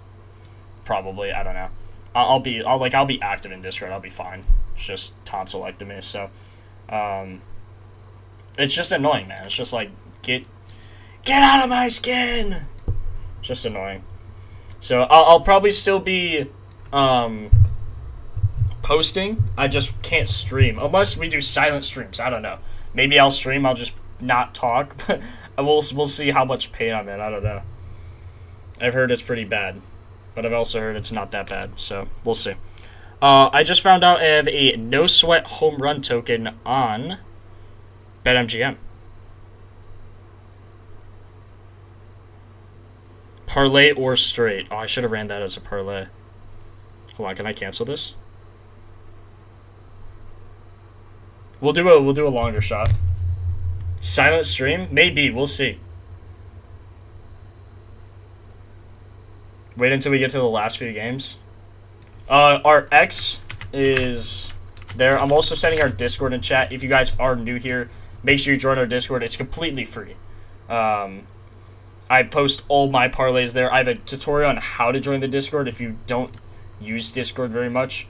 probably I don't know. I'll be active in Discord. I'll be fine. It's just tonsillectomy, so. It's just annoying, man. It's just like, get out of my skin! Just annoying. So, I'll probably still be, posting. I just can't stream. Unless we do silent streams. I don't know. Maybe I'll stream. I'll just not talk. But we'll see how much pain I'm in. I don't know. I've heard it's pretty bad. But I've also heard it's not that bad. So, we'll see. I just found out I have a no-sweat home run token on... BetMGM. Parlay or straight. Oh, I should have ran that as a parlay. Hold on, can I cancel this? We'll do a longer shot. Silent stream? Maybe, we'll see. Wait until we get to the last few games. Our X is there. I'm also sending our Discord in chat. If you guys are new here, make sure you join our Discord. It's completely free. I post all my parlays there. I have a tutorial on how to join the Discord if you don't use Discord very much.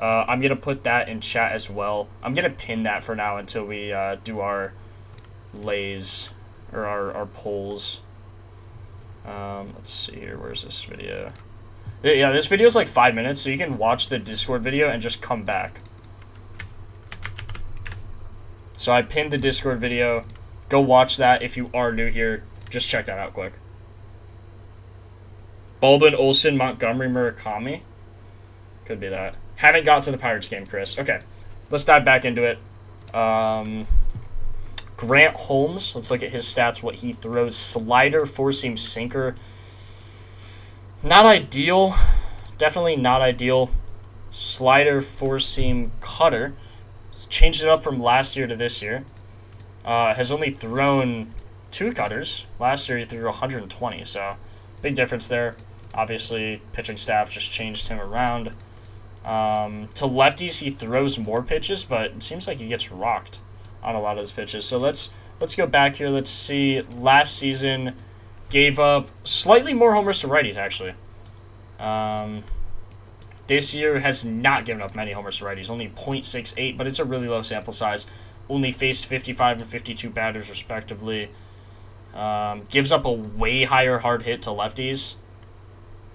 I'm going to put that in chat as well. I'm going to pin that for now until we do our lays or our polls. Let's see here. Where's this video? Yeah, this video is like 5 minutes, so you can watch the Discord video and just come back. So I pinned the Discord video. Go watch that if you are new here. Just check that out quick. Baldwin, Olsen, Montgomery, Murakami. Could be that. Haven't got to the Pirates game, Chris. Okay, let's dive back into it. Grant Holmes. Let's look at his stats, what he throws. Slider, four-seam, sinker. Not ideal. Definitely not ideal. Slider, four-seam, cutter. Changed it up from last year to this year. Has only thrown 2 cutters. Last year he threw 120, so big difference there. Obviously, pitching staff just changed him around. To lefties, he throws more pitches, but it seems like he gets rocked on a lot of his pitches. So let's go back here. Let's see. Last season, gave up slightly more homers to righties, actually. This year has not given up many homers to righties, only 0.68, but it's a really low sample size. Only faced 55 and 52 batters, respectively. Gives up a way higher hard hit to lefties.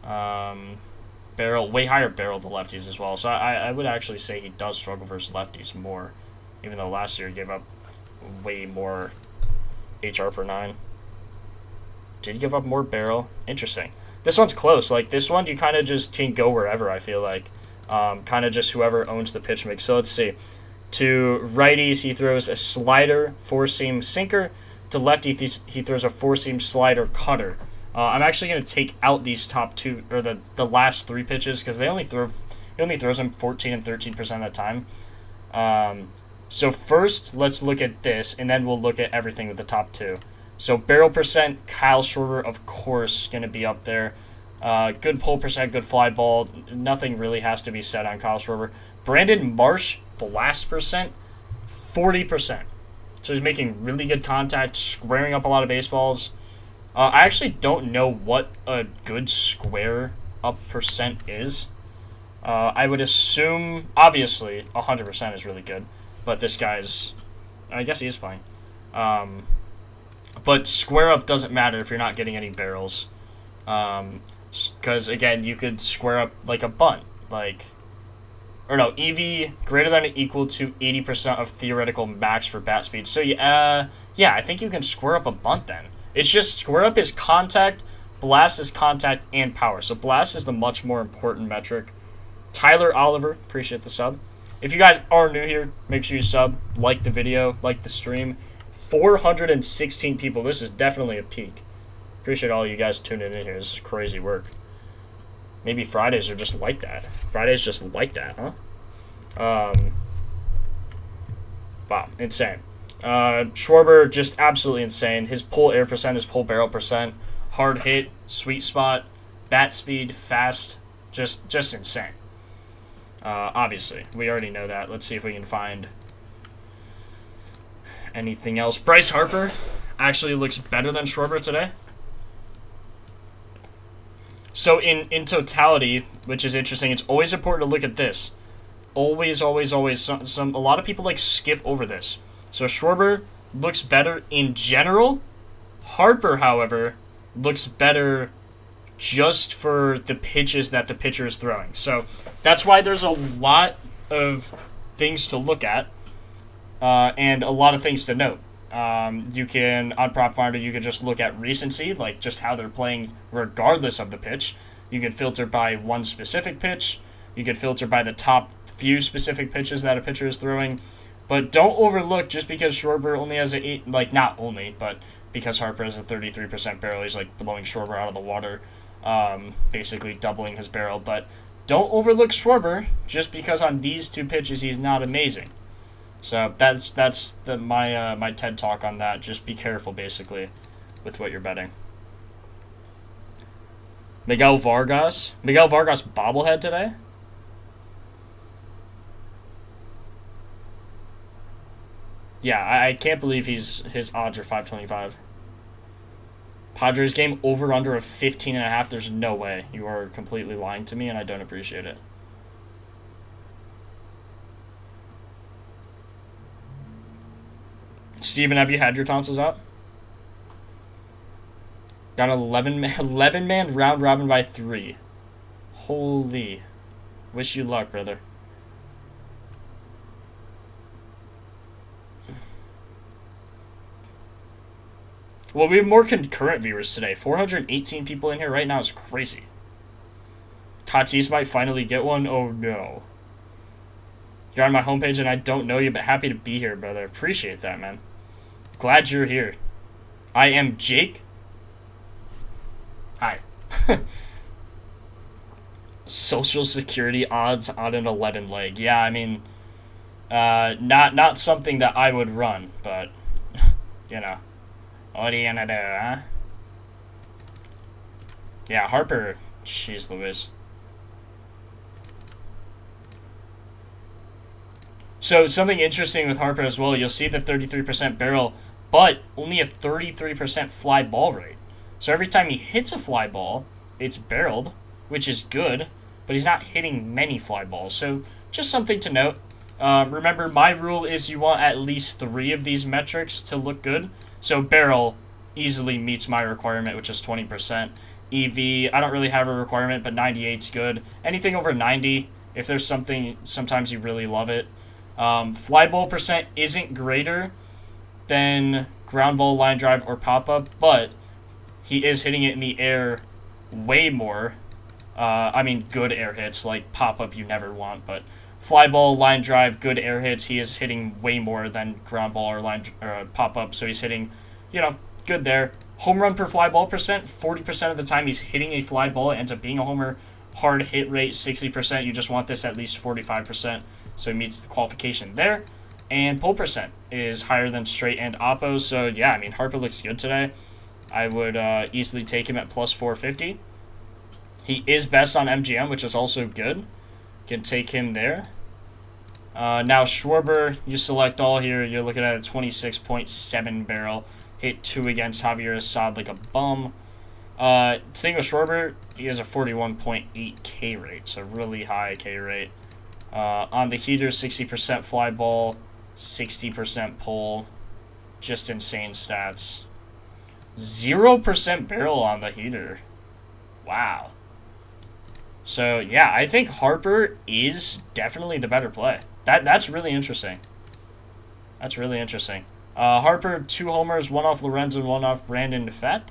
Way higher barrel to lefties as well. So I would actually say he does struggle versus lefties more, even though last year he gave up way more HR per 9. Did he give up more barrel? Interesting. This one's close. Like, this one, you kind of just can go wherever, I feel like. Kind of just whoever owns the pitch mix. So let's see. To righties, he throws a slider, four-seam sinker. To lefties, he throws a four-seam slider cutter. I'm actually going to take out these top 2, or the last 3 pitches, because he only throws them 14 and 13% of the time. So first, let's look at this, and then we'll look at everything with the top 2. So barrel percent, Kyle Schwarber, of course, going to be up there. Good pull percent, good fly ball. Nothing really has to be said on Kyle Schwarber. Brandon Marsh, blast percent, 40%. So he's making really good contact, squaring up a lot of baseballs. I actually don't know what a good square up percent is. I would assume, obviously, 100% is really good. But this guy's, I guess he is playing. But square up doesn't matter if you're not getting any barrels. Because, again, you could square up like a bunt. EV greater than or equal to 80% of theoretical max for bat speed. So, yeah, I think you can square up a bunt then. It's just square up is contact, blast is contact, and power. So blast is the much more important metric. Tyler Oliver, appreciate the sub. If you guys are new here, make sure you sub, like the video, like the stream. 416 people. This is definitely a peak. Appreciate all you guys tuning in here. This is crazy work. Maybe Fridays are just like that. Fridays just like that, huh? Wow, insane. Schwarber, just absolutely insane. His pull air percent, his pull barrel percent, hard hit, sweet spot, bat speed, fast, just insane. Obviously, we already know that. Let's see if we can find anything else. Bryce Harper actually looks better than Schwarber today. So in totality, which is interesting, it's always important to look at this. Always. A lot of people skip over this. So Schwarber looks better in general. Harper, however, looks better just for the pitches that the pitcher is throwing. So that's why there's a lot of things to look at and a lot of things to note. You can, on Propfinder, you can just look at recency, like just how they're playing regardless of the pitch. You can filter by one specific pitch. You can filter by the top few specific pitches that a pitcher is throwing. But don't overlook just because Schwarber only has not only, but because Harper has a 33% barrel, he's blowing Schwarber out of the water, basically doubling his barrel. But don't overlook Schwarber just because on these 2 pitches he's not amazing. So that's my TED talk on that. Just be careful, basically, with what you're betting. Miguel Vargas bobblehead today. Yeah, I can't believe his odds are 525. Padres game over under of 15.5. There's no way. You are completely lying to me, and I don't appreciate it. Steven, have you had your tonsils out? Got an 11-man round robin by 3. Holy. Wish you luck, brother. Well, we have more concurrent viewers today. 418 people in here right now is crazy. Tatis might finally get one. Oh, no. You're on my homepage, and I don't know you, but happy to be here, brother. Appreciate that, man. Glad you're here. I am Jake. Hi. Social Security odds on an 11 leg. Yeah, I mean, not something that I would run, but, you know. What are you gonna do, huh? Yeah, Harper. Jeez Louise. So, something interesting with Harper as well, you'll see the 33% barrel, but only a 33% fly ball rate. So every time he hits a fly ball, it's barreled, which is good, but he's not hitting many fly balls. So just something to note. Remember, my rule is you want at least 3 of these metrics to look good. So barrel easily meets my requirement, which is 20%. EV, I don't really have a requirement, but 98's good. Anything over 90, if there's something, sometimes you really love it. Fly ball percent isn't greater than ground ball, line drive, or pop-up, but he is hitting it in the air way more. I mean, good air hits, like pop-up you never want, but fly ball, line drive, good air hits, he is hitting way more than ground ball or line pop-up, so he's hitting, you know, good there. Home run per fly ball percent, 40% of the time he's hitting a fly ball, it ends up being a homer. Hard hit rate, 60%, you just want this at least 45%, so he meets the qualification there. And pull percent is higher than straight and oppo, so yeah, I mean, Harper looks good today. I would easily take him at plus 450. He is best on MGM, which is also good. Can take him there. Now, Schwarber, you select all here. You're looking at a 26.7 barrel. Hit 2 against Javier Assad like a bum. Thing with Schwarber, he has a 41.8 K rate, so really high K rate. On the heater, 60% fly ball, 60% pull. Just insane stats. 0% barrel on the heater. Wow. So, yeah, I think Harper is definitely the better play. That's really interesting. That's really interesting. Harper, 2 homers, 1 off Lorenzo and 1 off Brandon Fett.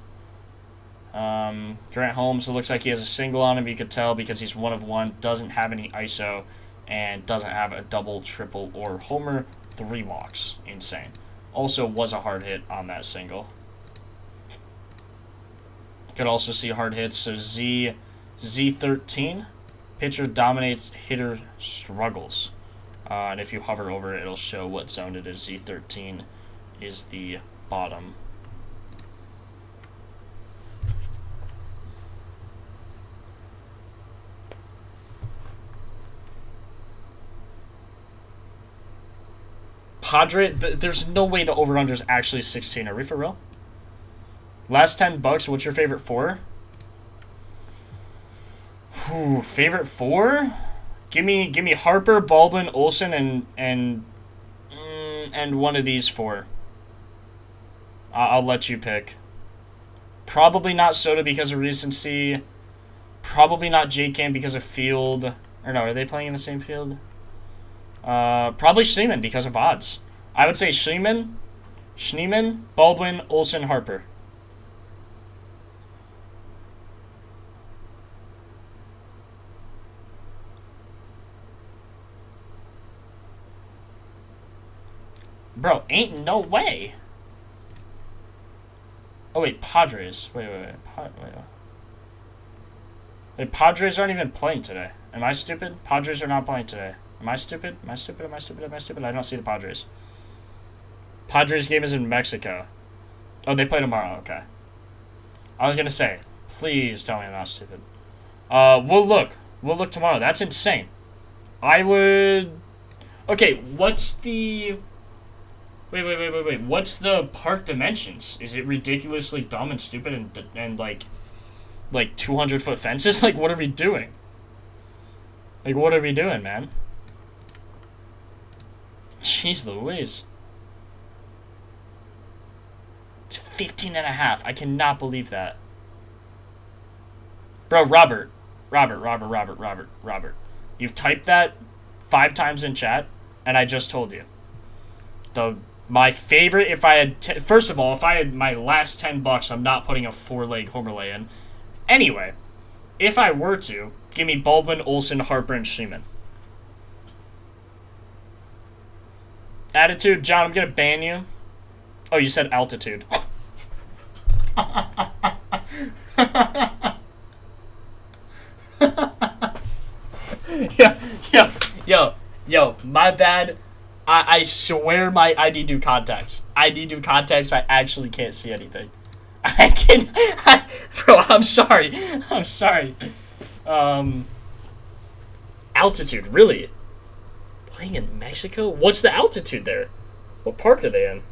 Grant Holmes, it looks like he has a single on him. You could tell because he's 1 of 1, doesn't have any ISO, and doesn't have a double, triple, or homer. 3 walks. Insane. Also was a hard hit on that single. Could also see hard hits. So Z13, pitcher dominates, hitter struggles. And if you hover over it, it'll show what zone it is. Z13 is the bottom. Padre, there's no way the over-under is actually 16. Are we for real? Last $10, what's your favorite 4? Ooh, favorite 4? Give me Harper, Baldwin, Olsen, and one of these 4. I'll let you pick. Probably not Soto because of recency. Probably not J-Cam because of field. Or no, are they playing in the same field? Probably Schneemann because of odds. I would say Schneemann, Baldwin, Olsen, Harper. Bro, ain't no way. Oh, wait, Padres. Wait. Wait, Padres aren't even playing today. Am I stupid? Padres are not playing today. Am I stupid? Am I stupid? I don't see the Padres. Padres game is in Mexico. Oh, they play tomorrow. Okay. I was going to say, please tell me I'm not stupid. We'll look. We'll look tomorrow. That's insane. I would... Okay, what's the... Wait. What's the park dimensions? Is it ridiculously dumb and stupid and like 200-foot fences? Like, what are we doing? Like, what are we doing, man? Jeez Louise. It's 15.5. I cannot believe that. Bro, Robert. You've typed that 5 times in chat, and I just told you. My favorite, if I had... First of all, if I had my last $10, I'm not putting a 4-leg homer lay in. Anyway, if I were to, Give me Baldwin, Olsen, Harper, and Sheeman. Attitude, John, I'm going to ban you. Oh, you said altitude. Yo, my bad. I swear I need new contacts. I actually can't see anything. Bro, I'm sorry. Altitude, really? Playing in Mexico? What's the altitude there? What park are they in?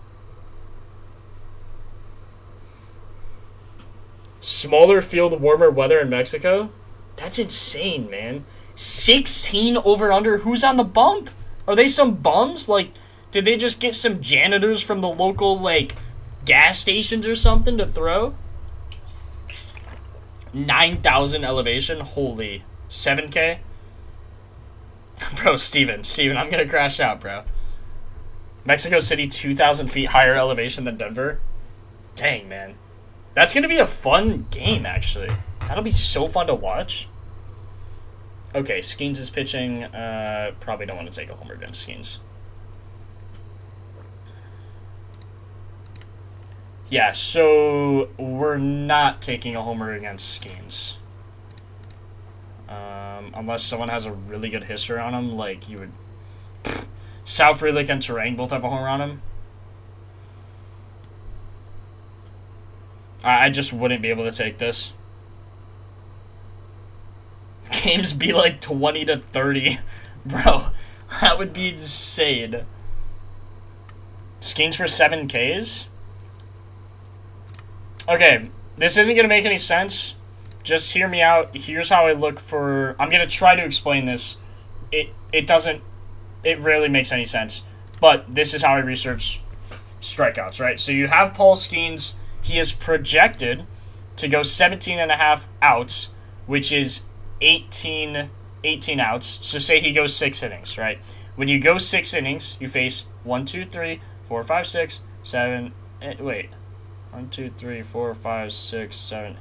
Smaller field, warmer weather in Mexico? That's insane, man. 16 over-under? Who's on the bump? Are they some bums? Like, did they just get some janitors from the local, like, gas stations or something to throw? 9,000 elevation? Holy. 7K? Bro, Steven, I'm gonna crash out, bro. Mexico City, 2,000 feet higher elevation than Denver? Dang, man. That's gonna be a fun game, actually. That'll be so fun to watch. Okay, Skeens is pitching. Probably don't want to take a homer against Skeens. Yeah, so we're not taking a homer against Skeens. Unless someone has a really good history on him, like you would. Sal Frelick and Terang both have a homer on him. I just wouldn't be able to take this. Games be like 20 to 30. Bro, that would be insane. Skeens for 7 Ks? Okay, this isn't going to make any sense. Just hear me out. Here's how I look for... I'm going to try to explain this. It doesn't... It rarely makes any sense. But this is how I research strikeouts, right? So you have Paul Skeens. He is projected to go 17.5 outs, which is 18 outs. So say he goes 6 innings, right? When you go 6 innings, you face 1, 2, 3, 4, 5, 6, 7... Wait. 1, 2, 3, 4, 5, 6, 7...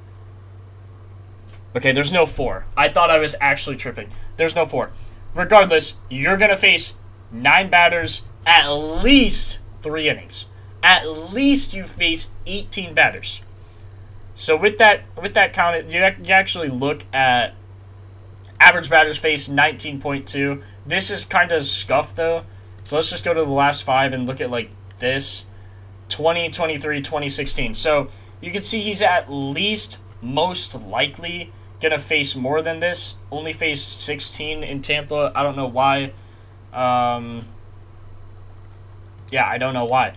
Okay, there's no 4. I thought I was actually tripping. There's no 4. Regardless, you're going to face 9 batters, at least 3 innings. At least you face 18 batters. So with that count, you actually look at average batters face 19.2. This is kind of scuffed, though. So let's just go to the last 5 and look at, like, this. 2023, 2016. So you can see he's at least most likely going to face more than this. Only faced 16 in Tampa. I don't know why. Yeah, I don't know why.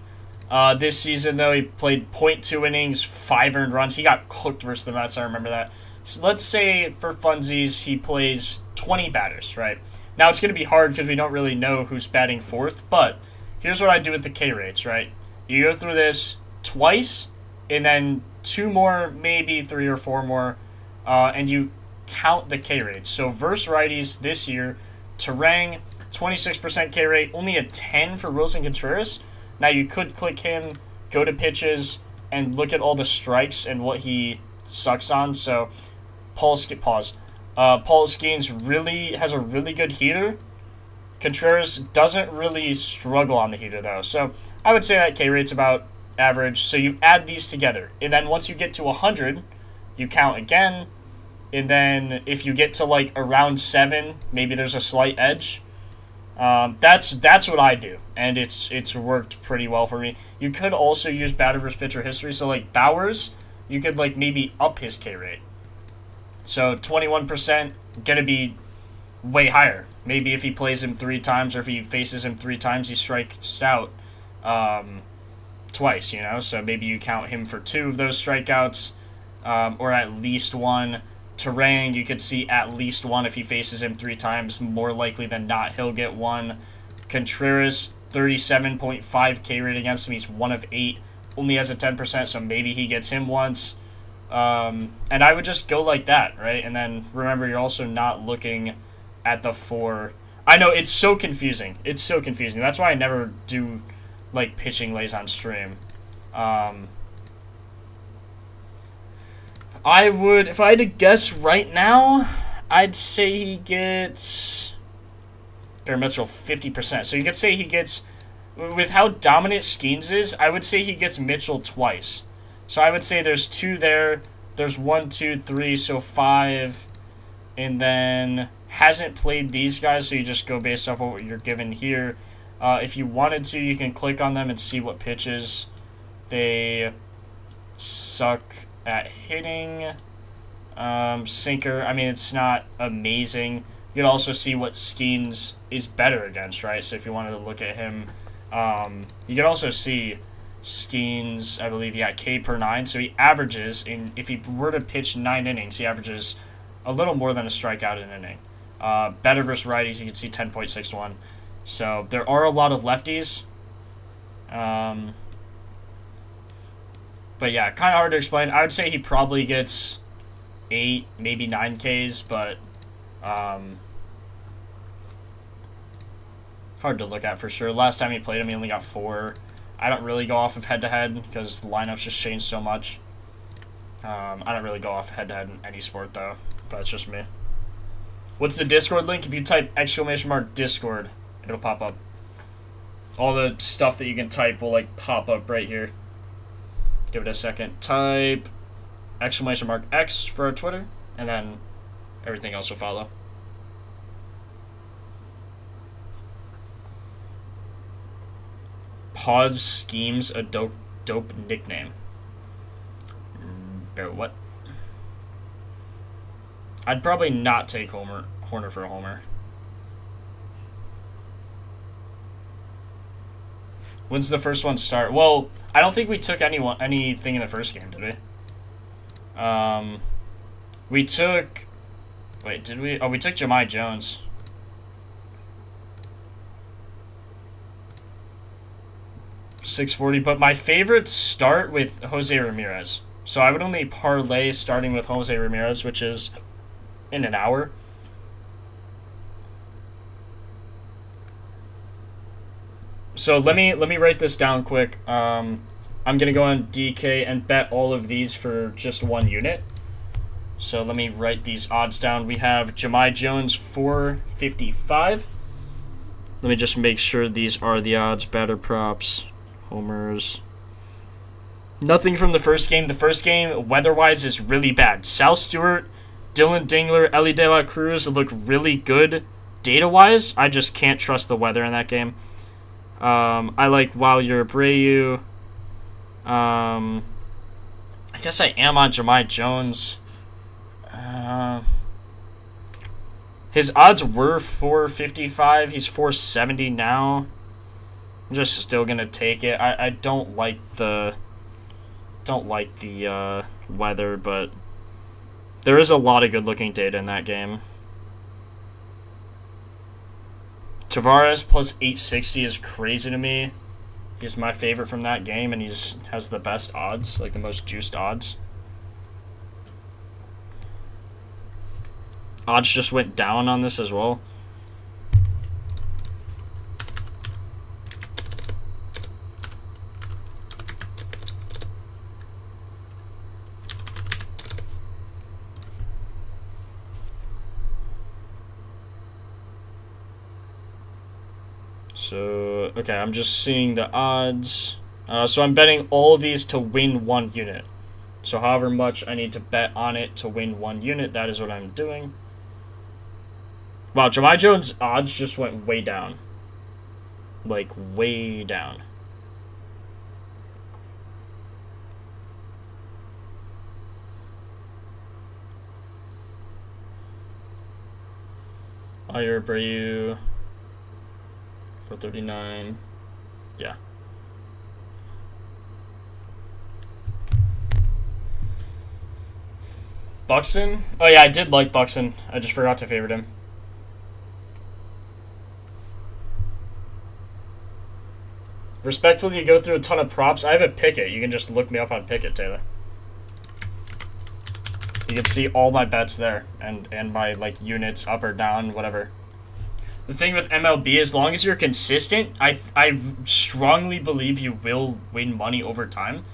This season, though, he played 0.2 innings, 5 earned runs. He got cooked versus the Mets. I remember that. So let's say, for funsies, he plays 20 batters, right? Now, it's going to be hard because we don't really know who's batting 4th, but here's what I do with the K rates, right? You go through this twice, and then 2 more, maybe 3 or 4 more, and you count the K rates. So versus righties this year, Terang, 26% K rate, only a 10 for Wilson Contreras. Now you could click him, go to pitches, and look at all the strikes and what he sucks on. So Paul Skeens really has a really good heater. Contreras doesn't really struggle on the heater, though. So I would say that K rate's about average. So you add these together. And then once you get to 100, you count again. And then if you get to, like, around 7, maybe there's a slight edge. That's what I do. And it's worked pretty well for me. You could also use batter versus pitcher history. So, like, Bowers, you could, like, maybe up his K rate. So 21% going to be way higher. Maybe if he plays him 3 times or if he faces him 3 times, he strikes out twice, you know? So maybe you count him for 2 of those strikeouts or at least 1. Terang, you could see at least 1 if he faces him 3 times. More likely than not, he'll get 1. Contreras, 37.5 K rate against him. He's 1 of 8. Only has a 10%, so maybe he gets him once. And I would just go like that, right? And then remember, you're also not looking at the 4. I know, it's so confusing. It's so confusing. That's why I never do, like, pitching lays on stream. I would, if I had to guess right now, I'd say he gets Barry Mitchell 50%. So you could say he gets, with how dominant Skeens is, I would say he gets Mitchell twice. So I would say there's 2 there. There's 1, 2, 3, so 5. And then hasn't played these guys, so you just go based off what you're given here. If you wanted to, you can click on them and see what pitches they suck at hitting. Sinker, I mean, it's not amazing. You can also see what Skeens is better against, right? So if you wanted to look at him, you can also see Skeens, I believe, K per 9. So he averages, if he were to pitch 9 innings, he averages a little more than a strikeout an inning. Better versus righties, you can see 10.61. So there are a lot of lefties. But yeah, kind of hard to explain. I would say he probably gets 8, maybe 9 Ks, but hard to look at for sure. Last time he played him, he only got 4. I don't really go off of head-to-head because the lineups just changed so much. I don't really go off head-to-head in any sport, though. But it's just me. What's the Discord link? If you type !Discord, it'll pop up. All the stuff that you can type will, pop up right here. Give it a second. Type !X for our Twitter, and then everything else will follow. Pause schemes a dope nickname. What? I'd probably not take Horner for a homer. When's the first one start? Well, I don't think we took anything in the first game, did we? We took... Wait, did we? Oh, we took Jahmai Jones. $640, but my favorites start with Jose Ramirez. So I would only parlay starting with Jose Ramirez, which is in an hour. So let me write this down quick. I'm gonna go on DK and bet all of these for just 1 unit. So let me write these odds down. We have Jahmai Jones 455. Let me just make sure these are the odds. Batter props, homers. Nothing from the first game. The first game, weather-wise, is really bad. Sal Stewart, Dylan Dingler, Ellie De La Cruz look really good data-wise. I just can't trust the weather in that game. I like Wilyer Abreu. I guess I am on Jahmai Jones. His odds were 455. He's 470 now. I'm just still gonna take it. I don't like the weather, but there is a lot of good-looking data in that game. Tavares plus 860 is crazy to me. He's my favorite from that game, and has the best odds, the most juiced odds. Odds just went down on this as well. So, okay, I'm just seeing the odds. So I'm betting all of these to win 1 unit. So however much I need to bet on it to win 1 unit, that is what I'm doing. Wow, Jahmai Jones' odds just went way down. Way down. Wilyer Abreu. 439. Yeah. Buxton? Oh yeah, I did like Buxton. I just forgot to favorite him. Respectfully, you go through a ton of props. I have a Pickett. You can just look me up on Pickett, Taylor. You can see all my bets there, and my units up or down, whatever. The thing with MLB, as long as you're consistent, I strongly believe you will win money over time.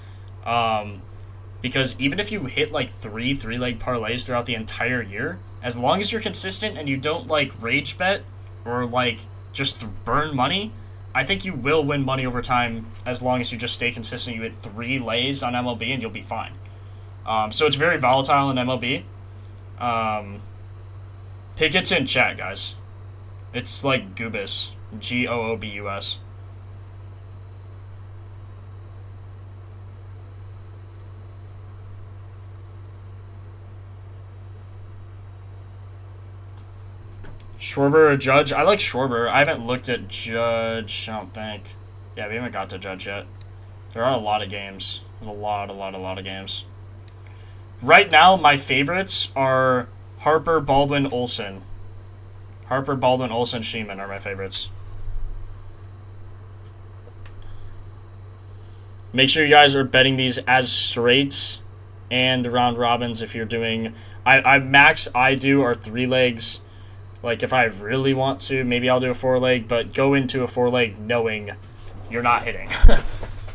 Because even if you hit like three-leg parlays throughout the entire year, as long as you're consistent and you don't like rage bet or like just burn money, I think you will win money over time as long as you just stay consistent. You hit 3 lays on MLB and you'll be fine. So it's very volatile in MLB. Pick it's in chat, guys. It's like Goobus. Goobus. Schwarber or Judge? I like Schwarber. I haven't looked at Judge, I don't think. Yeah, we haven't got to Judge yet. There are a lot of games. There's a lot of games. Right now, my favorites are Harper, Baldwin, Olsen. Harper, Baldwin, Olsen, Sheeman are my favorites. Make sure you guys are betting these as straights and round robins if you're doing... I do are 3 legs. Like, if I really want to, maybe I'll do a 4-leg, but go into a 4-leg knowing you're not hitting.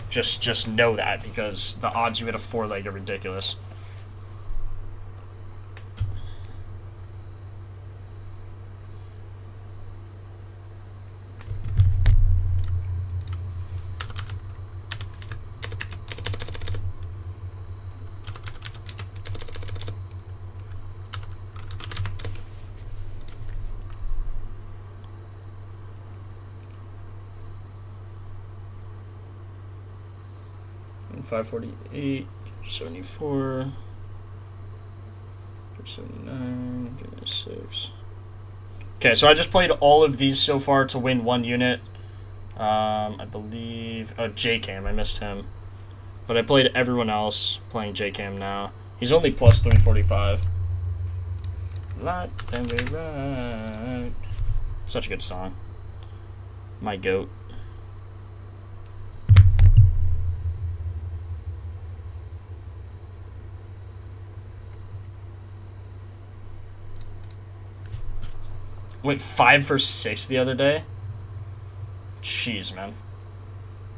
Just know that, because the odds you hit a 4-leg are ridiculous. And 548, 74, 79, 6. Okay, so I just played all of these so far to win 1 unit. I believe... Oh, J-Cam, I missed him. But I played everyone else playing J-Cam now. He's only plus 345. Light and we ride. Such a good song. My goat. Went 5 for 6 the other day. Jeez, man.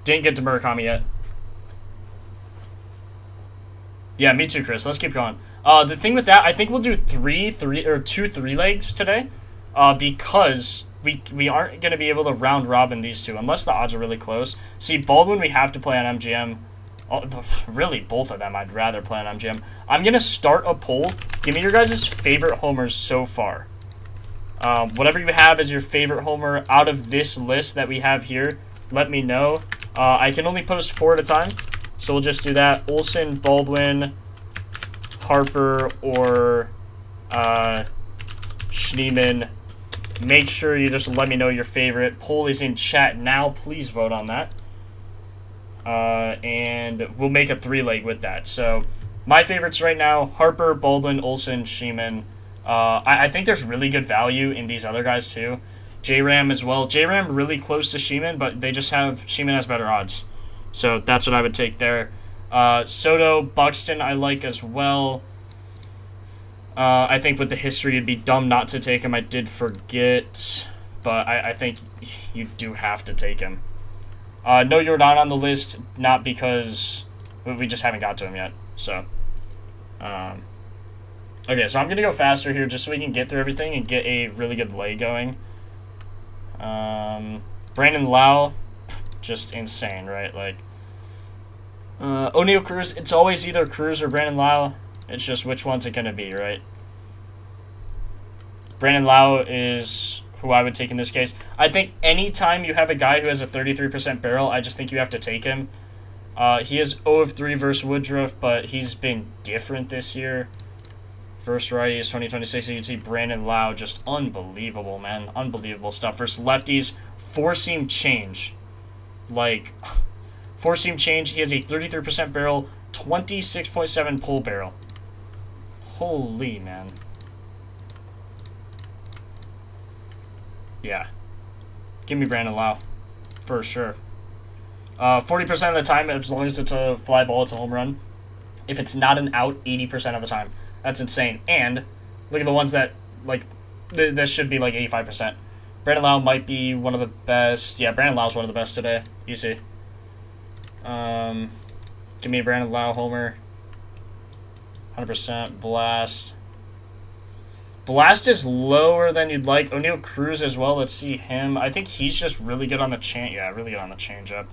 Didn't get to Murakami yet. Yeah, me too, Chris. Let's keep going. The thing with that, I think we'll do 2 3-legs today, because we aren't going to be able to round robin these two unless the odds are really close. See, Baldwin we have to play on MGM. Oh, really, both of them I'd rather play on MGM. I'm going to start a poll. Give me your guys' favorite homers so far. Whatever you have as your favorite homer out of this list that we have here, let me know. I can only post 4 at a time, so we'll just do that. Olsen, Baldwin, Harper, or Schneeman. Make sure you just let me know your favorite. Poll is in chat now. Please vote on that. And we'll make a 3-leg with that. So my favorites right now, Harper, Baldwin, Olsen, Sheeman. I think there's really good value in these other guys too. J-Ram as well. J-Ram really close to Sheeman, but they just have... Sheeman has better odds. So that's what I would take there. Soto, Buxton I like as well. I think with the history it'd be dumb not to take him. I did forget, but I think you do have to take him. No, you're not on the list, not because we just haven't got to him yet. So, okay, so I'm going to go faster here just so we can get through everything and get a really good lay going. Brandon Lau, just insane, right? Like, O'Neal Cruz, it's always either Cruz or Brandon Lau. It's just which one's it going to be, right? Brandon Lau is who I would take in this case. I think anytime you have a guy who has a 33% barrel, I just think you have to take him. He is 0 of 3 versus Woodruff, but he's been different this year. First righties, 2026, you can see Brandon Lau, just unbelievable, man. Unbelievable stuff. Versus lefties, 4-seam change. Like, 4-seam change, he has a 33% barrel, 26.7 pull barrel. Holy, man. Yeah. Give me Brandon Lau. For sure. 40% of the time, as long as it's a fly ball, it's a home run. If it's not an out, 80% of the time. That's insane. And look at the ones that, like, this should be like 85%. Brandon Lau might be one of the best. Yeah, Brandon Lau's one of the best today. Easy. Give me a Brandon Lau homer. 100% Blast. Blast is lower than you'd like. O'Neal Cruz as well. Let's see him. I think he's just really good on the really good on the changeup.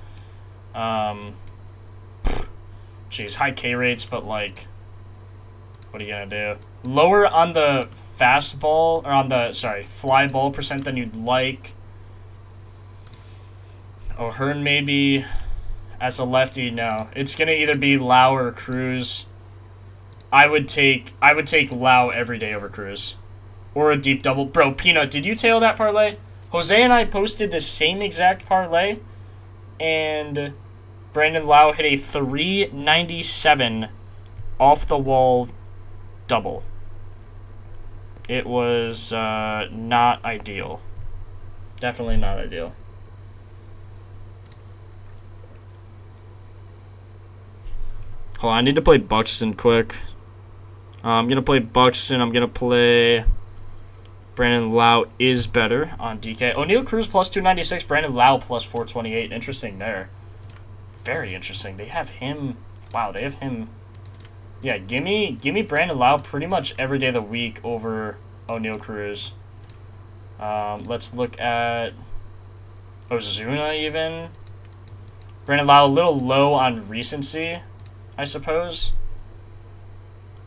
Geez, high K rates, but like, what are you gonna do? Lower on the fastball, or on the, fly ball percent than you'd like. O'Hearn maybe. As a lefty, no. It's gonna either be Lau or Cruz. I would take Lau every day over Cruz. Or a deep double. Bro, Peanut, did you tail that parlay? Jose and I posted the same exact parlay, and Brandon Lau hit a 397 off the wall double. It was not ideal. Definitely not ideal. Hold on, I need to play Buxton quick. I'm going to play Buxton. I'm going to play Brandon Lau is better on DK. O'Neal Cruz plus 296. Brandon Lau plus 428. Interesting there. Very interesting. They have him. Wow, they have him. Yeah, gimme Brandon Lau pretty much every day of the week over O'Neal Cruz. Let's look at Ozuna even. Brandon Lau a little low on recency, I suppose.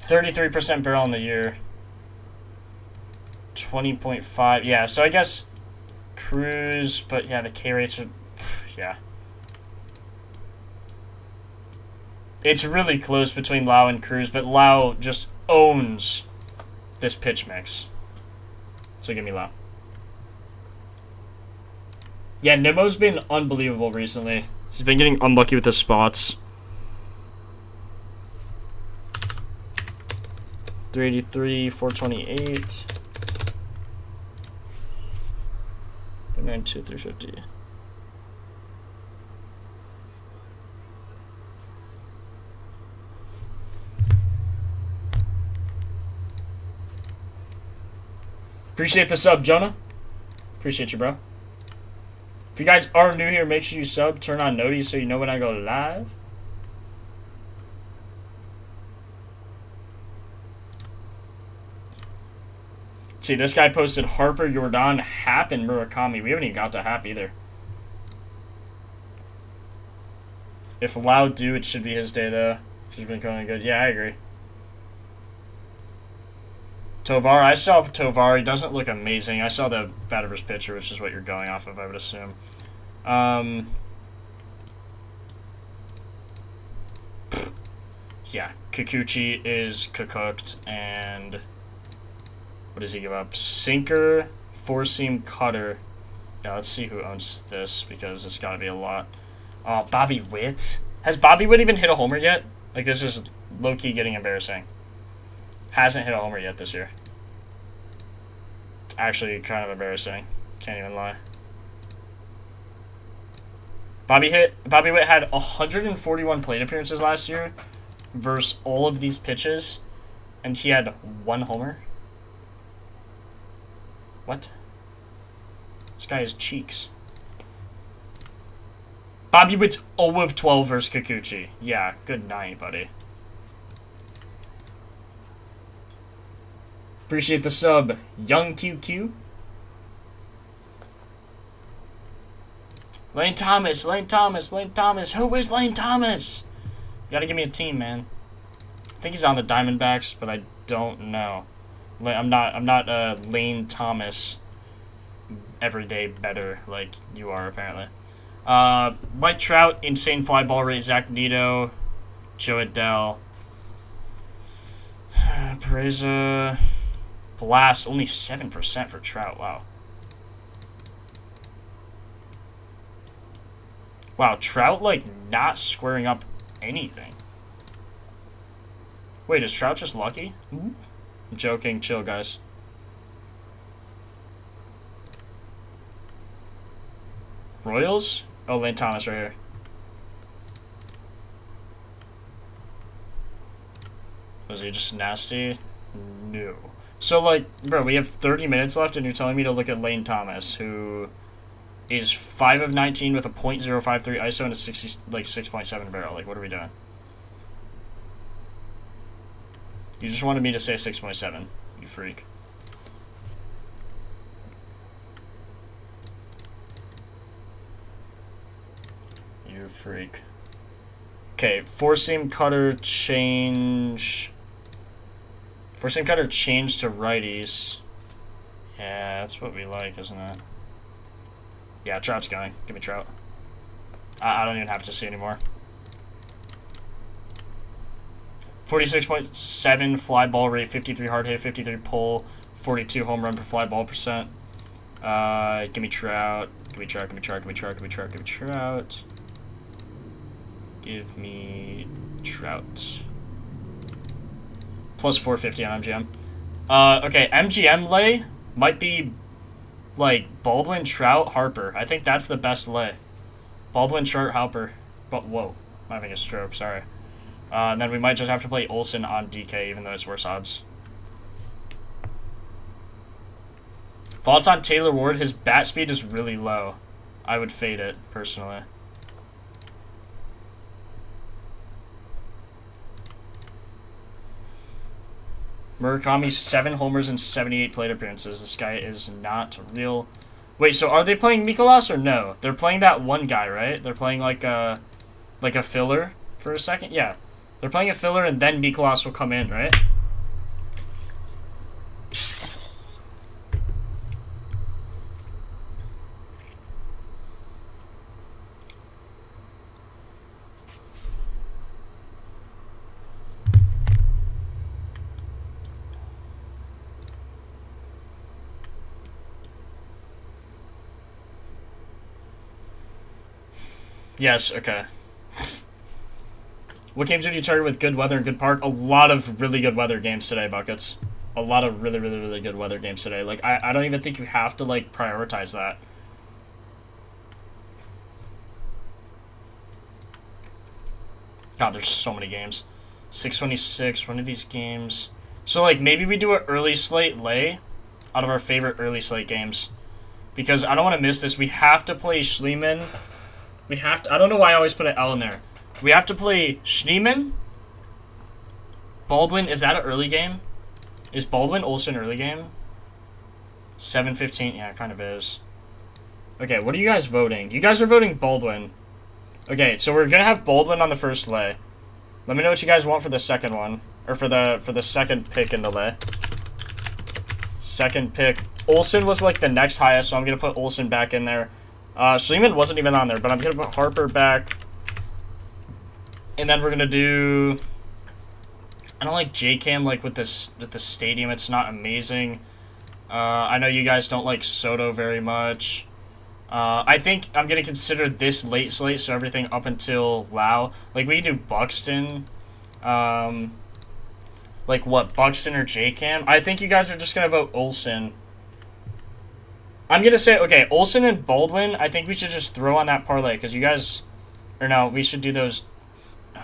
33% barrel in the year. 20.5. Yeah, so I guess Cruz, but yeah, the K rates are, yeah. It's really close between Lau and Cruz, but Lau just owns this pitch mix. So give me Lau. Yeah, Nemo's been unbelievable recently. He's been getting unlucky with his spots. 383, 428. 392, 350. Appreciate the sub, Jonah. Appreciate you, bro. If you guys are new here, make sure you sub, turn on noties so you know when I go live. See, this guy posted Harper, Jordan, Happ, and Murakami. We haven't even got to Happ either. If allowed to, it should be his day, though. He's been going good. Yeah, I agree. Tovar, I saw Tovar. He doesn't look amazing. I saw the bat of his pitcher, which is what you're going off of, I would assume. Yeah, Kikuchi is cooked, and what does he give up? Sinker, four-seam cutter. Yeah, let's see who owns this, because it's got to be a lot. Oh, Bobby Witt? Has Bobby Witt even hit a homer yet? Like, this is low-key getting embarrassing. Hasn't hit a homer yet this year. It's actually kind of embarrassing. Can't even lie. Bobby Witt had 141 plate appearances last year versus all of these pitches, and he had one homer. What? This guy has cheeks. Bobby Witt's 0 of 12 versus Kikuchi. Yeah, good night, buddy. Appreciate the sub, Young QQ. Lane Thomas. Who is Lane Thomas? You gotta give me a team, man. I think he's on the Diamondbacks, but I don't know. I'm not Lane Thomas everyday better like you are, apparently. White Trout, insane fly ball rate, Zach Nito, Joe Adell. Pereza. Blast, only 7% for Trout. Wow. Wow, Trout, like, not squaring up anything. Wait, is Trout just lucky? I'm joking. Chill, guys. Royals? Oh, Lane Thomas right here. Was he just nasty? No. So, like, bro, we have 30 minutes left, and you're telling me to look at Lane Thomas, who is 5 of 19 with a .053 ISO and a 6.7 barrel. Like, what are we doing? You just wanted me to say 6.7. You freak. You freak. Okay, four-seam cutter change. Four-seam cutter change to righties. Yeah, that's what we like, isn't it? Yeah, Trout's going. Give me Trout. I don't even have to see anymore. 46.7 fly ball rate, 53 hard hit, 53 pull, 42 home run per fly ball percent. Give me Trout. Give me Trout. Give me Trout. Give me Trout. Give me Trout. Give me Trout. Give me Trout. Plus 450 on MGM. Okay, MGM lay might be like Baldwin, Trout, Harper. I think that's the best lay. Baldwin, Trout, Harper. But whoa, I'm having a stroke. Sorry. And then we might just have to play Olsen on DK, even though it's worse odds. Thoughts on Taylor Ward? His bat speed is really low. I would fade it, personally. Murakami, 7 homers and 78 plate appearances. This guy is not real. Wait, so are they playing Mikolas or no? They're playing that one guy, right? They're playing like a filler for a second? Yeah. They're playing a filler and then Mikolas will come in, right? Yes, okay. What games did you target with good weather and good park? A lot of really good weather games today, Buckets. A lot of really, really, really good weather games today. Like, I don't even think you have to, like, prioritize that. God, there's so many games. 626, one of these games. So, like, maybe we do an early slate lay out of our favorite early slate games. Because I don't want to miss this. We have to play Schliemann. We have to... I don't know why I always put an L in there. We have to play Schneemann. Baldwin, is that an early game? Is Baldwin Olsen early game? 7:15, yeah, it kind of is. Okay, what are you guys voting? You guys are voting Baldwin. Okay, so we're gonna have Baldwin on the first lay. Let me know what you guys want for the second one. Or for the second pick in the lay. Second pick. Olsen was like the next highest, so I'm gonna put Olsen back in there. Schliemann wasn't even on there, but I'm gonna put Harper back. And then we're gonna do... I don't like J-Cam, like, with the stadium. It's not amazing. I know you guys don't like Soto very much. I think I'm gonna consider this late slate, so everything up until Lau. Like, we can do Buxton. Like, what, Buxton or J-Cam? I think you guys are just gonna vote Olsen. I'm gonna say, okay, Olsen and Baldwin, I think we should just throw on that parlay, because you guys... Or no, we should do those...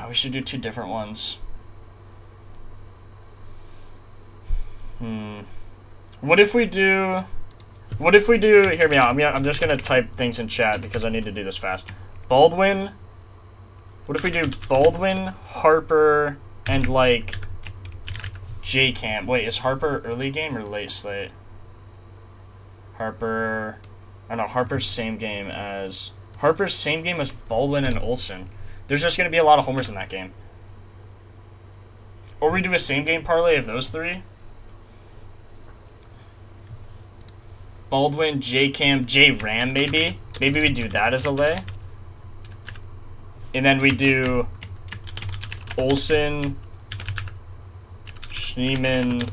we should do 2 different ones. What if we do... Hear me out. I'm just gonna type things in chat because I need to do this fast. Baldwin. What if we do Baldwin, Harper, and like J-Cam? Wait, is Harper early game or late slate? Harper. I know Harper's same game as Baldwin and Olsen. There's just gonna be a lot of homers in that game. Or we do a same game parlay of those 3. Baldwin, J-Cam, J-Ram, maybe. Maybe we do that as a lay. And then we do Olsen, Schneemann.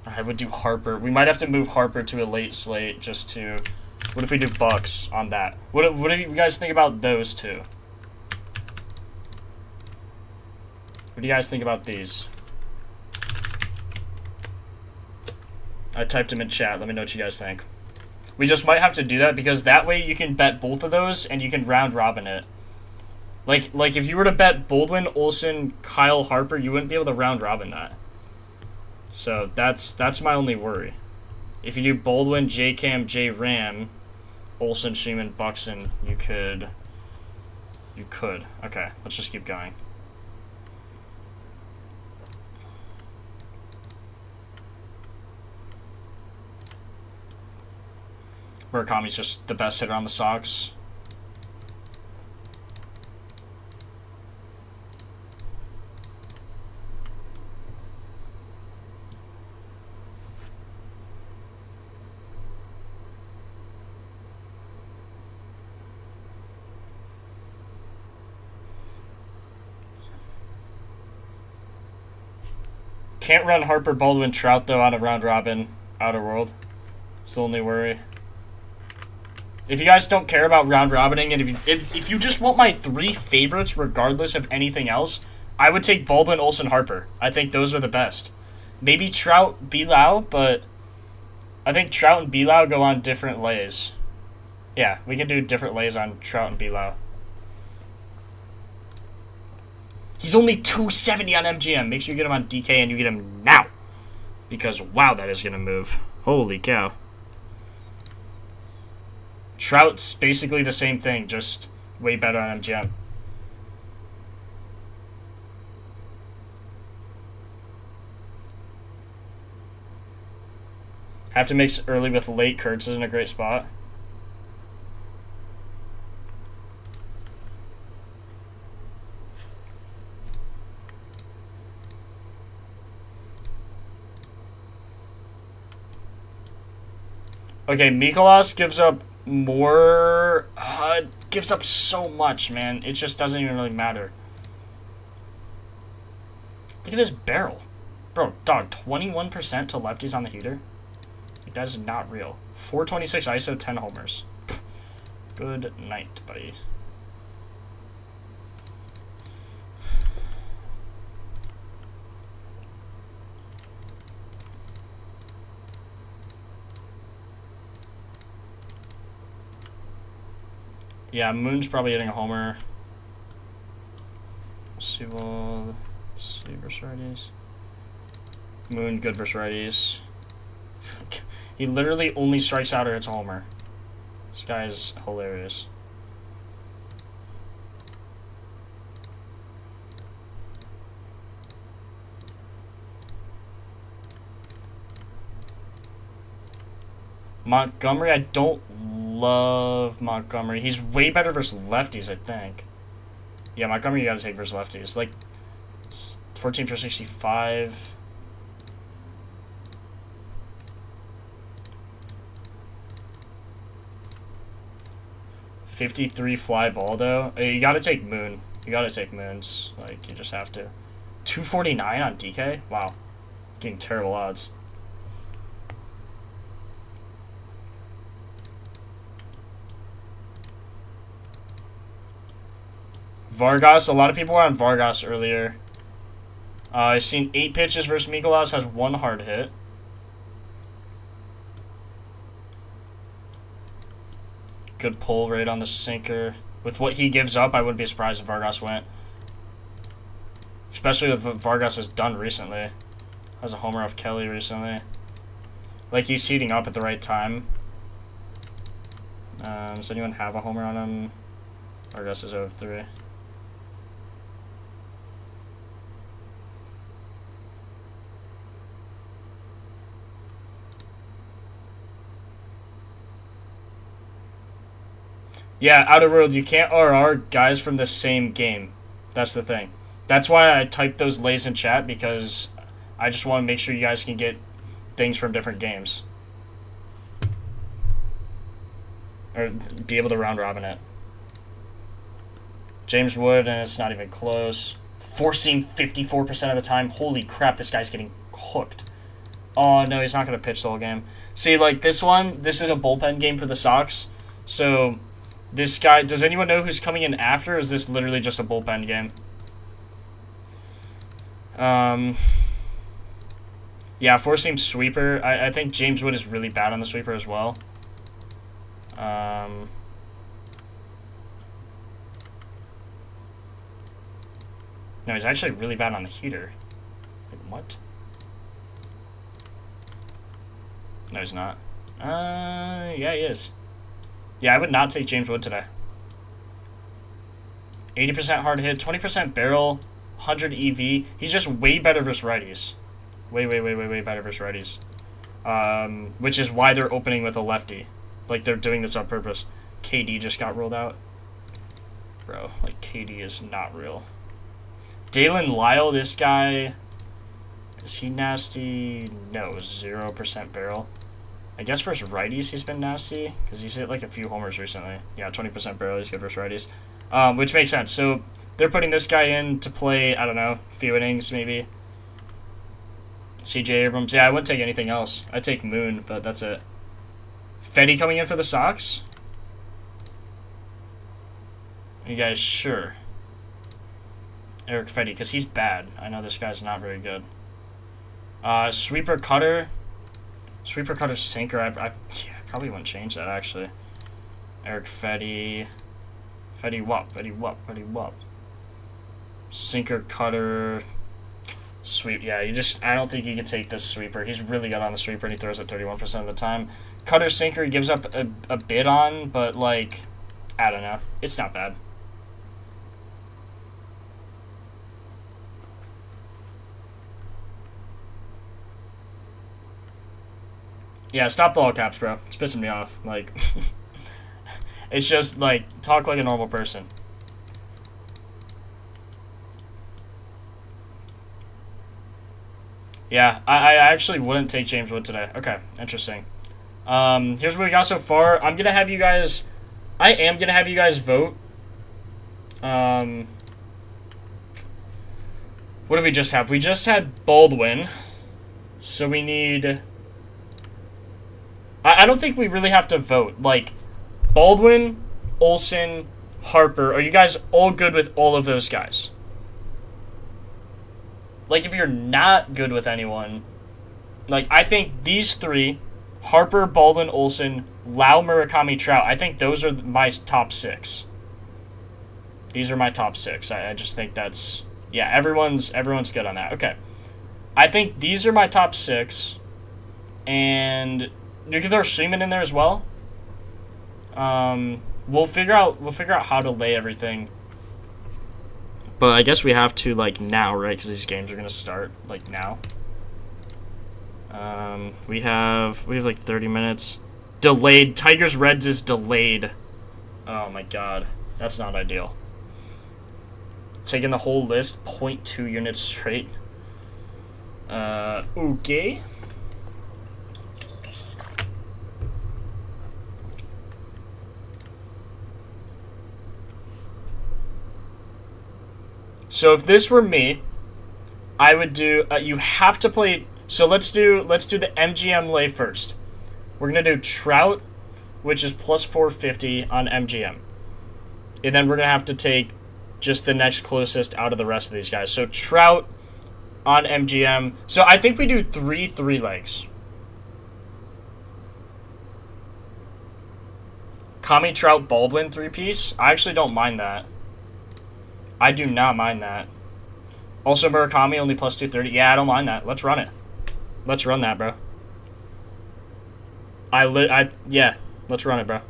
I would do Harper. We might have to move Harper to a late slate just to... What if we do Bucks on that? What do you guys think about those 2? What do you guys think about these? I typed them in chat. Let me know what you guys think. We just might have to do that because that way you can bet both of those and you can round robin it. Like if you were to bet Baldwin, Olsen, Kyle, Harper, you wouldn't be able to round robin that. So that's my only worry. If you do Baldwin, J-Cam, J-Ram, Olsen, Schneemann, Buxton, you could. Okay, let's just keep going. Murakami's just the best hitter on the Sox. Can't run Harper, Baldwin, Trout, though, out of round robin, outer world. It's the only worry. If you guys don't care about round robining, and if you just want my 3 favorites regardless of anything else, I would take Baldwin, Olsen, Harper. I think those are the best. Maybe Trout, Bilal, but I think Trout and Bilal go on different lays. Yeah, we can do different lays on Trout and Bilal. He's only 270 on MGM. Make sure you get him on DK and you get him now. Because, wow, that is going to move. Holy cow. Trout's basically the same thing, just way better on MGM. Have to mix early with late. Kurtz isn't a great spot. Okay, Mikolas gives up more. Gives up so much, man. It just doesn't even really matter. Look at his barrel. Bro, dog, 21% to lefties on the heater? Like, that is not real. 426 ISO, 10 homers. Good night, buddy. Yeah, Moon's probably hitting a homer. Sewell, let's see versus righties. Moon, good versus righties. He literally only strikes out or hits a homer. This guy is hilarious. Montgomery, I don't love Montgomery. He's way better versus lefties, I think. Yeah, Montgomery you gotta take versus lefties. Like, 14 for 65. .53 fly ball, though. You gotta take Moon. You gotta take Moons. Like, you just have to. 249 on DK? Wow. Getting terrible odds. Vargas, a lot of people were on Vargas earlier. I've seen 8 pitches versus Mikolas, has 1 hard hit. Good pull rate on the sinker. With what he gives up, I wouldn't be surprised if Vargas went. Especially with what Vargas has done recently. Has a homer off Kelly recently. Like, he's heating up at the right time. Does anyone have a homer on him? Vargas is 0-3. Yeah, Outer World, you can't RR guys from the same game. That's the thing. That's why I typed those lays in chat, because I just want to make sure you guys can get things from different games. Or be able to round robin it. James Wood, and it's not even close. Four seam 54% of the time. Holy crap, this guy's getting cooked. Oh, no, he's not going to pitch the whole game. See, like, this one, this is a bullpen game for the Sox. So, this guy, does anyone know who's coming in after, or is this literally just a bullpen game? Yeah, four seam sweeper. I think James Wood is really bad on the sweeper as well. No, he's actually really bad on the heater. Like, what? No, he's not. Yeah, he is. Yeah, I would not take James Wood today. 80% hard hit, 20% barrel, 100 EV. He's just way better versus righties. Way better versus righties. Which is why they're opening with a lefty. Like, they're doing this on purpose. KD just got ruled out. Bro, like, KD is not real. Dalen Lyle, this guy... Is he nasty? No, 0% barrel. I guess versus righties he's been nasty, because he's hit, like, a few homers recently. Yeah, 20% barrel, he's good versus righties. Which makes sense. So, they're putting this guy in to play, I don't know, a few innings, maybe. CJ Abrams. Yeah, I wouldn't take anything else. I'd take Moon, but that's it. Fetty coming in for the Sox? Are you guys sure? Eric Fetty, because he's bad. I know this guy's not very good. Sweeper Cutter. Sweeper Cutter Sinker. I probably wouldn't change that, actually. Eric Fetty. Fetty Wup. Fetty Wup. Fetty Wup. Sinker Cutter. Sweep. Yeah, I don't think you can take this sweeper. He's really good on the sweeper, and he throws it 31% of the time. Cutter Sinker he gives up a bit on, but, like, I don't know. It's not bad. Yeah, stop the all caps, bro. It's pissing me off. Like, it's just, like, talk like a normal person. Yeah, I actually wouldn't take James Wood today. Okay, interesting. Here's what we got so far. I am going to have you guys vote. What do we just have? We just had Baldwin. So we need... I don't think we really have to vote. Like, Baldwin, Olsen, Harper. Are you guys all good with all of those guys? Like, if you're not good with anyone, like, I think these three, Harper, Baldwin, Olsen, Lau, Murakami, Trout, I think those are my top 6. These are my top 6. I just think that's... Yeah, everyone's good on that. Okay. I think these are my top 6. And... You can throw Seaman in there as well. We'll figure out how to lay everything. But I guess we have to, like, now, right? Because these games are gonna start, like, now. We have like 30 minutes. Delayed. Tigers Reds is delayed. Oh my god, that's not ideal. Taking the whole list, 0.2 units straight. Okay. So if this were me, I would do. You have to play. So let's do the MGM lay first. We're gonna do Trout, which is plus 450 on MGM, and then we're gonna have to take just the next closest out of the rest of these guys. So Trout on MGM. So I think we do 3 legs. Kami, Trout, Baldwin 3-piece. I actually don't mind that. I do not mind that. Also, Murakami only plus 230. Yeah, I don't mind that. Let's run it. Let's run that, bro. Yeah, let's run it, bro.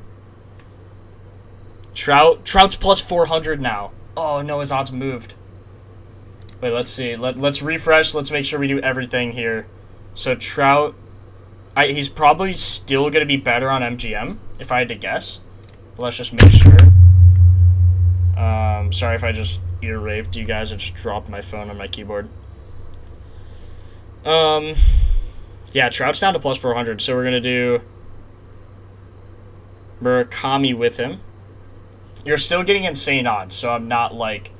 Trout's plus 400 now. Oh, no, his odds moved. Wait, let's see. Let's refresh. Let's make sure we do everything here. So, Trout... he's probably still going to be better on MGM, if I had to guess. But let's just make sure. Sorry if I just ear raped you guys. I just dropped my phone on my keyboard. Yeah, Trout's down to plus 400, so we're going to do Murakami with him. You're still getting insane odds, so I'm not like...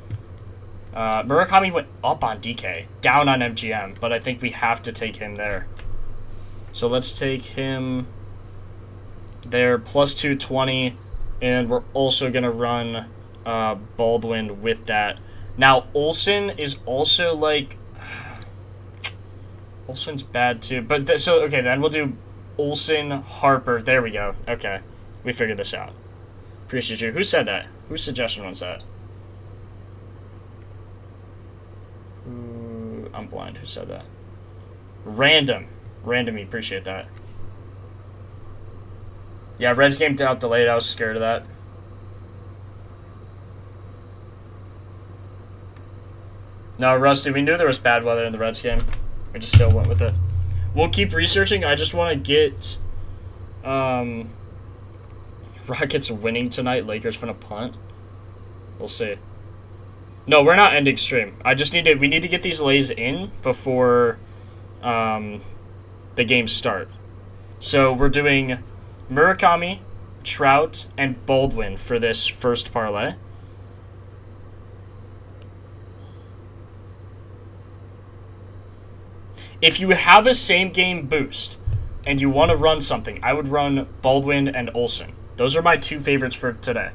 Murakami went up on DK, down on MGM, but I think we have to take him there. So let's take him there, plus 220, and we're also going to run... Baldwin with that. Now, Olsen is also, like... Olsen's bad, too. But, so, okay, then we'll do Olsen, Harper. There we go. Okay. We figured this out. Appreciate you. Who said that? Whose suggestion was that? I'm blind. Who said that? Random. Randomy. Appreciate that. Yeah, Reds game out delayed. I was scared of that. No, Rusty, we knew there was bad weather in the Reds game. We just still went with it. We'll keep researching. I just want to get Rockets winning tonight. Lakers finna punt. We'll see. No, we're not ending stream. We need to get these lays in before the games start. So we're doing Murakami, Trout, and Baldwin for this first parlay. If you have a same game boost and you want to run something, I would run Baldwin and Olsen. Those are my two favorites for today.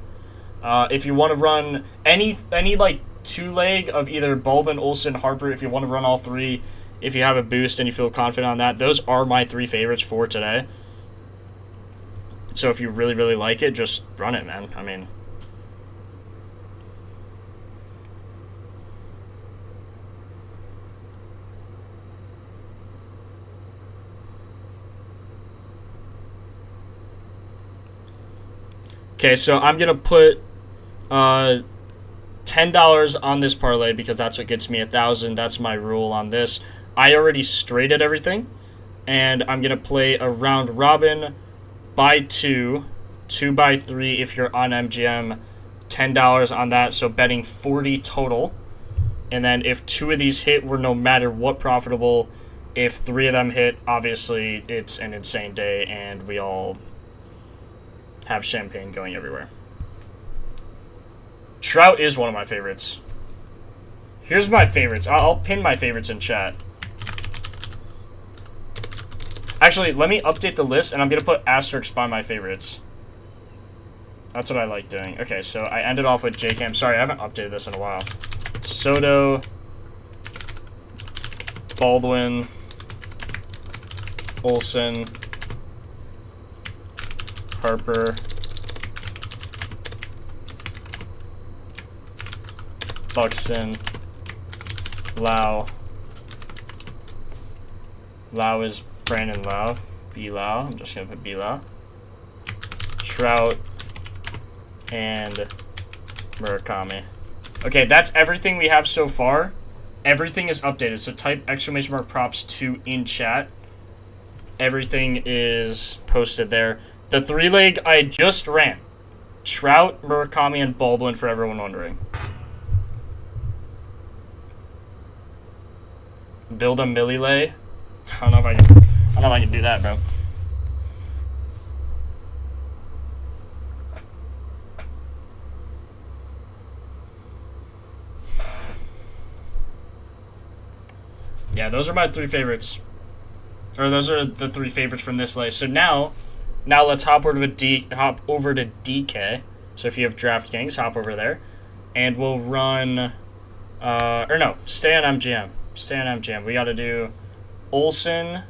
If you want to run any like two leg of either Baldwin, Olsen, Harper, if you want to run all three, if you have a boost and you feel confident on that, those are my three favorites for today. So if you really, really like it, just run it, man. I mean, okay, so I'm going to put $10 on this parlay because that's what gets me 1,000. That's my rule on this. I already straighted everything, and I'm going to play a round robin by 2 by 3 if you're on MGM, $10 on that, so betting 40 total. And then if 2 of these hit, we're no matter what profitable. If 3 of them hit, obviously it's an insane day, and we all have champagne going everywhere. Trout is one of my favorites. Here's my favorites. I'll pin my favorites in chat. Actually, let me update the list, and I'm going to put asterisks by my favorites. That's what I like doing. Okay, so I ended off with J-Cam. Sorry, I haven't updated this in a while. Soto, Baldwin, Olsen, Harper, Buxton, Lau. Lau is Brandon Lau. B. Lau. I'm just going to put B. Lau. Trout. And Murakami. Okay, that's everything we have so far. Everything is updated. So type !props2 in chat. Everything is posted there. The 3-leg I just ran. Trout, Murakami, and Baldwin for everyone wondering. Build a Millie lay. I don't know if I can do that, bro. Yeah, those are my 3 favorites. Or those are the 3 favorites from this lay. So now let's hop over to DK. So if you have DraftKings, hop over there, and we'll run. Or no, stay on MGM. Stay on MGM. We got to do Olsen.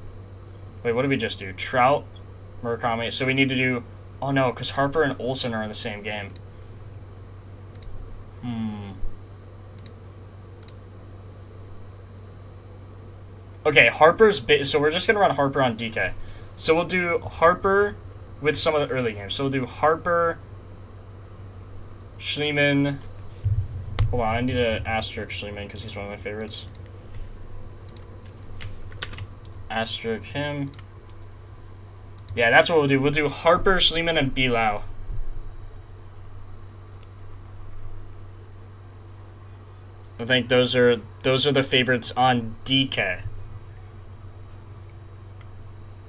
Wait, what did we just do? Trout, Murakami. So we need to do. Oh no, because Harper and Olsen are in the same game. Okay, so we're just going to run Harper on DK. So we'll do Harper with some of the early games. So we'll do Harper, Schliemann. Hold on, I need to asterisk Schliemann because he's one of my favorites. Asterisk him. Yeah, that's what we'll do. We'll do Harper, Schliemann, and Bilal. I think those are the favorites on DK.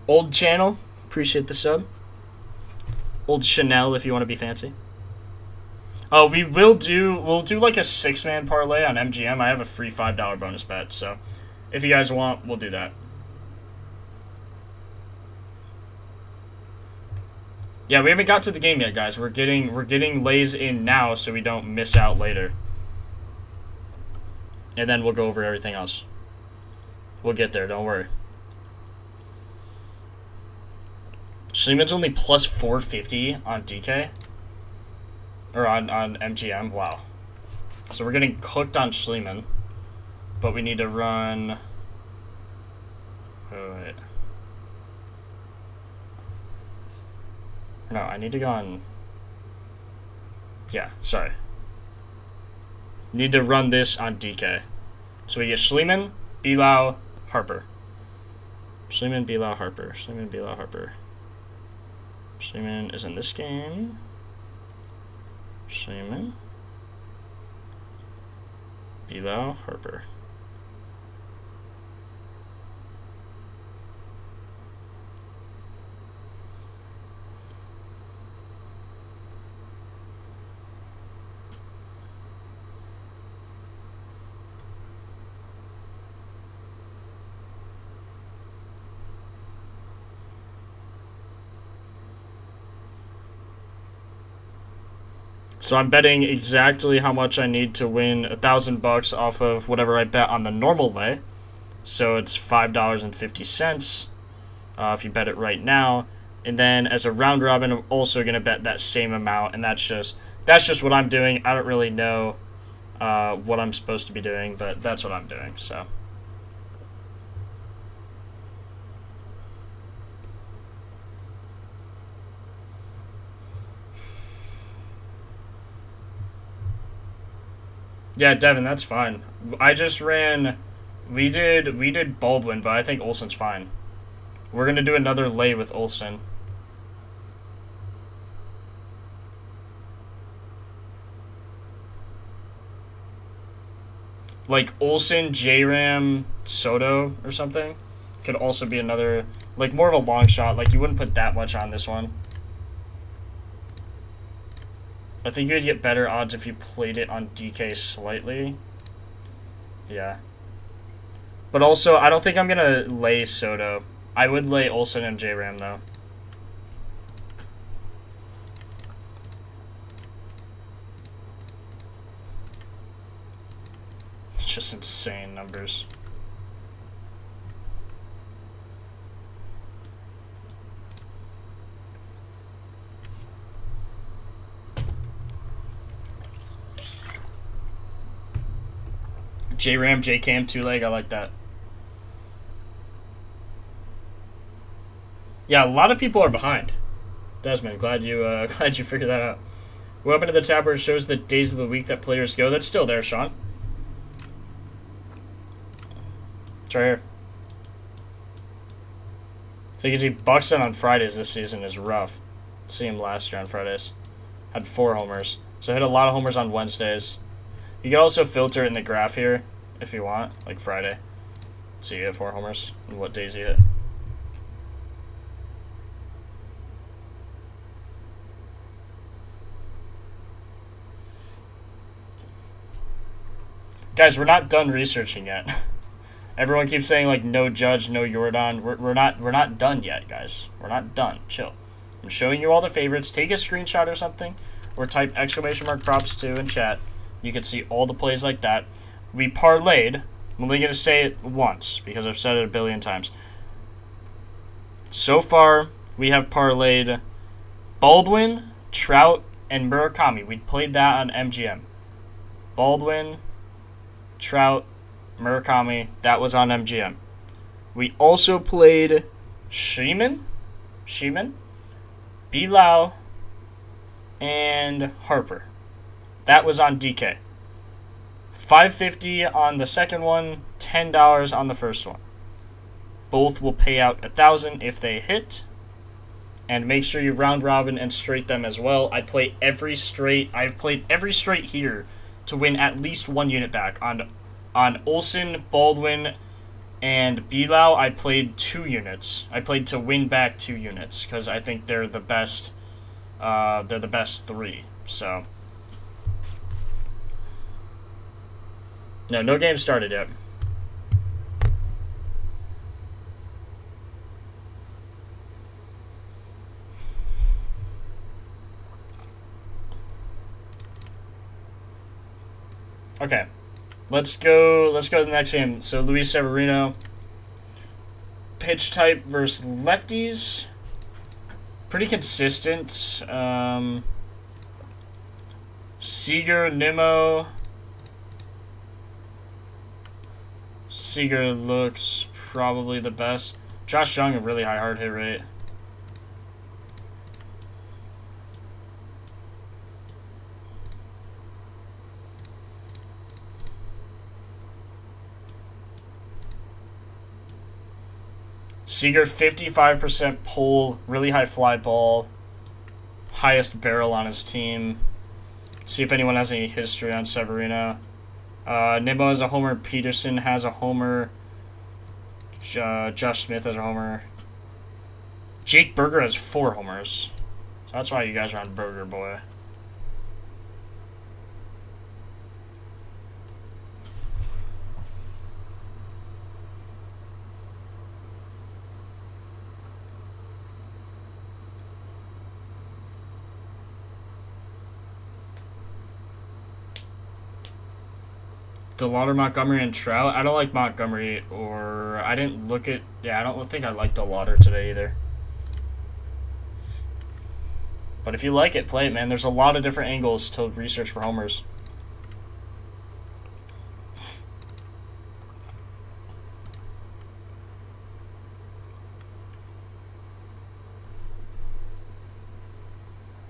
Old channel, appreciate the sub. Old Chanel if you want to be fancy. Oh, we'll do like a 6-man parlay on MGM. I have a free $5 bonus bet, so if you guys want, we'll do that. Yeah, we haven't got to the game yet, guys. We're getting lays in now so we don't miss out later. And then we'll go over everything else. We'll get there, don't worry. Schliemann's only plus 450 on DK. Or on MGM. Wow. So we're getting cooked on Schliemann. But we need to run. Wait. No, I need to go on. Yeah, sorry. Need to run this on DK. So we get Schliemann, Bilal, Harper. Schliemann, Bilal, Harper. Schliemann, Bilal, Harper. Seaman is in this game. Seaman. Below Harper. So I'm betting exactly how much I need to win $1,000 off of whatever I bet on the normal lay. So it's $5.50 if you bet it right now. And then as a round robin, I'm also gonna bet that same amount, and that's just what I'm doing. I don't really know what I'm supposed to be doing, but that's what I'm doing. So. Yeah, Devin, that's fine. I just ran. We did Baldwin, but I think Olsen's fine. We're gonna do another lay with Olsen. Like Olsen, J-Ram, Soto, or something. Could also be another, like, more of a long shot. Like, you wouldn't put that much on this one. I think you'd get better odds if you played it on DK slightly. Yeah. But also, I don't think I'm going to lay Soto. I would lay Olsen and J-Ram, though. It's just insane numbers. J-Ram, J-Cam, 2-leg, I like that. Yeah, a lot of people are behind. Desmond, glad you figured that out. We're up into the tab where it shows the days of the week that players go. That's still there, Sean. It's right here. So you can see Buxton on Fridays this season is rough. See him last year on Fridays. Had 4 homers. So hit a lot of homers on Wednesdays. You can also filter in the graph here if you want, like Friday. So you hit 4 homers and what days you hit. Guys, we're not done researching yet. Everyone keeps saying like no Judge, no Jordan. We're not done yet, guys. We're not done. Chill. I'm showing you all the favorites. Take a screenshot or something, or type !props2 in chat. You can see all the plays like that. We parlayed. I'm only gonna say it once because I've said it a billion times. So far, we have parlayed Baldwin, Trout, and Murakami. We played that on MGM. Baldwin, Trout, Murakami, that was on MGM. We also played Sheeman, Bilal, and Harper. That was on DK. $5.50 on the second one, $10 on the first one. Both will pay out $1,000 if they hit. And make sure you round robin and straight them as well. I've played every straight here to win at least 1 unit back. On Olsen, Baldwin, and Bilal, I played 2 units. I played to win back 2 units because I think they're the best. They're the best 3. So no game started yet. Okay. Let's go to the next game. So Luis Severino. Pitch type versus lefties. Pretty consistent. Seager, Nimmo. Seager looks probably the best. Josh Young, a really high hard hit rate. Seager, 55% pull, really high fly ball. highest barrel on his team. See if anyone has any history on Severino. Nimmo has a homer. Peterson has a homer. Josh Smith has a homer. Jake Berger has 4 homers. So that's why you guys are on Burger Boy. DeLauder, Montgomery, and Trout. I don't like Montgomery, or I didn't look at... Yeah, I don't think I like DeLauder today either. But if you like it, play it, man. There's a lot of different angles to research for homers.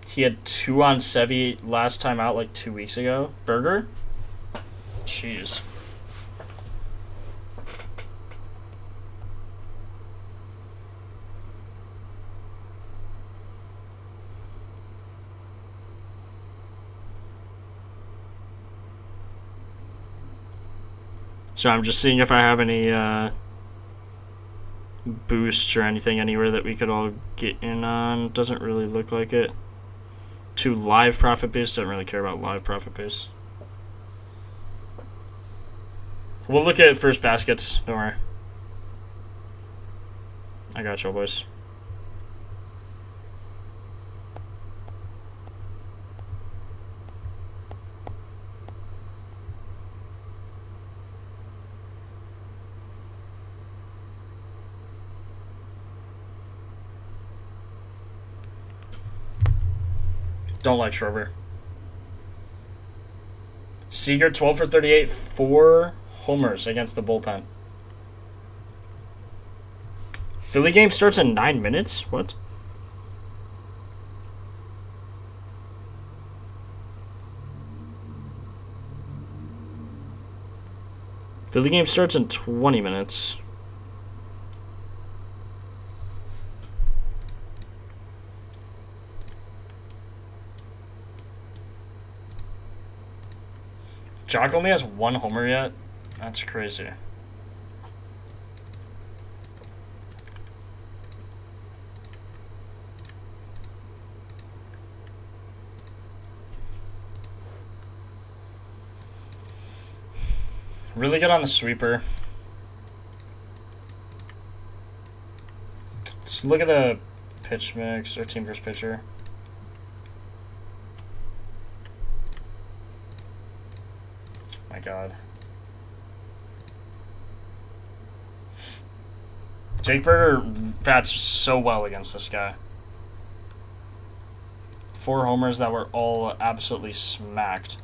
He had 2 on Sevy last time out like 2 weeks ago. Burger? Jeez. So I'm just seeing if I have any boosts or anything anywhere that we could all get in on. Doesn't really look like it. 2 live profit boosts. Don't really care about live profit boosts. We'll look at first baskets. Don't worry. I got you, boys. Don't like Schwarber. Seager, 12 for 38, 4 homers against the bullpen. Philly game starts in 9 minutes? What? Philly game starts in 20 minutes. Jock only has 1 homer yet? That's crazy. Really good on the sweeper. Let's look at the pitch mix or team versus pitcher. My God. Jake Berger bats so well against this guy. 4 homers that were all absolutely smacked.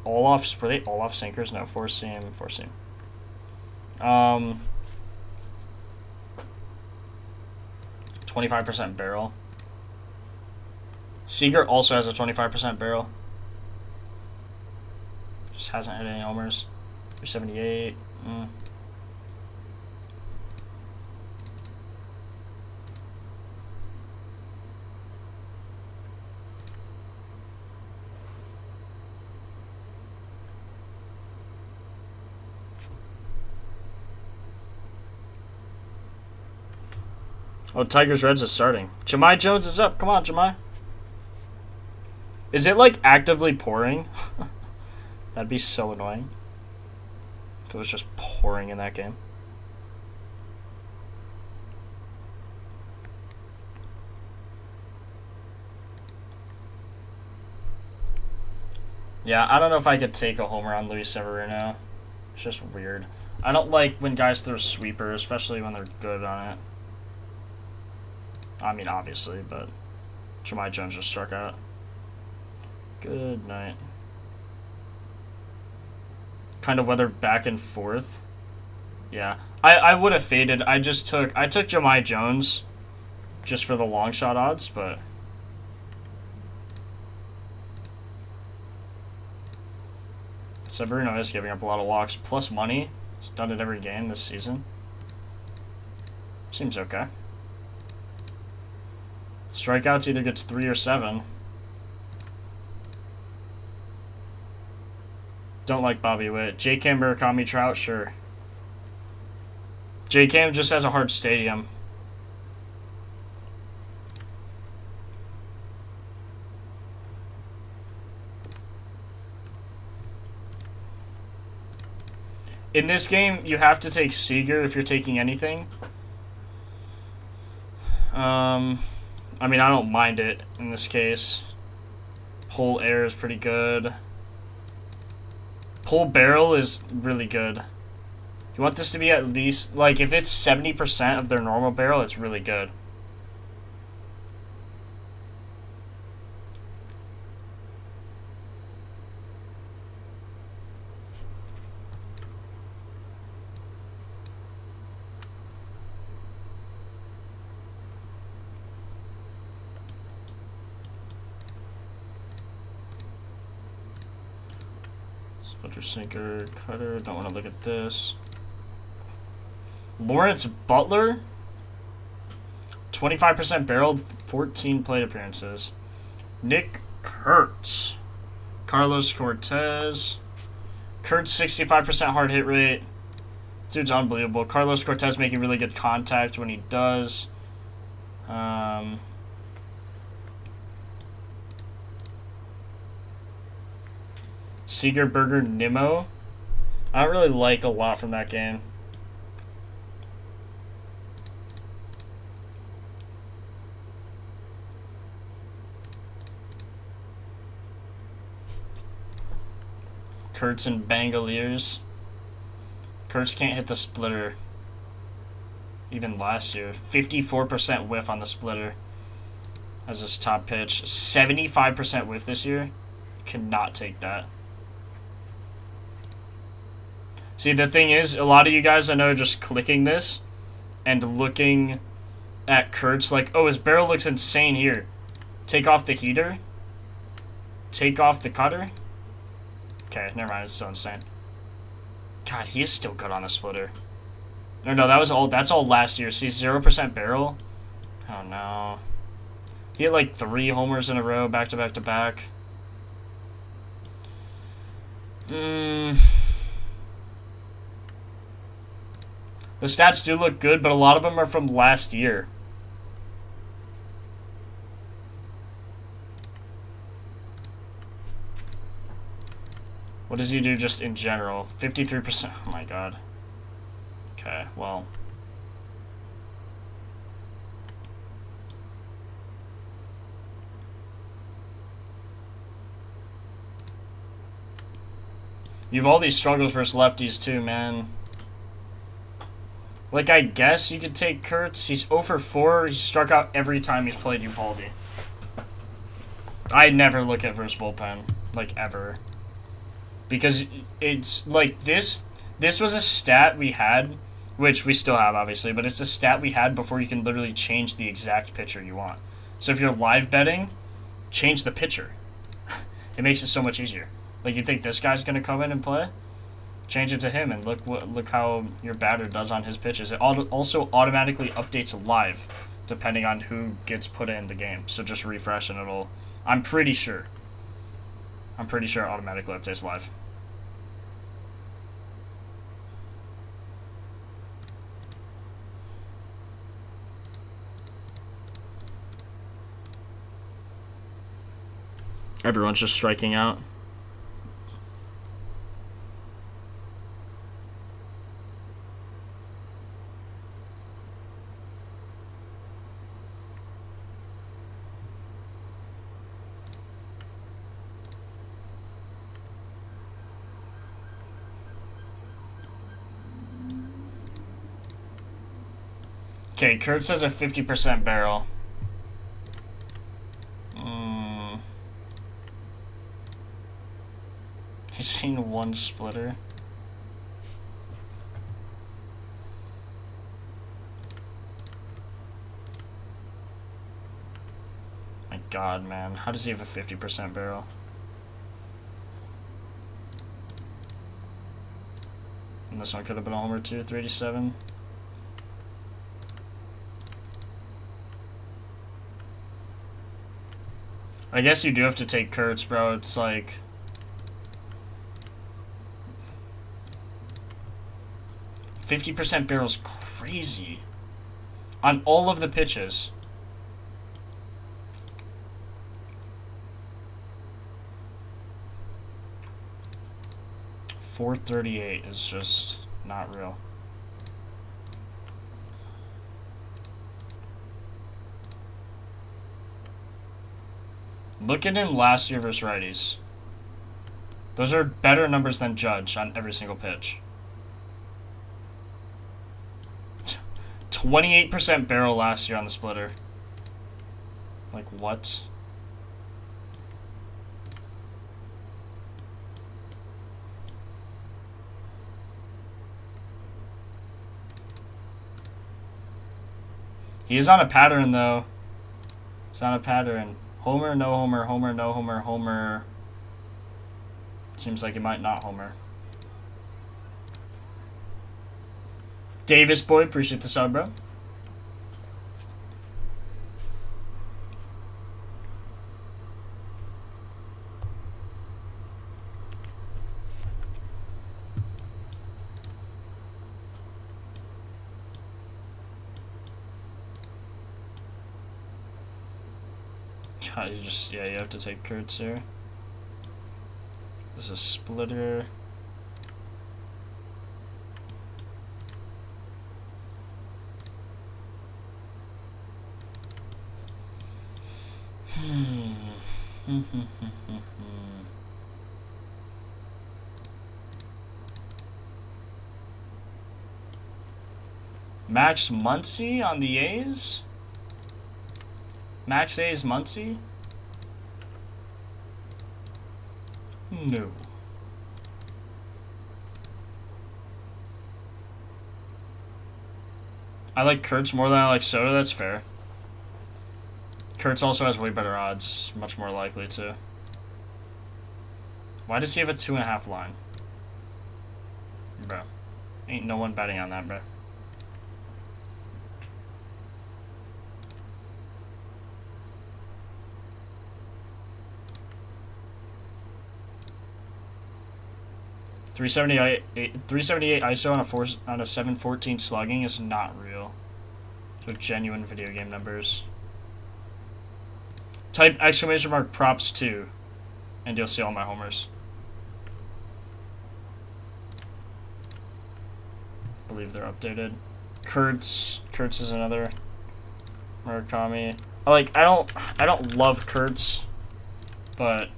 All off, were they all off sinkers? No, 4-seam, 4-seam. 25% barrel. Seager also has a 25% barrel. Just hasn't hit any homers. 378. Oh, Tigers Reds is starting. Jahmai Jones is up. Come on, Jahmai. Is it like actively pouring? That'd be so annoying if it was just pouring in that game. Yeah, I don't know if I could take a homer on Luis Severino. It's just weird. I don't like when guys throw sweeper, especially when they're good on it. I mean, obviously, but Jahmai Jones just struck out. Good night. Kind of weather back and forth. Yeah, I would have faded. I took Jahmai Jones just for the long shot odds, but Severino is giving up a lot of walks plus money. He's done it every game this season. Seems okay. Let's Strikeouts either gets 3 or 7. Don't like Bobby Witt. J-Cam, Murakami, Trout, sure. J-Cam just has a hard stadium. In this game, you have to take Seager if you're taking anything. I mean, I don't mind it in this case. Pull air is pretty good. Pull barrel is really good. You want this to be at least, like, if it's 70% of their normal barrel, it's really good. Splitter, sinker, cutter. Don't want to look at this. Lawrence Butler, 25% barreled, 14 plate appearances. Nick Kurtz, Carlos Cortez. Kurtz, 65% hard hit rate. Dude's unbelievable. Carlos Cortez making really good contact when he does. Seager, Berger, Nimmo. I don't really like a lot from that game. Kurtz and Bangaliers. Kurtz can't hit the splitter. Even last year. 54% whiff on the splitter as his top pitch. 75% whiff this year. Cannot take that. See, the thing is, a lot of you guys I know are just clicking this and looking at Kurtz like, oh, his barrel looks insane here. Take off the heater. Take off the cutter. Okay, never mind, it's still insane. God, he is still good on a splitter. No, that's all last year. See, 0% barrel. Oh no. He had like 3 homers in a row, back to back to back. The stats do look good, but a lot of them are from last year. What does he do just in general? 53%. Oh my god. Okay, well. You have all these struggles versus lefties too, man. Like, I guess you could take Kurtz. He's 0 for 4. He struck out every time he's played Uvalde. I never look at versus bullpen. Like, ever. Because it's, like, this was a stat we had, which we still have, obviously, but it's a stat we had before you can literally change the exact pitcher you want. So if you're live betting, change the pitcher. It makes it so much easier. Like, you think this guy's going to come in and play? Change it to him, and look how your batter does on his pitches. It also automatically updates live, depending on who gets put in the game. So just refresh, and it'll... I'm pretty sure it automatically updates live. Everyone's just striking out. Okay, Kurtz has a 50% barrel. He's seen 1 splitter. My god, man. How does he have a 50% barrel? And this one could have been a homer too, I guess you do have to take Kurtz, bro. It's like... %50 barrel's crazy. On all of the pitches. .438 is just not real. Look at him last year versus righties. Those are better numbers than Judge on every single pitch. 28% barrel last year on the splitter. Like, what? He is on a pattern, though. He's on a pattern. Homer, no homer, homer, no homer, homer. Seems like he might not homer. Davis boy, appreciate the sub, bro. God, you have to take Kurtz here. This is a splitter. Max Muncy on the A's? Max A's Muncy? No. I like Kurtz more than I like Soto, that's fair. Kurtz also has way better odds, much more likely to. Why does he have a 2.5 line? Bro. Ain't no one betting on that, bro. .378 ISO on a 714 slugging is not real. So genuine video game numbers. Type !! props 2 and you'll see all my homers. I believe they're updated. Kurtz is another. Murakami. I don't love Kurtz, but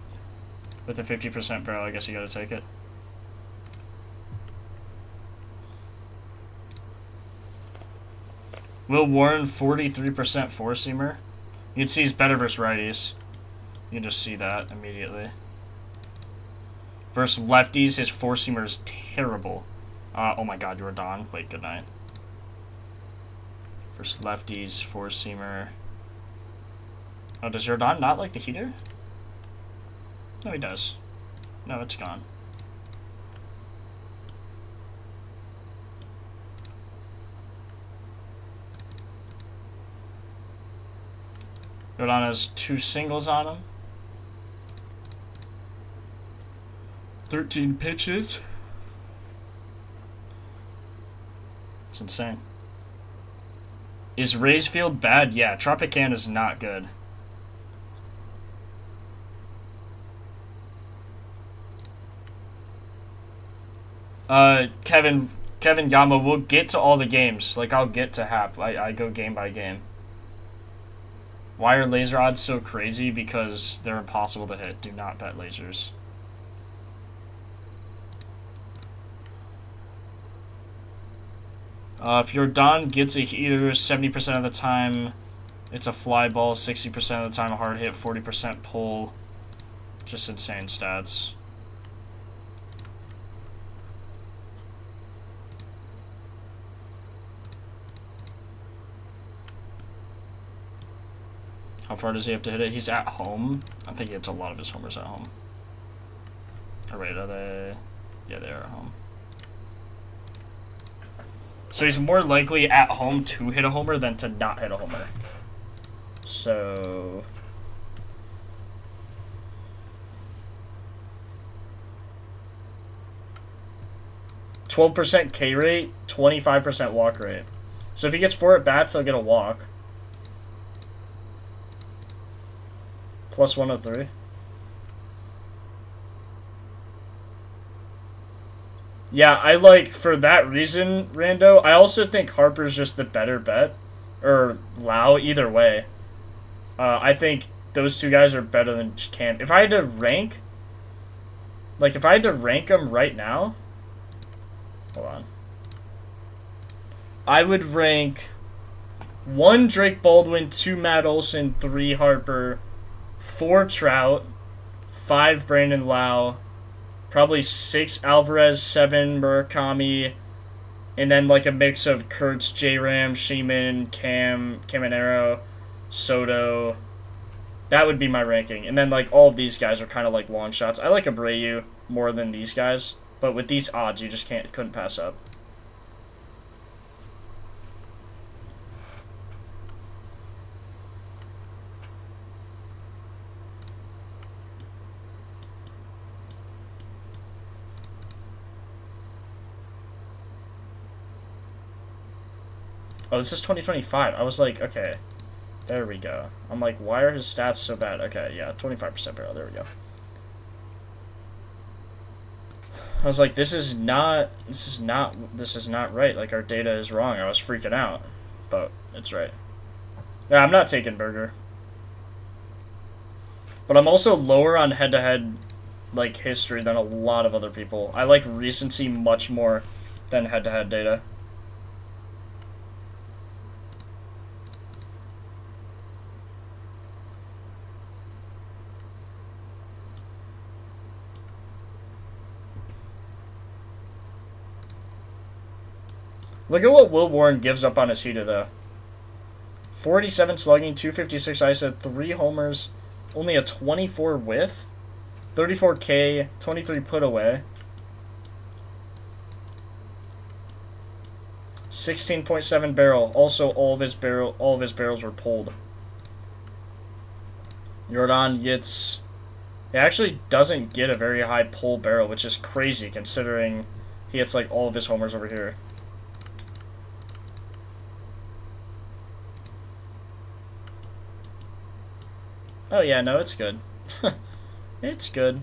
with a 50% barrel, I guess you gotta take it. Will Warren, 43% four-seamer. You can see he's better versus righties. You can just see that immediately. Versus lefties, his four-seamer is terrible. Oh my god, you're Don. Wait, good night. Versus lefties, four-seamer. Oh, does Jordan not like the heater? No, he does. No, it's gone. Jordan has 2 singles on him. 13 pitches. It's insane. Is Rays Field bad? Yeah, Tropicana is not good. Kevin Gama, we'll get to all the games. Like, I'll get to Hap. I go game by game. Why are laser odds so crazy? Because they're impossible to hit. Do not bet lasers. If your Don gets a heater 70% of the time, it's a fly ball, 60% of the time a hard hit, 40% pull. Just insane stats. How far does he have to hit it? He's at home. I think he hits a lot of his homers at home. Oh wait, are they? Yeah, they are at home. So he's more likely at home to hit a homer than to not hit a homer. So 12% K rate, 25% walk rate. So if he gets 4 at bats, he'll get a walk. Plus 103. Yeah, I like, for that reason, Rando, I also think Harper's just the better bet. Or Lau, either way. I think those two guys are better than Cam. If I had to rank, like, if I had to rank them right now, hold on. I would rank 1 Drake Baldwin, 2 Matt Olson, 3 Harper, 4 Trout, 5 Brandon Lau, probably 6 Alvarez, 7 Murakami, and then like a mix of Kurtz, J-Ram, Sheeman, Caminero, Soto. That would be my ranking. And then like all of these guys are kind of like long shots. I like Abreu more than these guys, but with these odds, you just couldn't pass up. Oh, this is 2025. I was like, okay, there we go. I'm like, why are his stats so bad? Okay, yeah, 25% barrel. There we go. I was like, this is not right. Like, our data is wrong. I was freaking out, but it's right. Yeah, I'm not taking Burger, but I'm also lower on head-to-head like history than a lot of other people. I like recency much more than head-to-head data. Look at what Will Warren gives up on his heater, though. 487 slugging, 256 ISO, 3 homers, only a 24 whiff, 34 K, 23 put away, 16.7 barrel. Also, all of his barrels were pulled. Jordan gets... He actually doesn't get a very high pull barrel, which is crazy considering he gets like all of his homers over here. Oh yeah, no, it's good. It's good.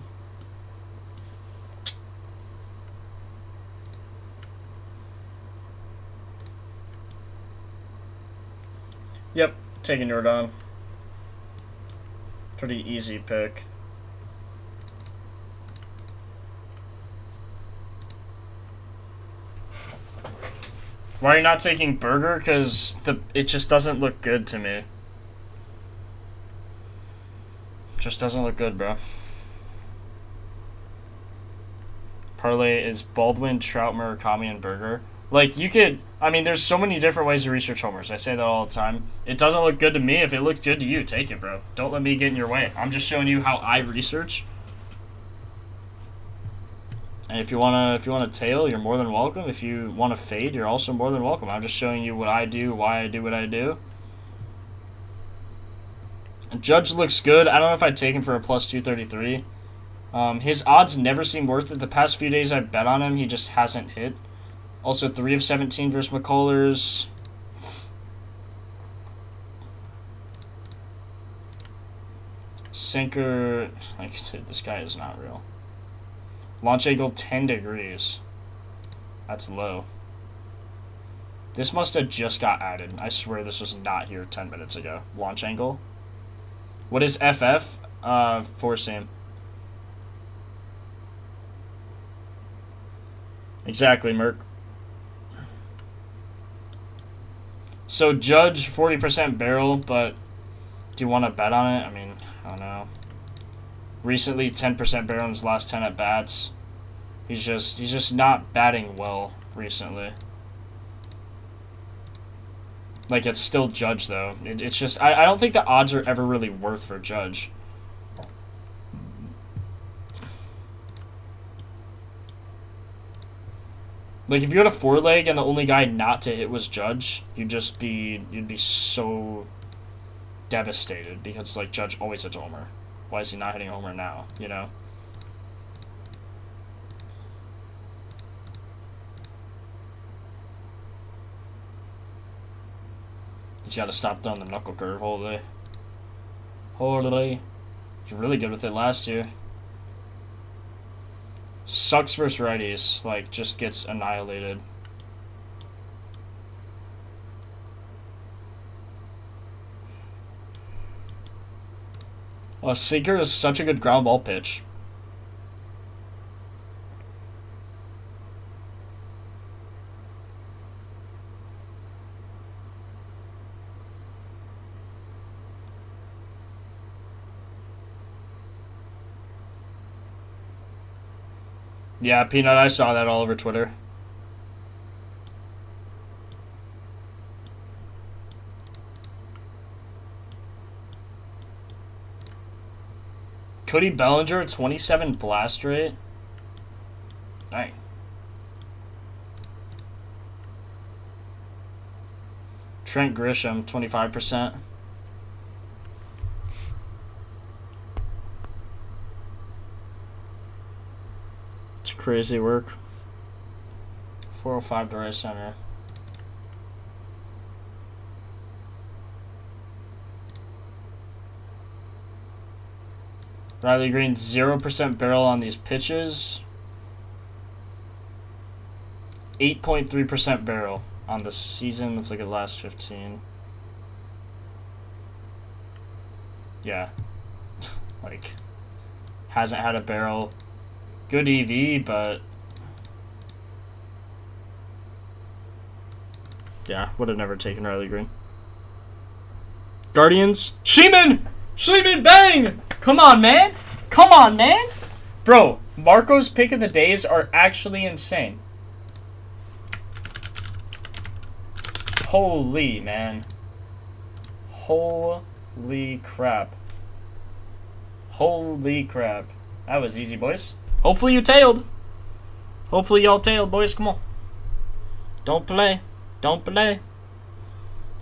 Yep, taking Jordan. Pretty easy pick. Why are you not taking Burger? Because it just doesn't look good to me. Just doesn't look good, bro. Parlay is Baldwin, Trout, Murakami, and Burger. Like, you could... I mean, there's so many different ways to research homers. I say that all the time. It doesn't look good to me. If it looked good to you, take it, bro. Don't let me get in your way. I'm just showing you how I research. And if you wanna tail, you're more than welcome. If you want to fade, you're also more than welcome. I'm just showing you what I do, why I do what I do. Judge looks good. I don't know if I'd take him for a plus 233. His odds never seem worth it. The past few days I've bet on him, he just hasn't hit. Also, 3 of 17 versus McCullers. Sinker, like I said, this guy is not real. Launch angle 10 degrees. That's low. This must have just got added. I swear this was not here 10 minutes ago. Launch angle. What is FF? Four seam. Exactly, Merc. So Judge 40% barrel, but do you want to bet on it? I mean, I don't know. Recently 10% barrel in his last 10 at bats. He's just not batting well recently. Like, it's still Judge, though. It's just... I don't think the odds are ever really worth for Judge. Like, if you had a 4-leg and the only guy not to hit was Judge, you'd be so devastated because, like, Judge always hits homer. Why is he not hitting homer now, you know? He's got to stop throwing the knuckle curve. Holy. Holy. He's really good with it last year. Sucks versus righties. Like, just gets annihilated. Oh, sinker is such a good ground ball pitch. Yeah, Peanut, I saw that all over Twitter. Cody Bellinger, 27 blast rate. Dang. Trent Grisham, 25%. It's crazy work. 405 to right center. Riley Green, 0% barrel on these pitches. 8.3% barrel on the season. Let's look at last 15. Yeah. Like, hasn't had a barrel. Good EV, but... yeah, would have never taken Riley Green. Guardians. Sheeman! Sheeman, bang! Come on, man. Come on, man. Bro, Marco's pick of the days are actually insane. Holy, man. Holy crap. Holy crap. That was easy, boys. Hopefully you tailed. Hopefully y'all tailed, boys. Come on. Don't play. Don't play.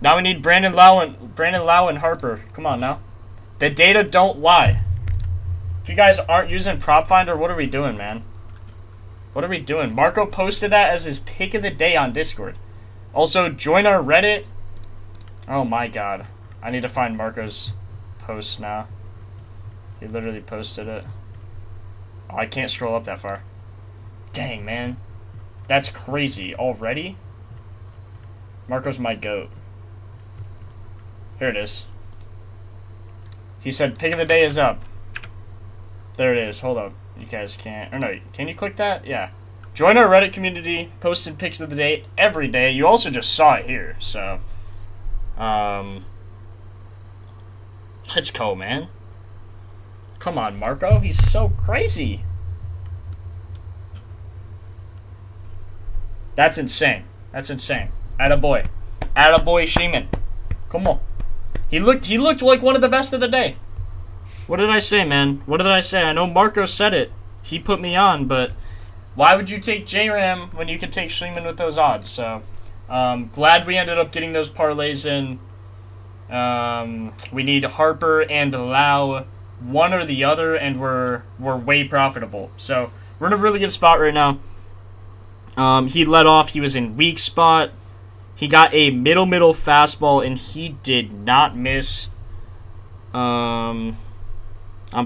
Now we need Brandon Lau and Harper. Come on now. The data don't lie. If you guys aren't using Propfinder, what are we doing, man? What are we doing? Marco posted that as his pick of the day on Discord. Also, join our Reddit. Oh my god. I need to find Marco's post now. He literally posted it. Oh, I can't scroll up that far. Dang, man. That's crazy. Already? Marco's my goat. Here it is. He said pick of the day is up. There it is. Hold up. You guys can't... or no, can you click that? Yeah. Join our Reddit community. Posted picks of the day every day. You also just saw it here, so... let's go, man. Come on, Marco. He's so crazy. That's insane. That's insane. Attaboy. Attaboy Sheeman. Come on. He looked like one of the best of the day. What did I say, man? What did I say? I know Marco said it. He put me on, but why would you take J-Ram when you could take Sheeman with those odds? So, glad we ended up getting those parlays in. We need Harper and Lau, one or the other, and we're way profitable. So, we're in a really good spot right now. He led off. He was in weak spot. He got a middle fastball, and he did not miss. I'm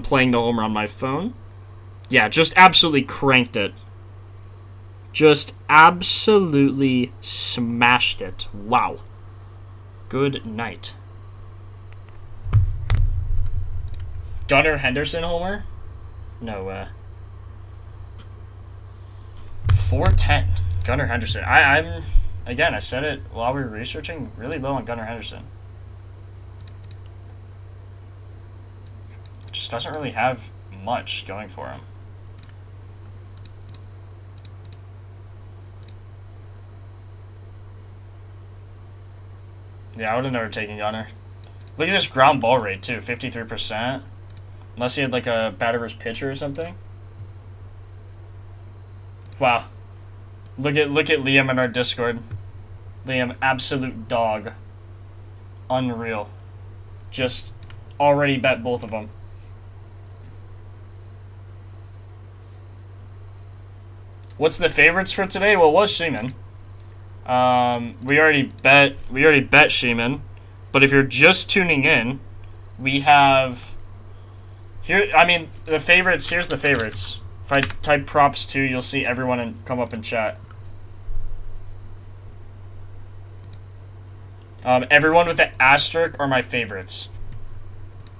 playing the homer on my phone. Yeah, just absolutely cranked it. Just absolutely smashed it. Wow. Good night. Gunnar Henderson homer? No way. 410. Gunnar Henderson. I'm... again, I said it while we were researching. Really low on Gunnar Henderson. Just doesn't really have much going for him. Yeah, I would have never taken Gunnar. Look at this ground ball rate, too. 53%. Unless he had, like, a batter versus pitcher or something. Wow. Look at Liam in our Discord. Liam, absolute dog. Unreal. Just already bet both of them. What's the favorites for today? Well, it was Sheeman. We already bet Sheeman. But if you're just tuning in, we have here. I mean, the favorites. Here's the favorites. If I type props 2, you'll see everyone and come up in chat. Everyone with the asterisk are my favorites.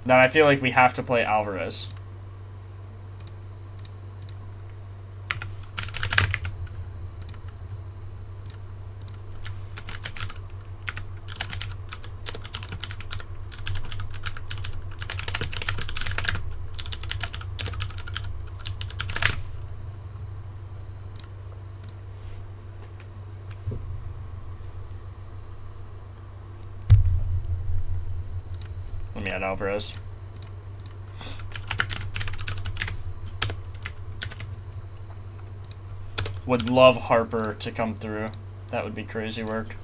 Now I feel like we have to play Alvarez. Let me add Alvarez. Would love Harper to come through. That would be crazy work.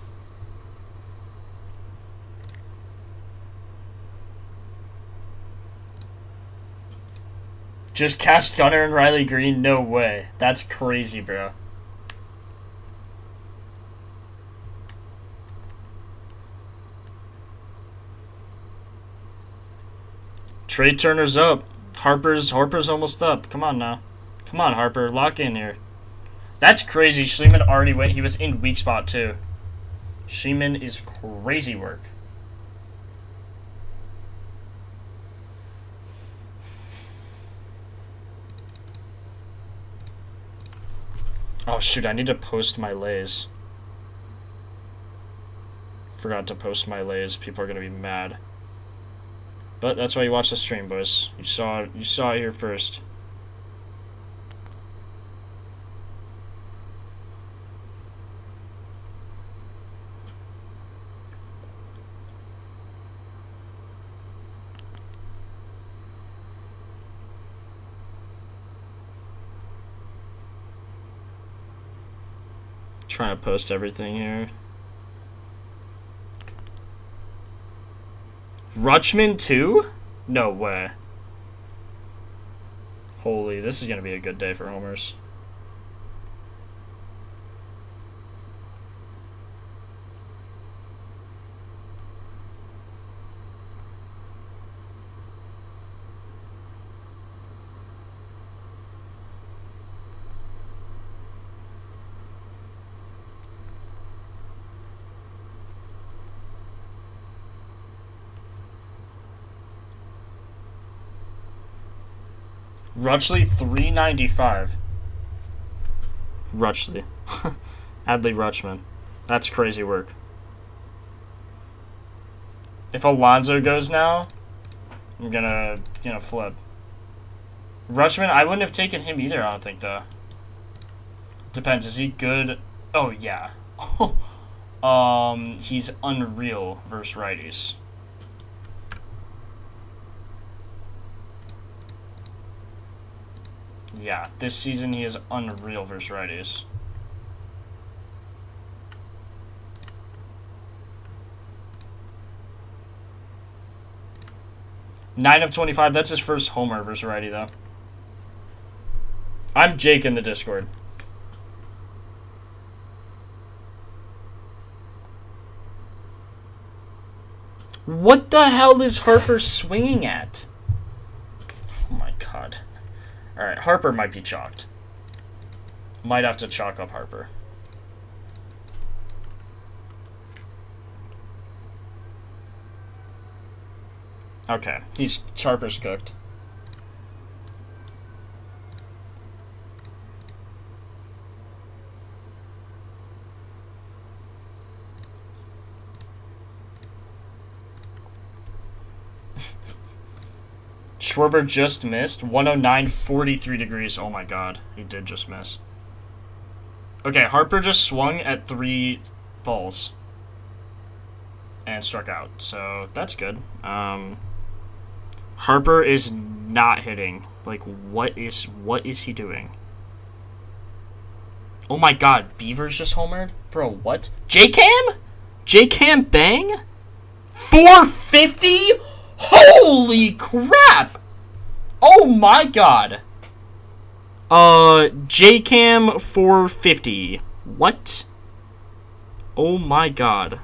Just cast Gunnar and Riley Green? No way. That's crazy, bro. Trey Turner's up. Harper's almost up. Come on now. Come on, Harper. Lock in here. That's crazy. Schliemann already went. He was in weak spot, too. Schliemann is crazy work. Oh, shoot. I need to post my lays. Forgot to post my lays. People are going to be mad. But that's why you watch the stream, boys. You saw it here first. Trying to post everything here. Rutschman too? No way. Holy, this is going to be a good day for homers. Rutschley, 395. Rutschley. Adley Rutschman. That's crazy work. If Alonso goes now, I'm gonna flip. Rutschman, I wouldn't have taken him either, I don't think, though. Depends. Is he good? Oh, yeah. He's unreal versus righties. Yeah, this season he is unreal versus righties. Nine of 25. That's his first homer versus righty, though. I'm Jake in the Discord. What the hell is Harper swinging at? Oh my god. Alright, Harper might be chalked. Might have to chalk up Harper. Okay, Harper's cooked. Schwarber just missed. 109, 43 degrees. Oh my god. He did just miss. Okay, Harper just swung at 3 balls. And struck out. So, that's good. Harper is not hitting. Like, what is he doing? Oh my god. Beavers just homered? Bro, what? J-Cam? J-Cam bang? 450? Holy crap! Oh my god. J-Cam 450. What? Oh my god.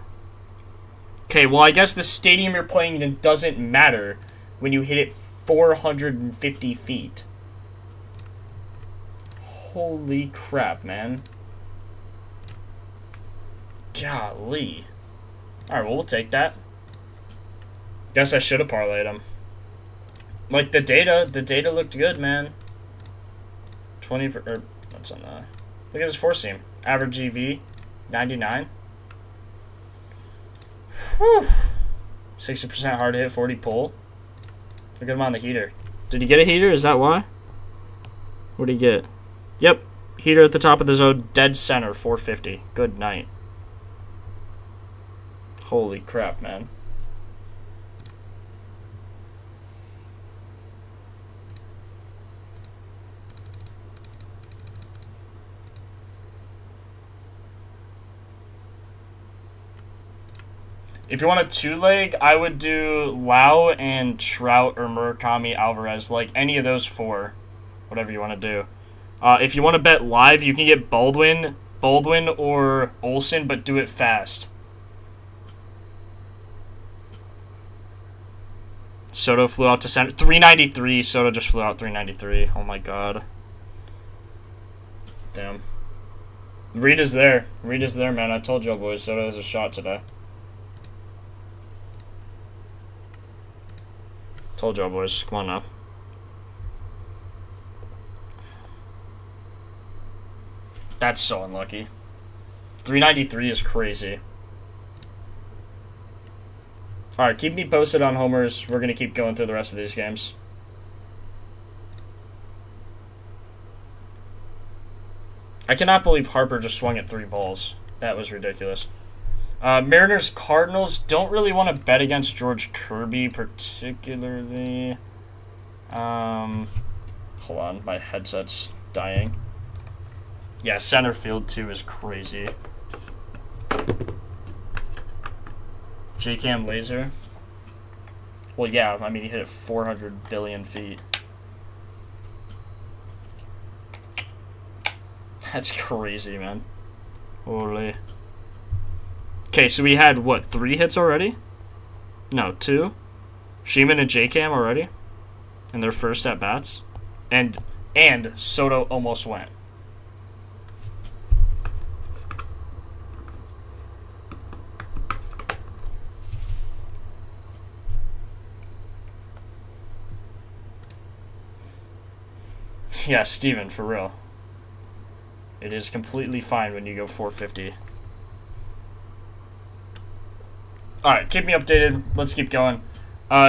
Okay, well, I guess the stadium you're playing in doesn't matter when you hit it 450 feet. Holy crap, man. Golly. Alright, well, we'll take that. Guess I should have parlayed him. Like, the data looked good, man. 20, what's on the... Look at his four seam. Average EV, 99. Whew. 60% hard hit, 40 pull. Look at him on the heater. Did he get a heater? Is that why? What did he get? Yep. Heater at the top of the zone, dead center, 450. Good night. Holy crap, man. If you want a two-leg, I would do Lau and Trout or Murakami Alvarez, like any of those four. Whatever you want to do. If you want to bet live, you can get Baldwin or Olsen, but do it fast. Soto flew out to center. 393. Soto just flew out 393. Oh my god. Damn. Reed is there. Reed is there, man. I told y'all boys. Soto has a shot today. Told y'all boys. Come on now. That's so unlucky. 393 is crazy. Alright, keep me posted on homers. We're going to keep going through the rest of these games. I cannot believe Harper just swung at 3 balls. That was ridiculous. Mariners, Cardinals. Don't really want to bet against George Kirby particularly. Hold on, my headset's dying. Yeah, center field too is crazy. J-Cam laser. Well, yeah, I mean, he hit it 400 billion feet. That's crazy, man. Holy. Okay, so we had, what, 3 hits already? No, 2? Sheeman and J-Cam already? In their first at-bats? And Soto almost went. Yeah, Steven, for real. It is completely fine when you go 450. Alright, keep me updated. Let's keep going.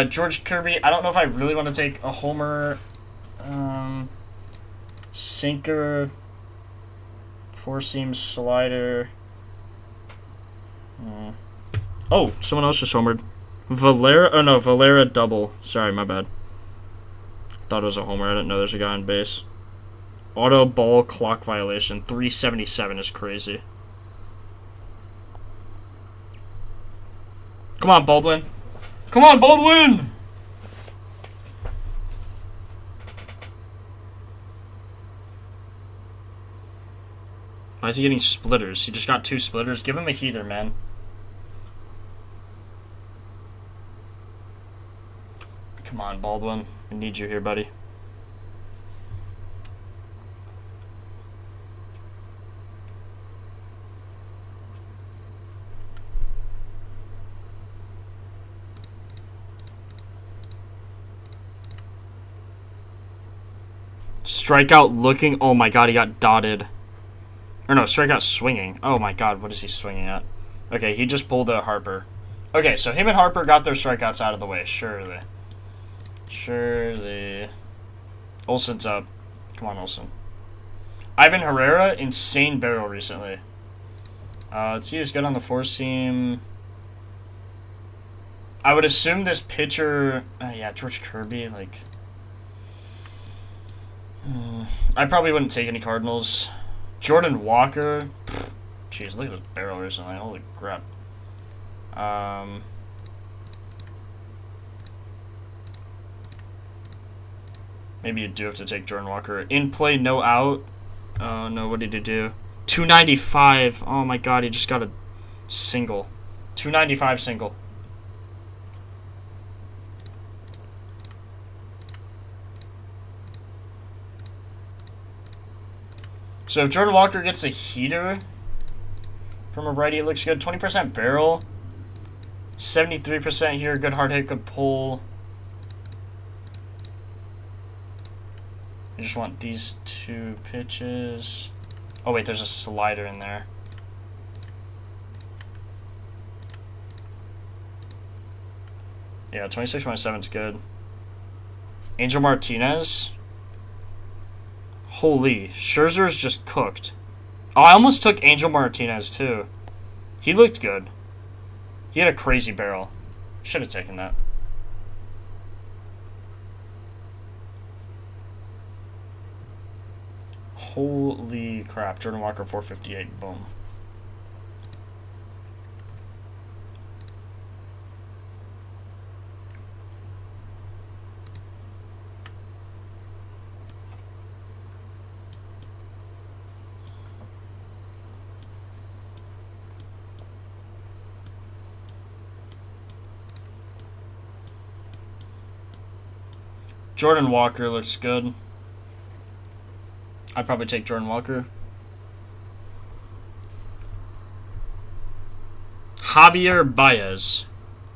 George Kirby, I don't know if I really want to take a homer. Sinker. Four-seam slider. Oh, someone else just homered. Valera double. Sorry, my bad. Thought it was a homer. I didn't know there's a guy on base. Auto ball clock violation. 377 is crazy. Come on, Baldwin. Come on, Baldwin! Why is he getting splitters? He just got 2 splitters. Give him a heater, man. Come on, Baldwin. I need you here, buddy. Strikeout looking. Oh my god, he got dotted. Or no, strikeout swinging. Oh my god, what is he swinging at? Okay, he just pulled a Harper. Okay, so him and Harper got their strikeouts out of the way. Surely. Olsen's up. Come on, Olsen. Ivan Herrera, insane barrel recently. Let's see who's good on the 4-seam. I would assume this pitcher... yeah, George Kirby, like... I probably wouldn't take any Cardinals. Jordan Walker. Jeez, look at his barrel recently. Holy crap. Maybe you do have to take Jordan Walker. In play, no out. Oh, no, what did he do? 295. Oh, my God, he just got a single. 295 single. So if Jordan Walker gets a heater from a righty, it looks good. 20% barrel. 73% here. Good hard hit, good pull. I just want these 2 pitches. Oh, wait, there's a slider in there. Yeah, 26.7 is good. Angel Martinez. Holy, Scherzer's just cooked. Oh, I almost took Angel Martinez, too. He looked good. He had a crazy barrel. Should have taken that. Holy crap. Jordan Walker, 458. Boom. Jordan Walker looks good. I'd probably take Jordan Walker. Javier Baez.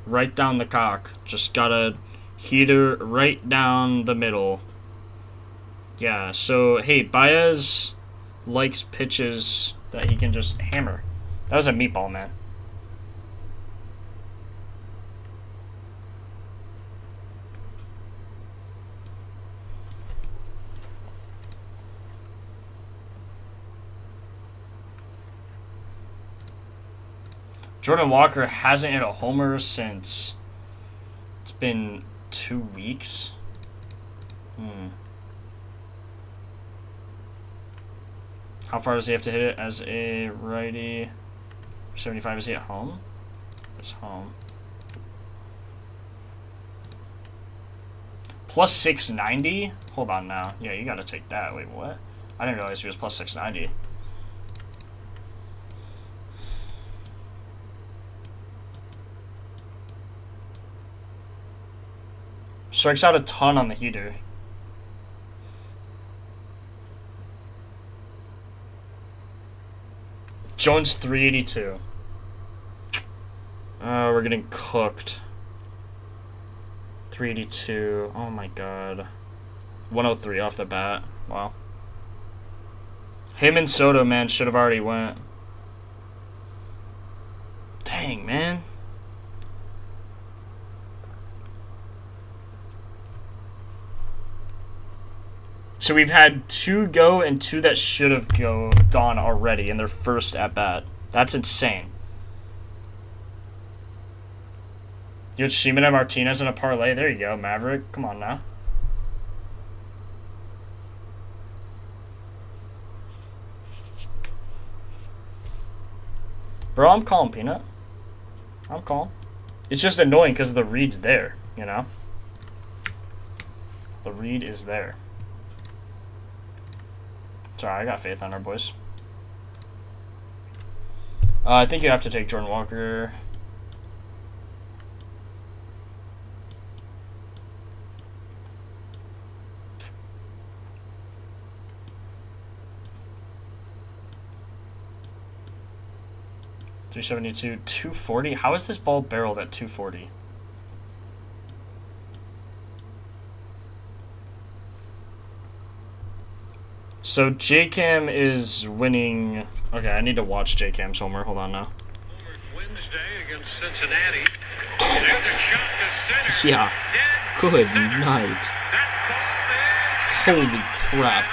Right down the cock. Just got a heater right down the middle. Yeah, so, hey, Baez likes pitches that he can just hammer. That was a meatball, man. Jordan Walker hasn't hit a homer since it's been 2 weeks. How far does he have to hit it as a righty? 75, is he at home? It's home. Plus 690? Hold on now. Yeah, you gotta take that. Wait, what? I didn't realize he was plus 690. Strikes out a ton on the heater. Jones 382. We're getting cooked. 382. Oh my god. 103 off the bat. Wow. Him and Soto, man, should have already went. Dang, man. So we've had 2 go and 2 that should have gone already in their first at-bat. That's insane. You had Sheeman and Martinez in a parlay. There you go, Maverick. Come on now. Bro, I'm calm, Peanut. I'm calm. It's just annoying because the read's there, you know? The read is there. Sorry, I got faith on our boys. I think you have to take Jordan Walker. .372, 240. How is this ball barreled at 240? So J-Cam is winning. Okay, I need to watch J-Cam's homer. Hold on now.
Wednesday against Cincinnati. Shot to center.
Yeah. Good night. Holy crap.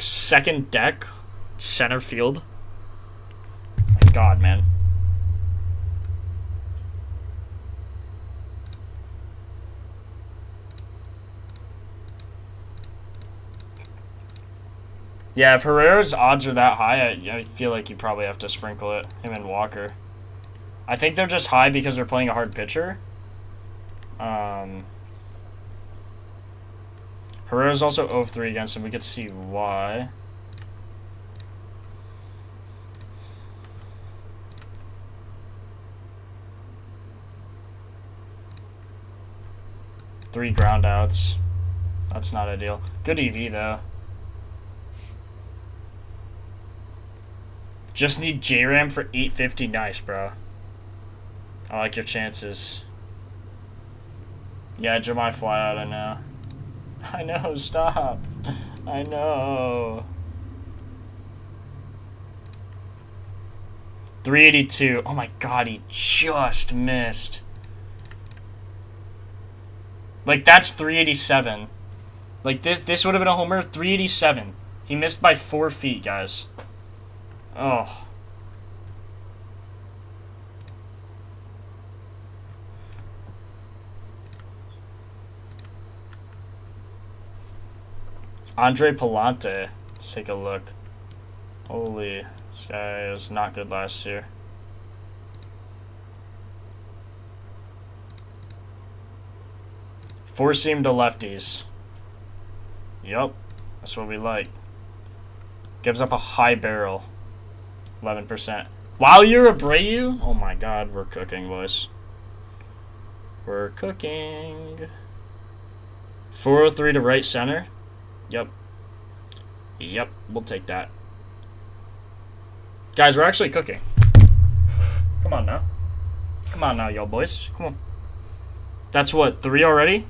Second deck, center field. My God, man. Yeah, if Herrera's odds are that high, I feel like you probably have to sprinkle it, him and Walker. I think they're just high because they're playing a hard pitcher. Herrera's also 0-3 against him. We could see why. Three ground outs. That's not ideal. Good EV, though. Just need J-Ram for 850. Nice, bro. I like your chances. Yeah, Jeremiah fly out, I know. I know, stop. I know. 382. Oh my god, he just missed. Like, that's 387. Like, this would have been a homer. 387. He missed by 4 feet, guys. Oh. Andre Palante. Let's take a look. Holy, this guy was not good last year. Four seam to lefties. Yup, that's what we like. Gives up a high barrel. 11%. While you're Abreu? Oh my god, we're cooking, boys. We're cooking. 403 to right center. Yep. Yep, we'll take that. Guys, we're actually cooking. Come on now. Come on now, y'all boys. Come on. That's what, 3 already?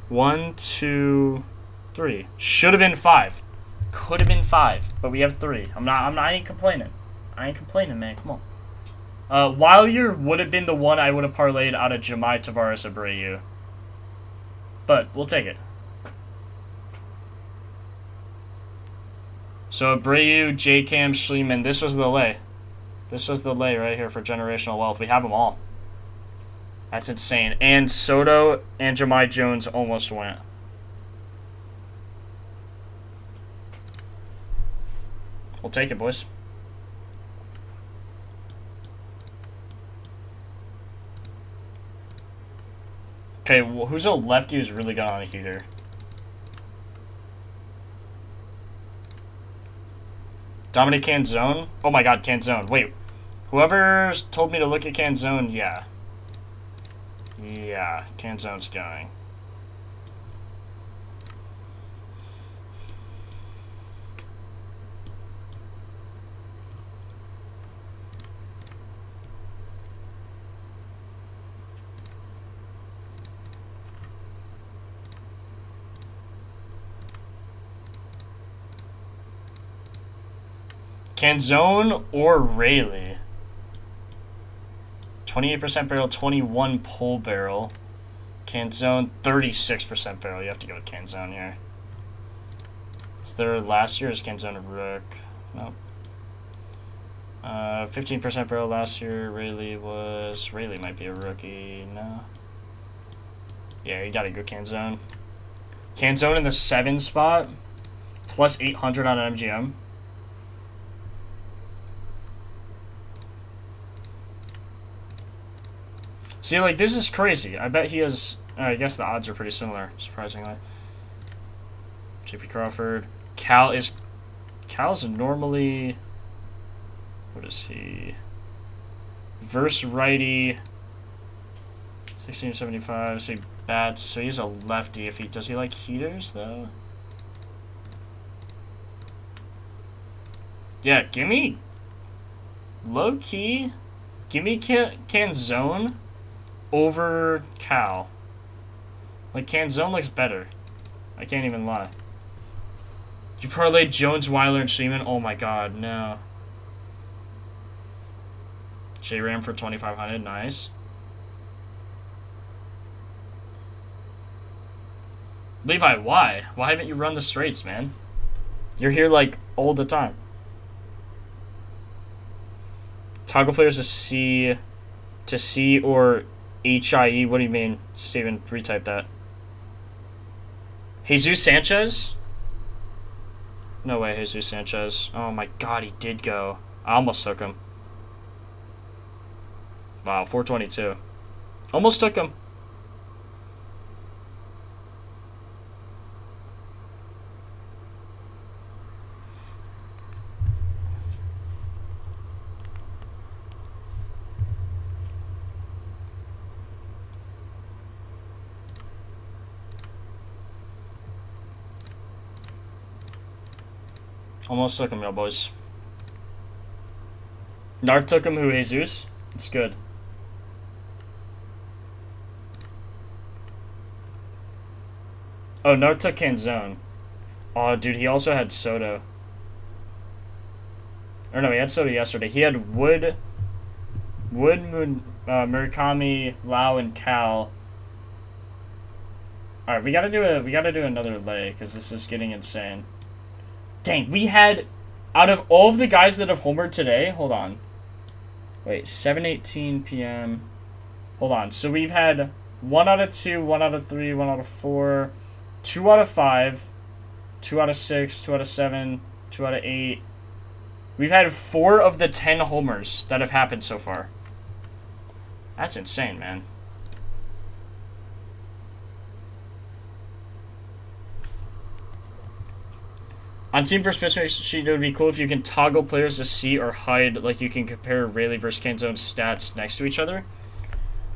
1, 2, 3. Should have been 5. Could have been 5, but we have 3. I ain't complaining. I ain't complaining, man. Come on. Wilder would have been the one I would have parlayed out of Jemai Tavares Abreu. But we'll take it. So Abreu, J-Cam, Schliemann. This was the lay. This was the lay right here for generational wealth. We have them all. That's insane. And Soto and Jemai Jones almost went. We'll take it, boys. Okay, well, who's a lefty who's really good on a heater? Dominic Canzone? Oh my god, Canzone. Wait. Whoever's told me to look at Canzone, yeah. Yeah, Canzone's going. Canzone or Rayleigh? 28% barrel, 21 pull barrel. Canzone, 36% barrel. You have to go with Canzone here. Is there last year? Is Canzone a rook? Nope. 15% barrel last year. Rayleigh might be a rookie. No. Yeah, you gotta go Canzone. Canzone in the 7 spot. Plus 800 on MGM. See, like, this is crazy. I bet he has... I guess the odds are pretty similar, surprisingly. J.P. Crawford. Cal's normally... What is he? Verse righty. 1675. So he bats. So he's a lefty. Does he like heaters, though? Yeah, gimme... Low-key. Gimme Canzone over Cal. Like, Canzone looks better. I can't even lie. You parlayed Jones, Weiler, and Schliemann? Oh my god, no. J-Ram for 2,500, nice. Levi, why? Why haven't you run the straights, man? You're here, like, all the time. Toggle players to C or HIE. What do you mean, Steven? Retype that. Jesus Sanchez? No way, Jesus Sanchez. Oh my god, he did go. I almost took him. Wow, 422. Almost took him. Almost took him, y'all boys. Nart took him who, Jesus? It's good. Oh, Nart took Canzone. Oh, dude, he also had Soto. Or no, he had Soto yesterday. He had Wood, Murakami, Lau, and Cal. All right, we gotta do another lay because this is getting insane. Dang, we had out of all of the guys that have homered today. Hold on. Wait, 7:18 p.m. Hold on. So we've had 1 out of 2, 1 out of 3, 1 out of 4, 2 out of 5, 2 out of 6, 2 out of 7, 2 out of 8. We've had 4 of the 10 homers that have happened so far. That's insane, man. On Team First Pitch Sheet, it would be cool if you can toggle players to see or hide, like you can compare Rayleigh versus Canzone's stats next to each other.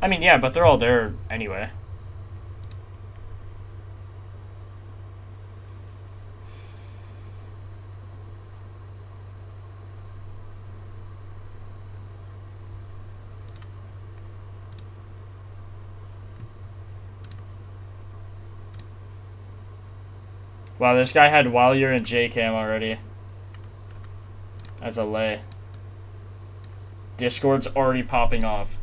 I mean, yeah, but they're all there anyway. Wow, this guy had Wilier and J-Cam already. As a lay. Discord's already popping off.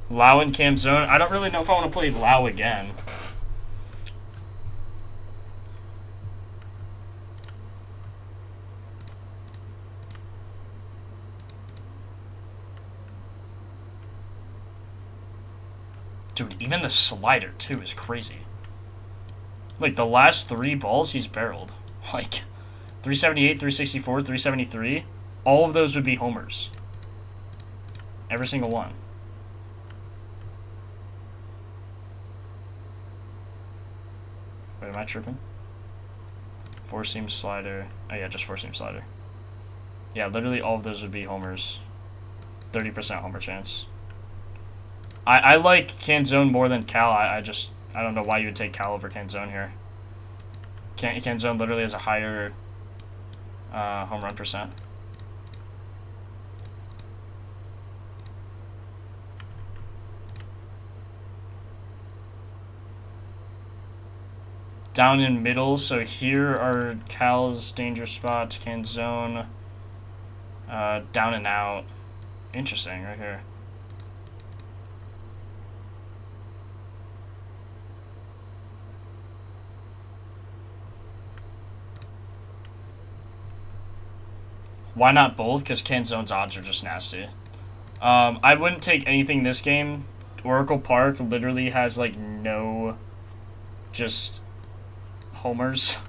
Lau and Canzone. I don't really know if I want to play Lau again. Dude, even the slider, too, is crazy. Like, the last 3 balls he's barreled. Like, 378, 364, 373. All of those would be homers. Every single one. Wait, am I tripping? 4-seam slider. Oh, yeah, just 4-seam slider. Yeah, literally all of those would be homers. 30% homer chance. I like Canzone more than Cal. I don't know why you would take Cal over Canzone here. Canzone literally has a higher home run percent. Down in middle, so here are Cal's danger spots, Canzone, down and out. Interesting, right here. Why not both? Because Canzone's odds are just nasty. I wouldn't take anything this game. Oracle Park literally has, like, no just homers.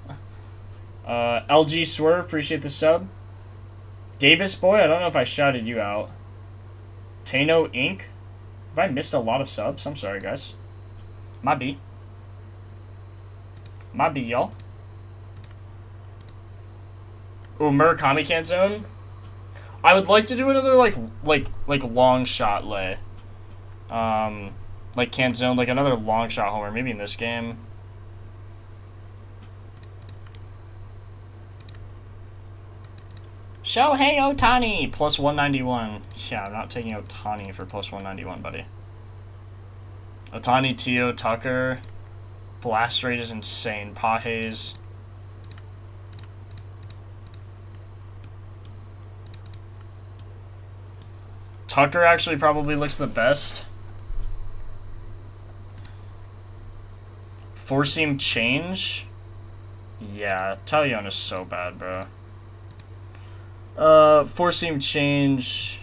LG Swerve, appreciate the sub. Davis Boy, I don't know if I shouted you out. Tano Inc. Have I missed a lot of subs? I'm sorry, guys. Might be, y'all. Ooh, Murakami Canzone. I would like to do another like long shot lay. Like Canzone, like another long shot homer, maybe in this game. Shohei Ohtani plus 191. Yeah, I'm not taking Ohtani for plus 191, buddy. Ohtani, Tio, Tucker. Blast rate is insane. Pages. Tucker actually probably looks the best. 4-seam change? Yeah, Talion is so bad, bro. 4-seam change.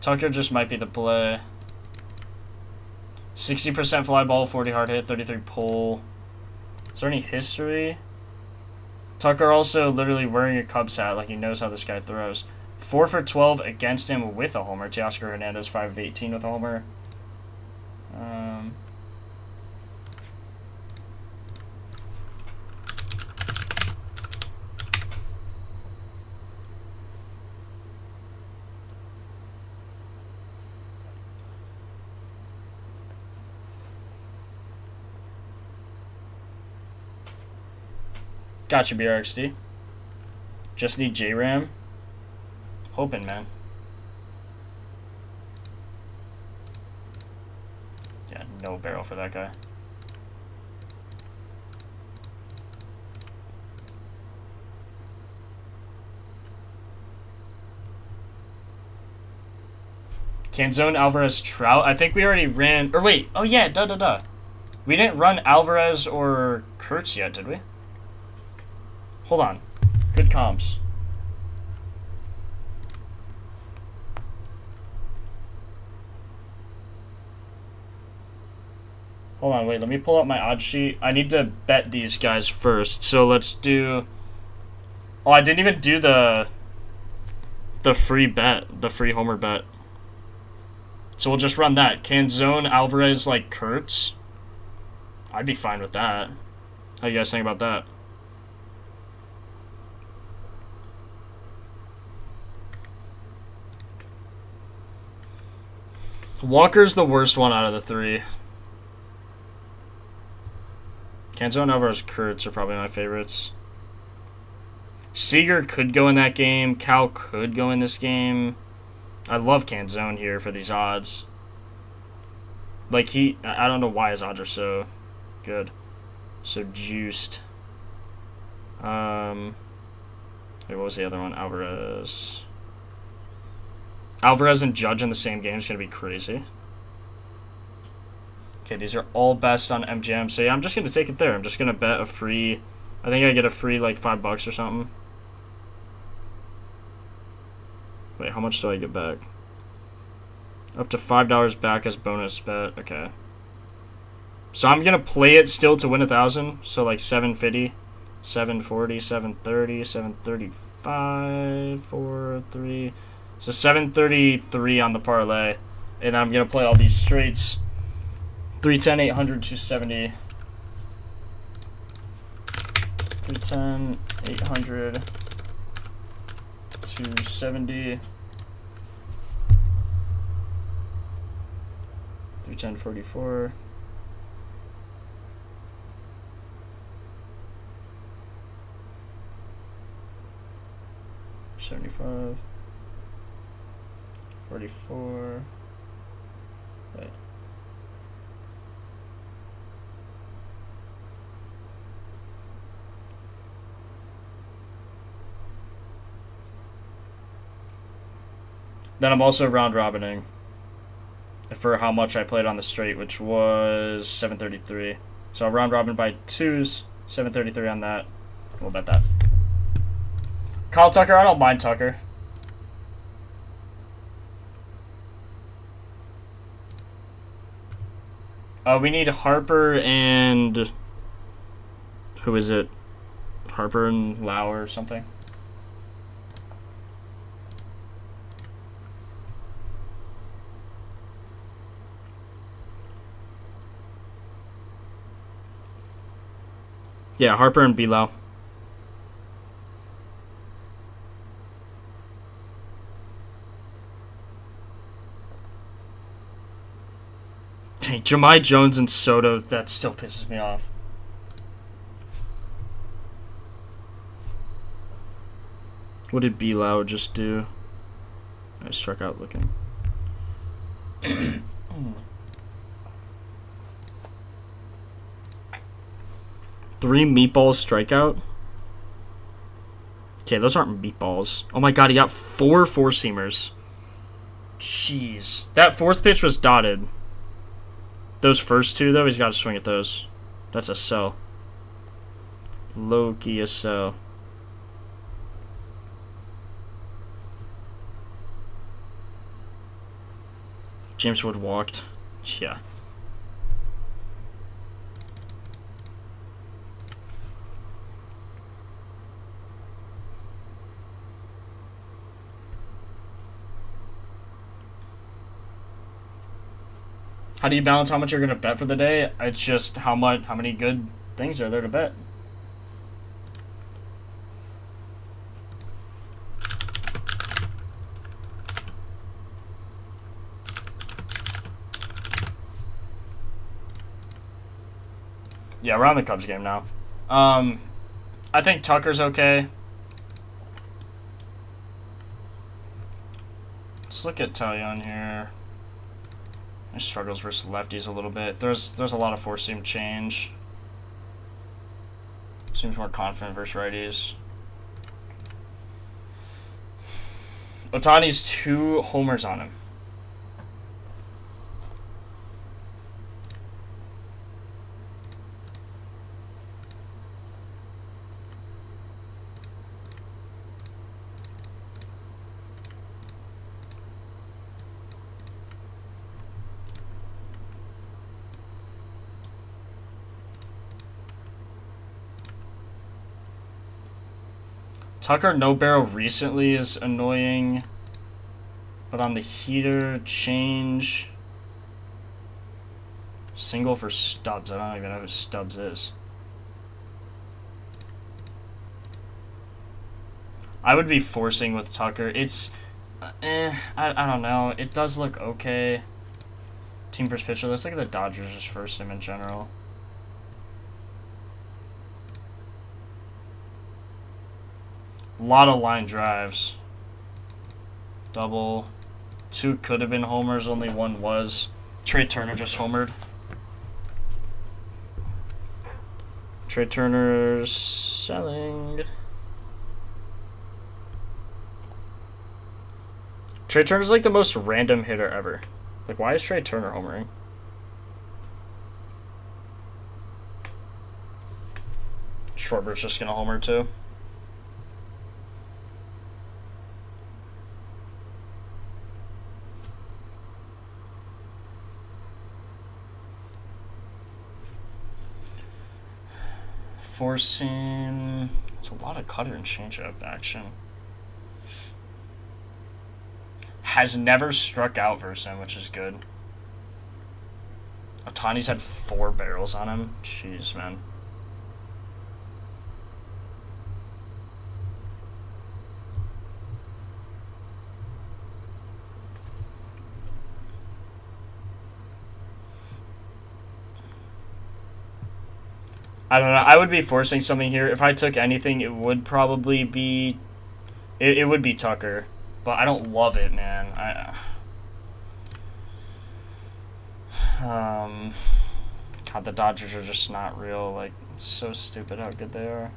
Tucker just might be the play. 60% fly ball, 40 hard hit, 33 pull. Is there any history? Tucker also literally wearing a Cubs hat, like he knows how this guy throws. 4 for 12 against him with a homer. Teoscar Hernandez, 5 of 18 with a homer. Gotcha, BRXD. Just need J-Ram. Hoping, man. Yeah, no barrel for that guy. Canzone, Alvarez, Trout. I think we already ran... Or wait. Oh, yeah. Duh. We didn't run Alvarez or Kurtz yet, did we? Hold on. Good comms. Hold on. Wait. Let me pull up my odds sheet. I need to bet these guys first. So let's do... Oh, I didn't even do the free bet. The free homer bet. So we'll just run that. Canzone, Alvarez, like Kurtz. I'd be fine with that. How you guys think about that? Walker's the worst one out of the three. Canzone, Alvarez, Kurtz are probably my favorites. Seager could go in that game. Cal could go in this game. I love Canzone here for these odds. Like, I don't know why his odds are so good. So juiced. Wait, what was the other one? Alvarez. Alvarez and Judge in the same game is going to be crazy. Okay, these are all best on MGM. So, yeah, I'm just going to take it there. I'm just going to bet a free... I think I get a free, like, $5 or something. Wait, how much do I get back? Up to $5 back as bonus bet. Okay. So I'm going to play it still to win 1,000. So like 750, 740, 730, 735, 4, 3. So 733 on the parlay. And I'm going to play all these straights. 310, 800, 270. 310, 800, 270. 310, 44. 75. 44. Wait. Then I'm also round robining for how much I played on the straight, which was 733. So I'll round robin by twos, 733 on that. We'll bet that. Kyle Tucker, I don't mind Tucker. We need Harper and... Who is it? Harper and Lauer or something. Yeah, Harper and Below. Dang, Jahmai Jones and Soto, that still pisses me off. What did Below just do? I struck out looking. 3 meatballs strikeout. Okay, those aren't meatballs. Oh my god, he got 4 four-seamers. Jeez. That fourth pitch was dotted. Those first 2, though, he's got to swing at those. That's a sell. Low-key a sell. James Wood walked. Yeah. How do you balance how much you're going to bet for the day? It's just how many good things are there to bet. Yeah, we're on the Cubs game now. I I think Tucker's okay. Let's look at Talion here. He struggles versus lefties a little bit. There's a lot of four-seam change. Seems more confident versus righties. Ohtani's 2 homers on him. Tucker no barrel recently is annoying, but on the heater change single for Stubbs. I don't even know who Stubbs is. I would be forcing with Tucker. It's I don't know. It does look okay. Team first pitcher. Let's look at the Dodgers just first him in general. A lot of line drives. Double. 2 could have been homers, only 1 was. Trey Turner just homered. Trey Turner's selling. Trey Turner's like the most random hitter ever. Like, why is Trey Turner homering? Schwarber's just gonna homer too. Four seam. It's a lot of cutter and changeup action. Has never struck out versus him, which is good. Ohtani's had 4 barrels on him. Jeez, man. I don't know. I would be forcing something here. If I took anything, it would probably be... It would be Tucker. But I don't love it, man. God, the Dodgers are just not real. Like, it's so stupid how good they are.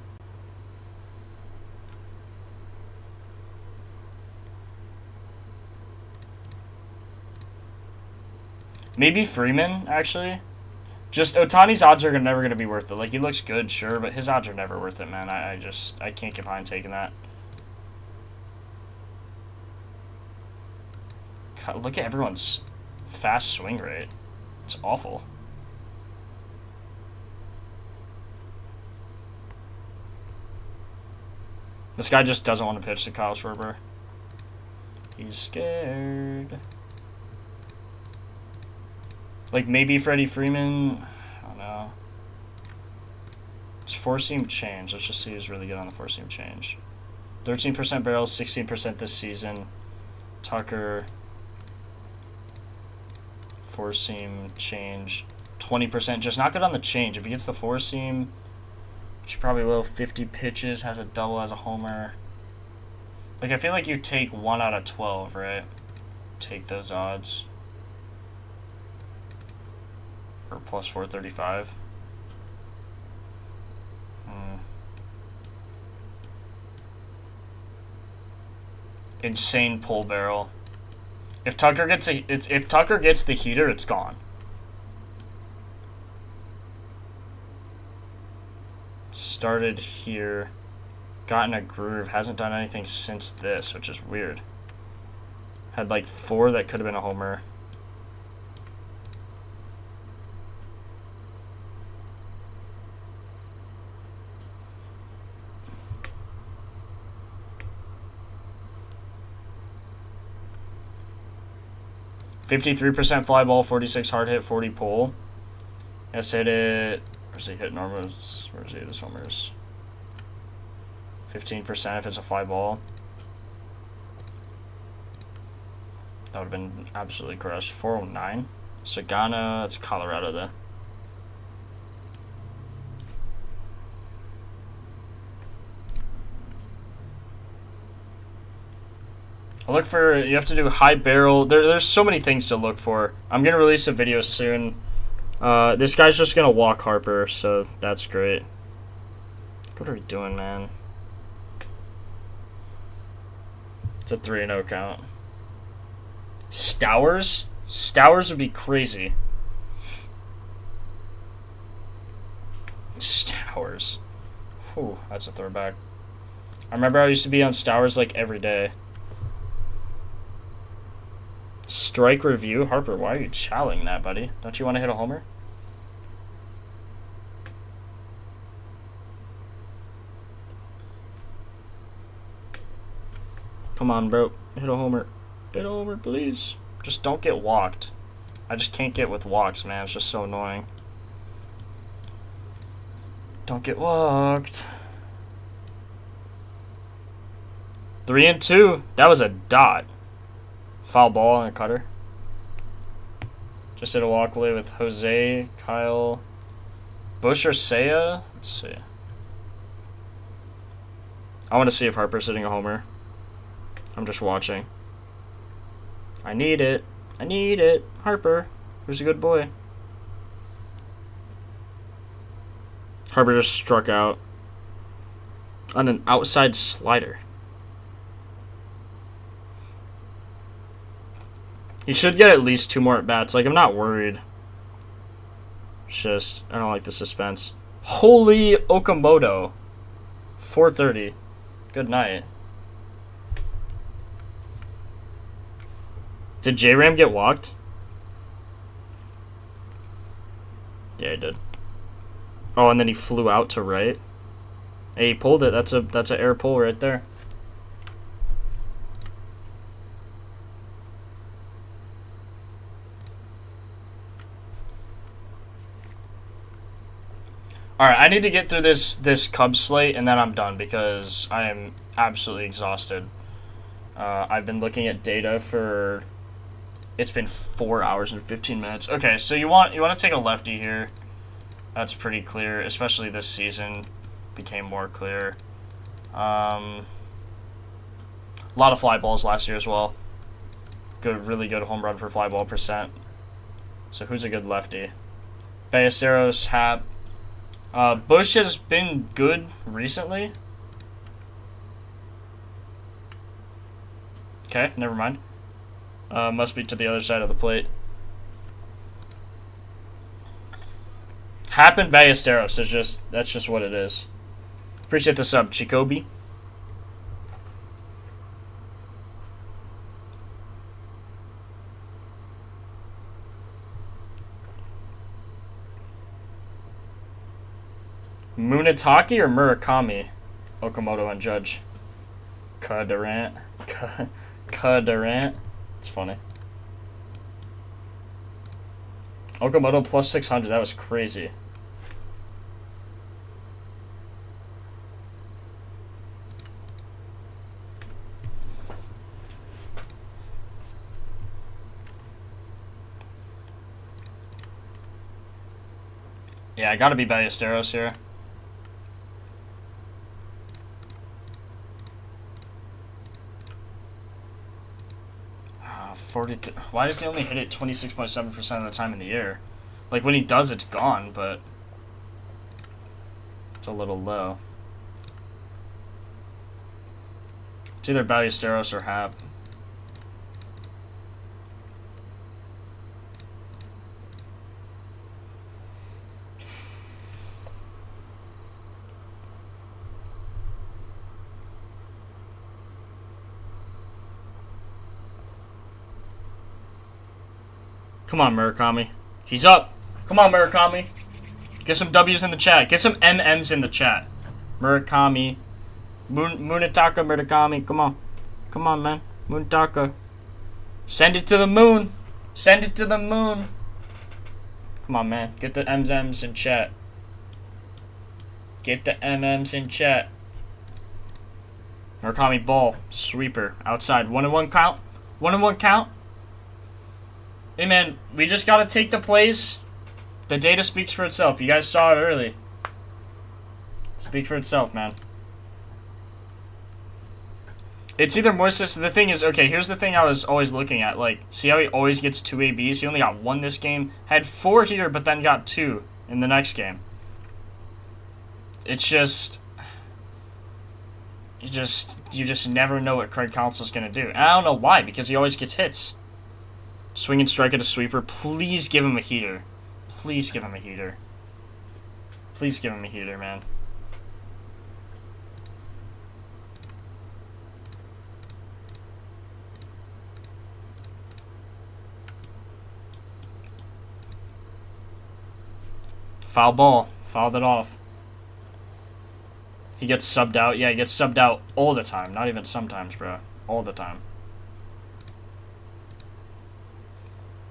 Maybe Freeman, actually. Just Ohtani's odds are never going to be worth it. Like, he looks good, sure, but his odds are never worth it, man. I can't get behind taking that. God, look at everyone's fast swing rate. It's awful. This guy just doesn't want to pitch to Kyle Schwarber. He's scared. Like, maybe Freddie Freeman. I don't know. It's four-seam change. Let's just see who's really good on the four-seam change. 13% barrels, 16% this season. Tucker. Four-seam change. 20%. Just not good on the change. If he gets the four-seam, which he probably will, 50 pitches, has a double, has a homer. Like, I feel like you take 1 out of 12, right? Take those odds. For plus 435. Insane pull barrel. If Tucker gets the heater, it's gone. Started here, got in a groove, hasn't done anything since this, which is weird. Had like 4 that could have been a homer. %53 fly ball, 46 hard hit, 40 pull. Yes, hit it. Where's he hit normals? Where's he hit his homers? 15% if it's a fly ball. That would have been absolutely crushed. 409. Sagana, it's Colorado though. I look for, you have to do high barrel. There's so many things to look for. I'm going to release a video soon. This guy's just going to walk Harper, so that's great. What are we doing, man? It's a 3-0 count. Stowers? Stowers would be crazy. Stowers. Whew, that's a throwback. I remember I used to be on Stowers like every day. Strike review? Harper, why are you chowing that, buddy? Don't you want to hit a homer? Come on, bro. Hit a homer. Hit a homer, please. Just don't get walked. I just can't get with walks, man. It's just so annoying. Don't get walked. 3-2. That was a dot. Foul ball and a cutter. Just did a walkaway with Jose, Kyle, Bush, or Seiya. Let's see. I want to see if Harper's hitting a homer. I'm just watching. I need it. I need it. Harper, who's a good boy. Harper just struck out on an outside slider. He should get at least 2 more at-bats. Like, I'm not worried. It's just, I don't like the suspense. Holy Okamoto. 4:30. Good night. Did J-Ram get walked? Yeah, he did. Oh, and then he flew out to right. Hey, he pulled it. That's a air pull right there. Alright, I need to get through this Cubs slate, and then I'm done, because I am absolutely exhausted. I've been looking at data for... It's been 4 hours and 15 minutes. Okay, so you want to take a lefty here. That's pretty clear, especially this season became more clear. A lot of fly balls last year as well. Good, really good home run per fly ball percent. So who's a good lefty? Ballesteros, Hap. Bush has been good recently. Okay, never mind. Must be to the other side of the plate. Hap and Ballesteros is just, that's just what it is. Appreciate the sub, Chicobi. Munetaki or Murakami? Okamoto and Judge. Durant. Durant. It's funny. Okamoto plus 600. That was crazy. Yeah, I gotta be Ballesteros here. 40. Why does he only hit it 26.7% of the time in the year? Like, when he does, it's gone, but it's a little low. It's either Ballesteros or Hap. Come on, Murakami. He's up. Come on, Murakami. Get some W's in the chat. Get some MMs in the chat. Murakami. Munetaka Murakami. Come on. Come on, man. Munetaka. Send it to the moon. Send it to the moon. Come on, man. Get the MMs in chat. Get the MMs in chat. Murakami ball. Sweeper. Outside. 1-1 count. 1-1 count. Hey, man, we just gotta take the plays. The data speaks for itself. You guys saw it early. Speak for itself, man. It's either more so. The thing is, okay, here's the thing I was always looking at. Like, see how he always gets 2 ABs? He only got 1 this game. Had 4 here, but then got 2 in the next game. It's just... You just never know what Craig Counsell's going to do. And I don't know why, because he always gets hits. Swing and strike at a sweeper. Please give him a heater. Please give him a heater. Please give him a heater, man. Foul ball. Fouled it off. He gets subbed out. Yeah, he gets subbed out all the time. Not even sometimes, bro. All the time.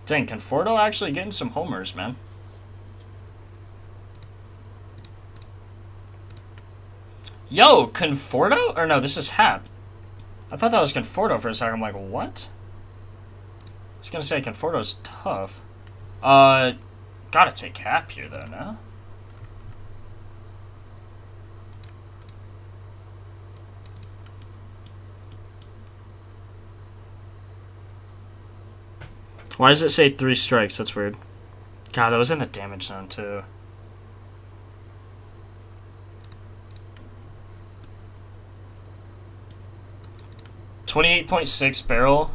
Dang, Conforto actually getting some homers, man. Yo, Conforto? Or no, this is Hap. I thought that was Conforto for a second. I'm like, what? I was gonna say Conforto's tough. Gotta take Hap here, though, no? Why does it say 3 strikes? That's weird. God, that was in the damage zone, too. .28 barrel.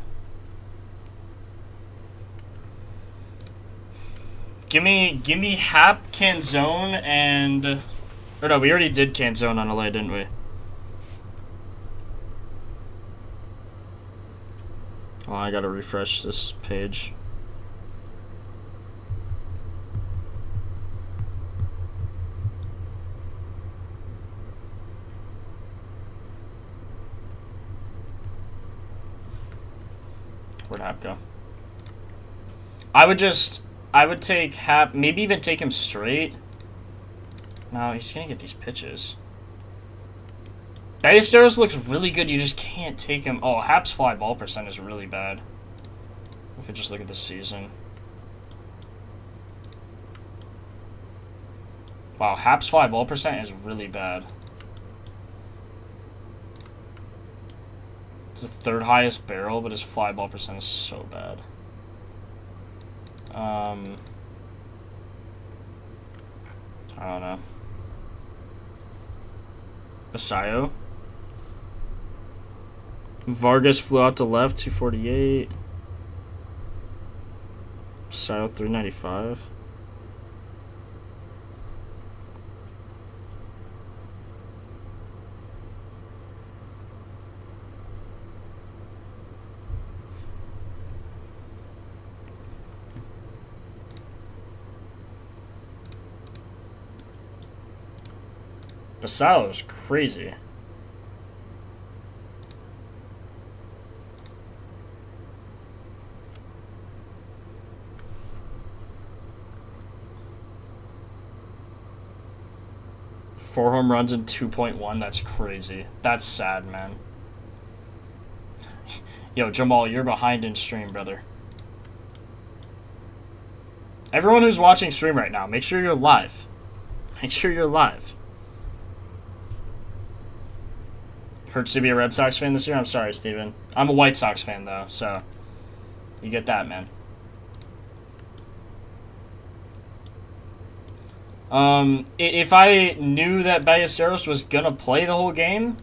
Give me Hap, Canzone, and... Or no, we already did Canzone on LA, didn't we? Oh, I gotta refresh this page. Where'd Hap go? I would take Hap, maybe even take him straight. No, he's gonna get these pitches. Ballesteros looks really good, you just can't take him. Oh, Hap's fly ball percent is really bad. If we just look at this season. Wow, Hap's fly ball percent is really bad. It's the 3rd highest barrel, but his fly ball percent is so bad. I don't know. Basayo. Vargas flew out to left, 248. Basayo, 395. Basayo's crazy. Four home runs in 2.1. That's crazy. That's sad, man. Yo, Jamal, you're behind in stream, brother. Everyone who's watching stream right now, make sure you're live. Make sure you're live. Hurts to be a Red Sox fan this year? I'm sorry, Steven. I'm a White Sox fan, though, so you get that, man. If I knew that Ballesteros was gonna play the whole game,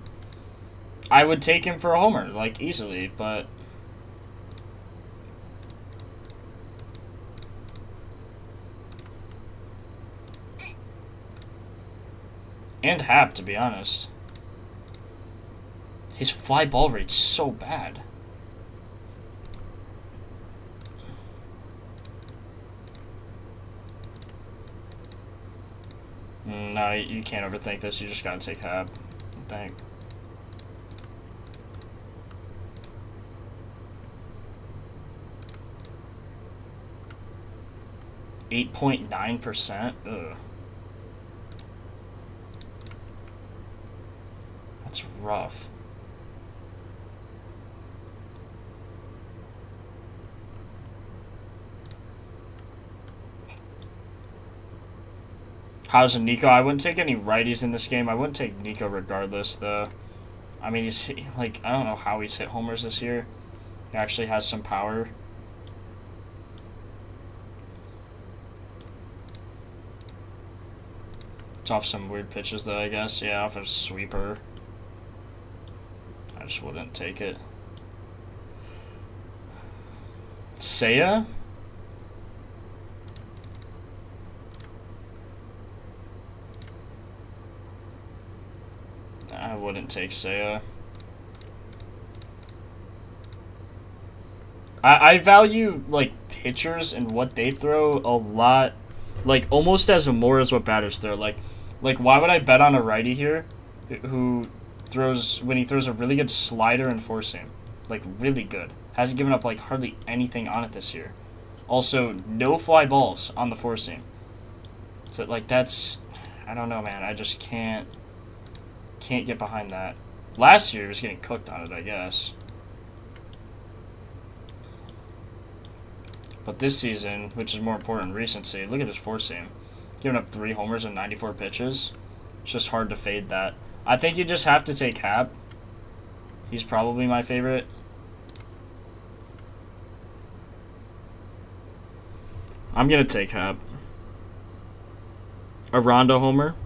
I would take him for a homer, like, easily, but... And Hap, to be honest. His fly ball rate's so bad. No, you can't overthink this. You just gotta take Hap, I think. .9%? Ugh. That's rough. How's Nico? I wouldn't take any righties in this game. I wouldn't take Nico regardless, though. I mean, he's like, I don't know how he's hit homers this year. He actually has some power. It's off some weird pitches, though, I guess. Yeah, off a sweeper. I just wouldn't take it. Seiya? I wouldn't take Seiya. I value, like, pitchers and what they throw a lot, like, almost as more as what batters throw. Like, why would I bet on a righty here who throws, when he throws a really good slider and four seam? Like, really good. Hasn't given up, like, hardly anything on it this year. Also, no fly balls on the four seam. So, like, that's, I don't know, man. I just can't get behind that. Last year, he was getting cooked on it, I guess. But this season, which is more important, recency, look at his four seam. Giving up 3 homers and 94 pitches. It's just hard to fade that. I think you just have to take Hap. He's probably my favorite. I'm going to take Hap. A Rondo homer.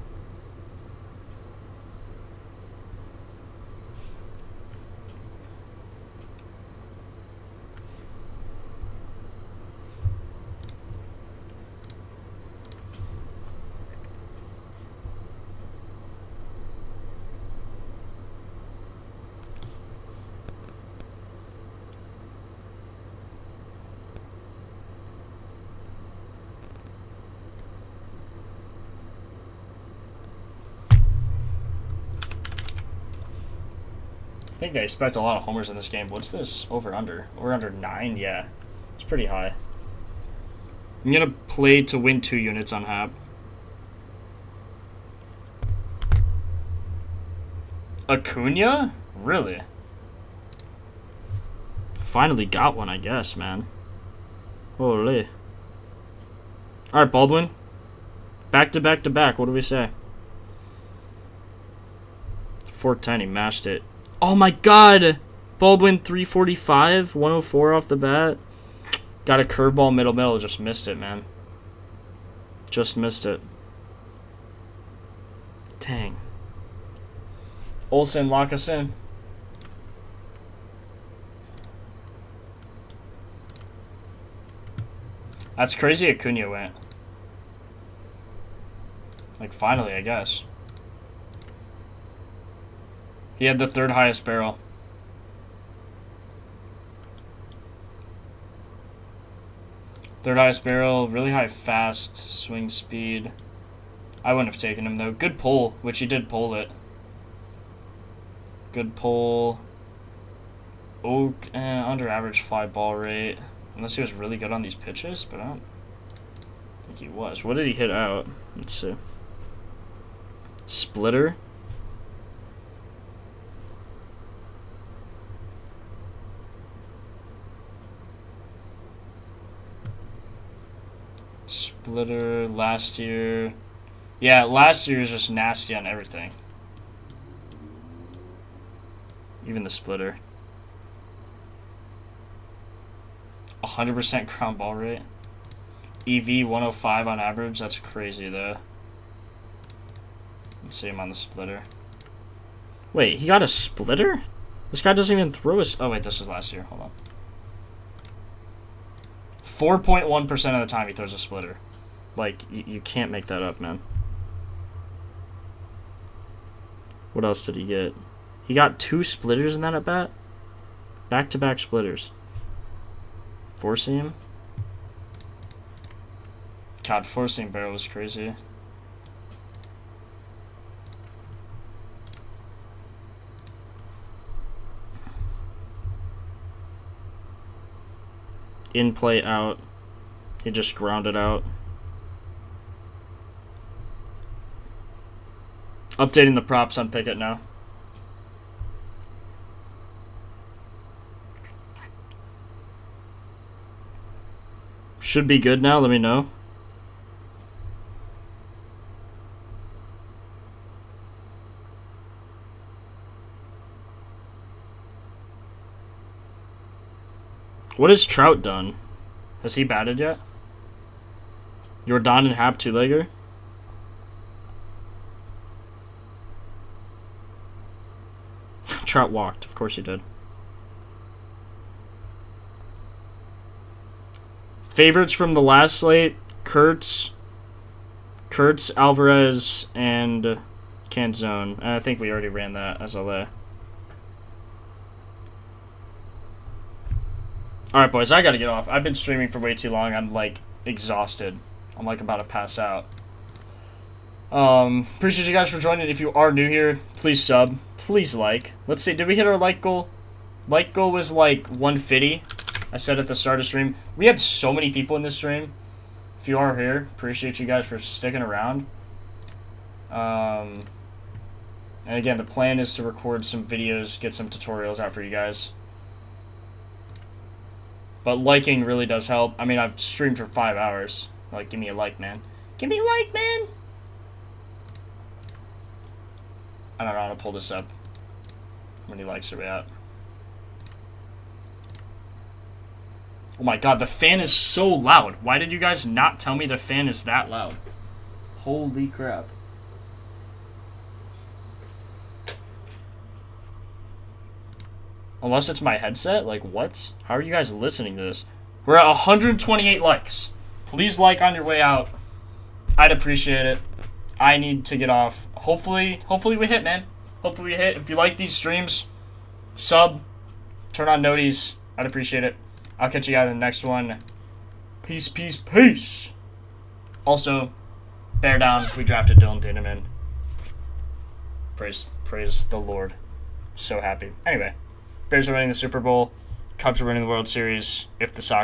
I think they expect a lot of homers in this game. What's this over-under? Over-under 9? Yeah. It's pretty high. I'm going to play to win 2 units on Hap. Acuna? Really? Finally got one, I guess, man. Holy. Alright, Baldwin. Back to back to back. What do we say? 410. He mashed it. Oh my god! Baldwin 345, 104 off the bat. Got a curveball middle. Just missed it, man. Just missed it. Dang. Olsen, lock us in. That's crazy Acuna went. Like, finally, I guess. He had the 3rd highest barrel. Third highest barrel, really high fast swing speed. I wouldn't have taken him, though. Good pull, which he did pull it. Good pull. Under average fly ball rate. Unless he was really good on these pitches, but I don't think he was. What did he hit out? Let's see. Splitter. Splitter last year. Yeah, last year was just nasty on everything. Even the splitter. 100% ground ball rate. EV 105 on average. That's crazy, though. Let's see him on the splitter. Wait, he got a splitter? This guy doesn't even throw his... Oh, wait, this was last year. Hold on. 4.1% of the time he throws a splitter. Like, you can't make that up, man. What else did he get? He got 2 splitters in that at bat? Back-to-back splitters. Four seam? God, four seam barrel was crazy. In play out. He just grounded out. Updating the props on Pickett now. Should be good now, let me know. What has Trout done? Has he batted yet? Jordan and Happ two-legger? Trout walked. Of course he did. Favorites from the last slate: Kurtz, Alvarez, and Canzone. I think we already ran that as a lay. Alright, boys, I gotta get off. I've been streaming for way too long. I'm, like, exhausted. I'm, like, about to pass out. Appreciate you guys for joining. If you are new here, please sub. Please like. Let's see, did we hit our like goal? Like goal was, like, 150. I said at the start of stream. We had so many people in this stream. If you are here, appreciate you guys for sticking around. And again, the plan is to record some videos, get some tutorials out for you guys. But liking really does help. I mean, I've streamed for 5 hours. Like, give me a like, man. Give me a like, man! I don't know how to pull this up. How many likes are we at? Oh my god, the fan is so loud. Why did you guys not tell me the fan is that loud? Holy crap. Unless it's my headset? Like, what? How are you guys listening to this? We're at 128 likes. Please like on your way out. I'd appreciate it. I need to get off. Hopefully we hit, man. Hopefully we hit. If you like these streams, sub, turn on noties. I'd appreciate it. I'll catch you guys in the next one. Peace, peace, peace. Also, bear down. We drafted Dylan Thieneman. Praise the Lord. So happy. Anyway. Bears are winning the Super Bowl. Cubs are winning the World Series. If the Sox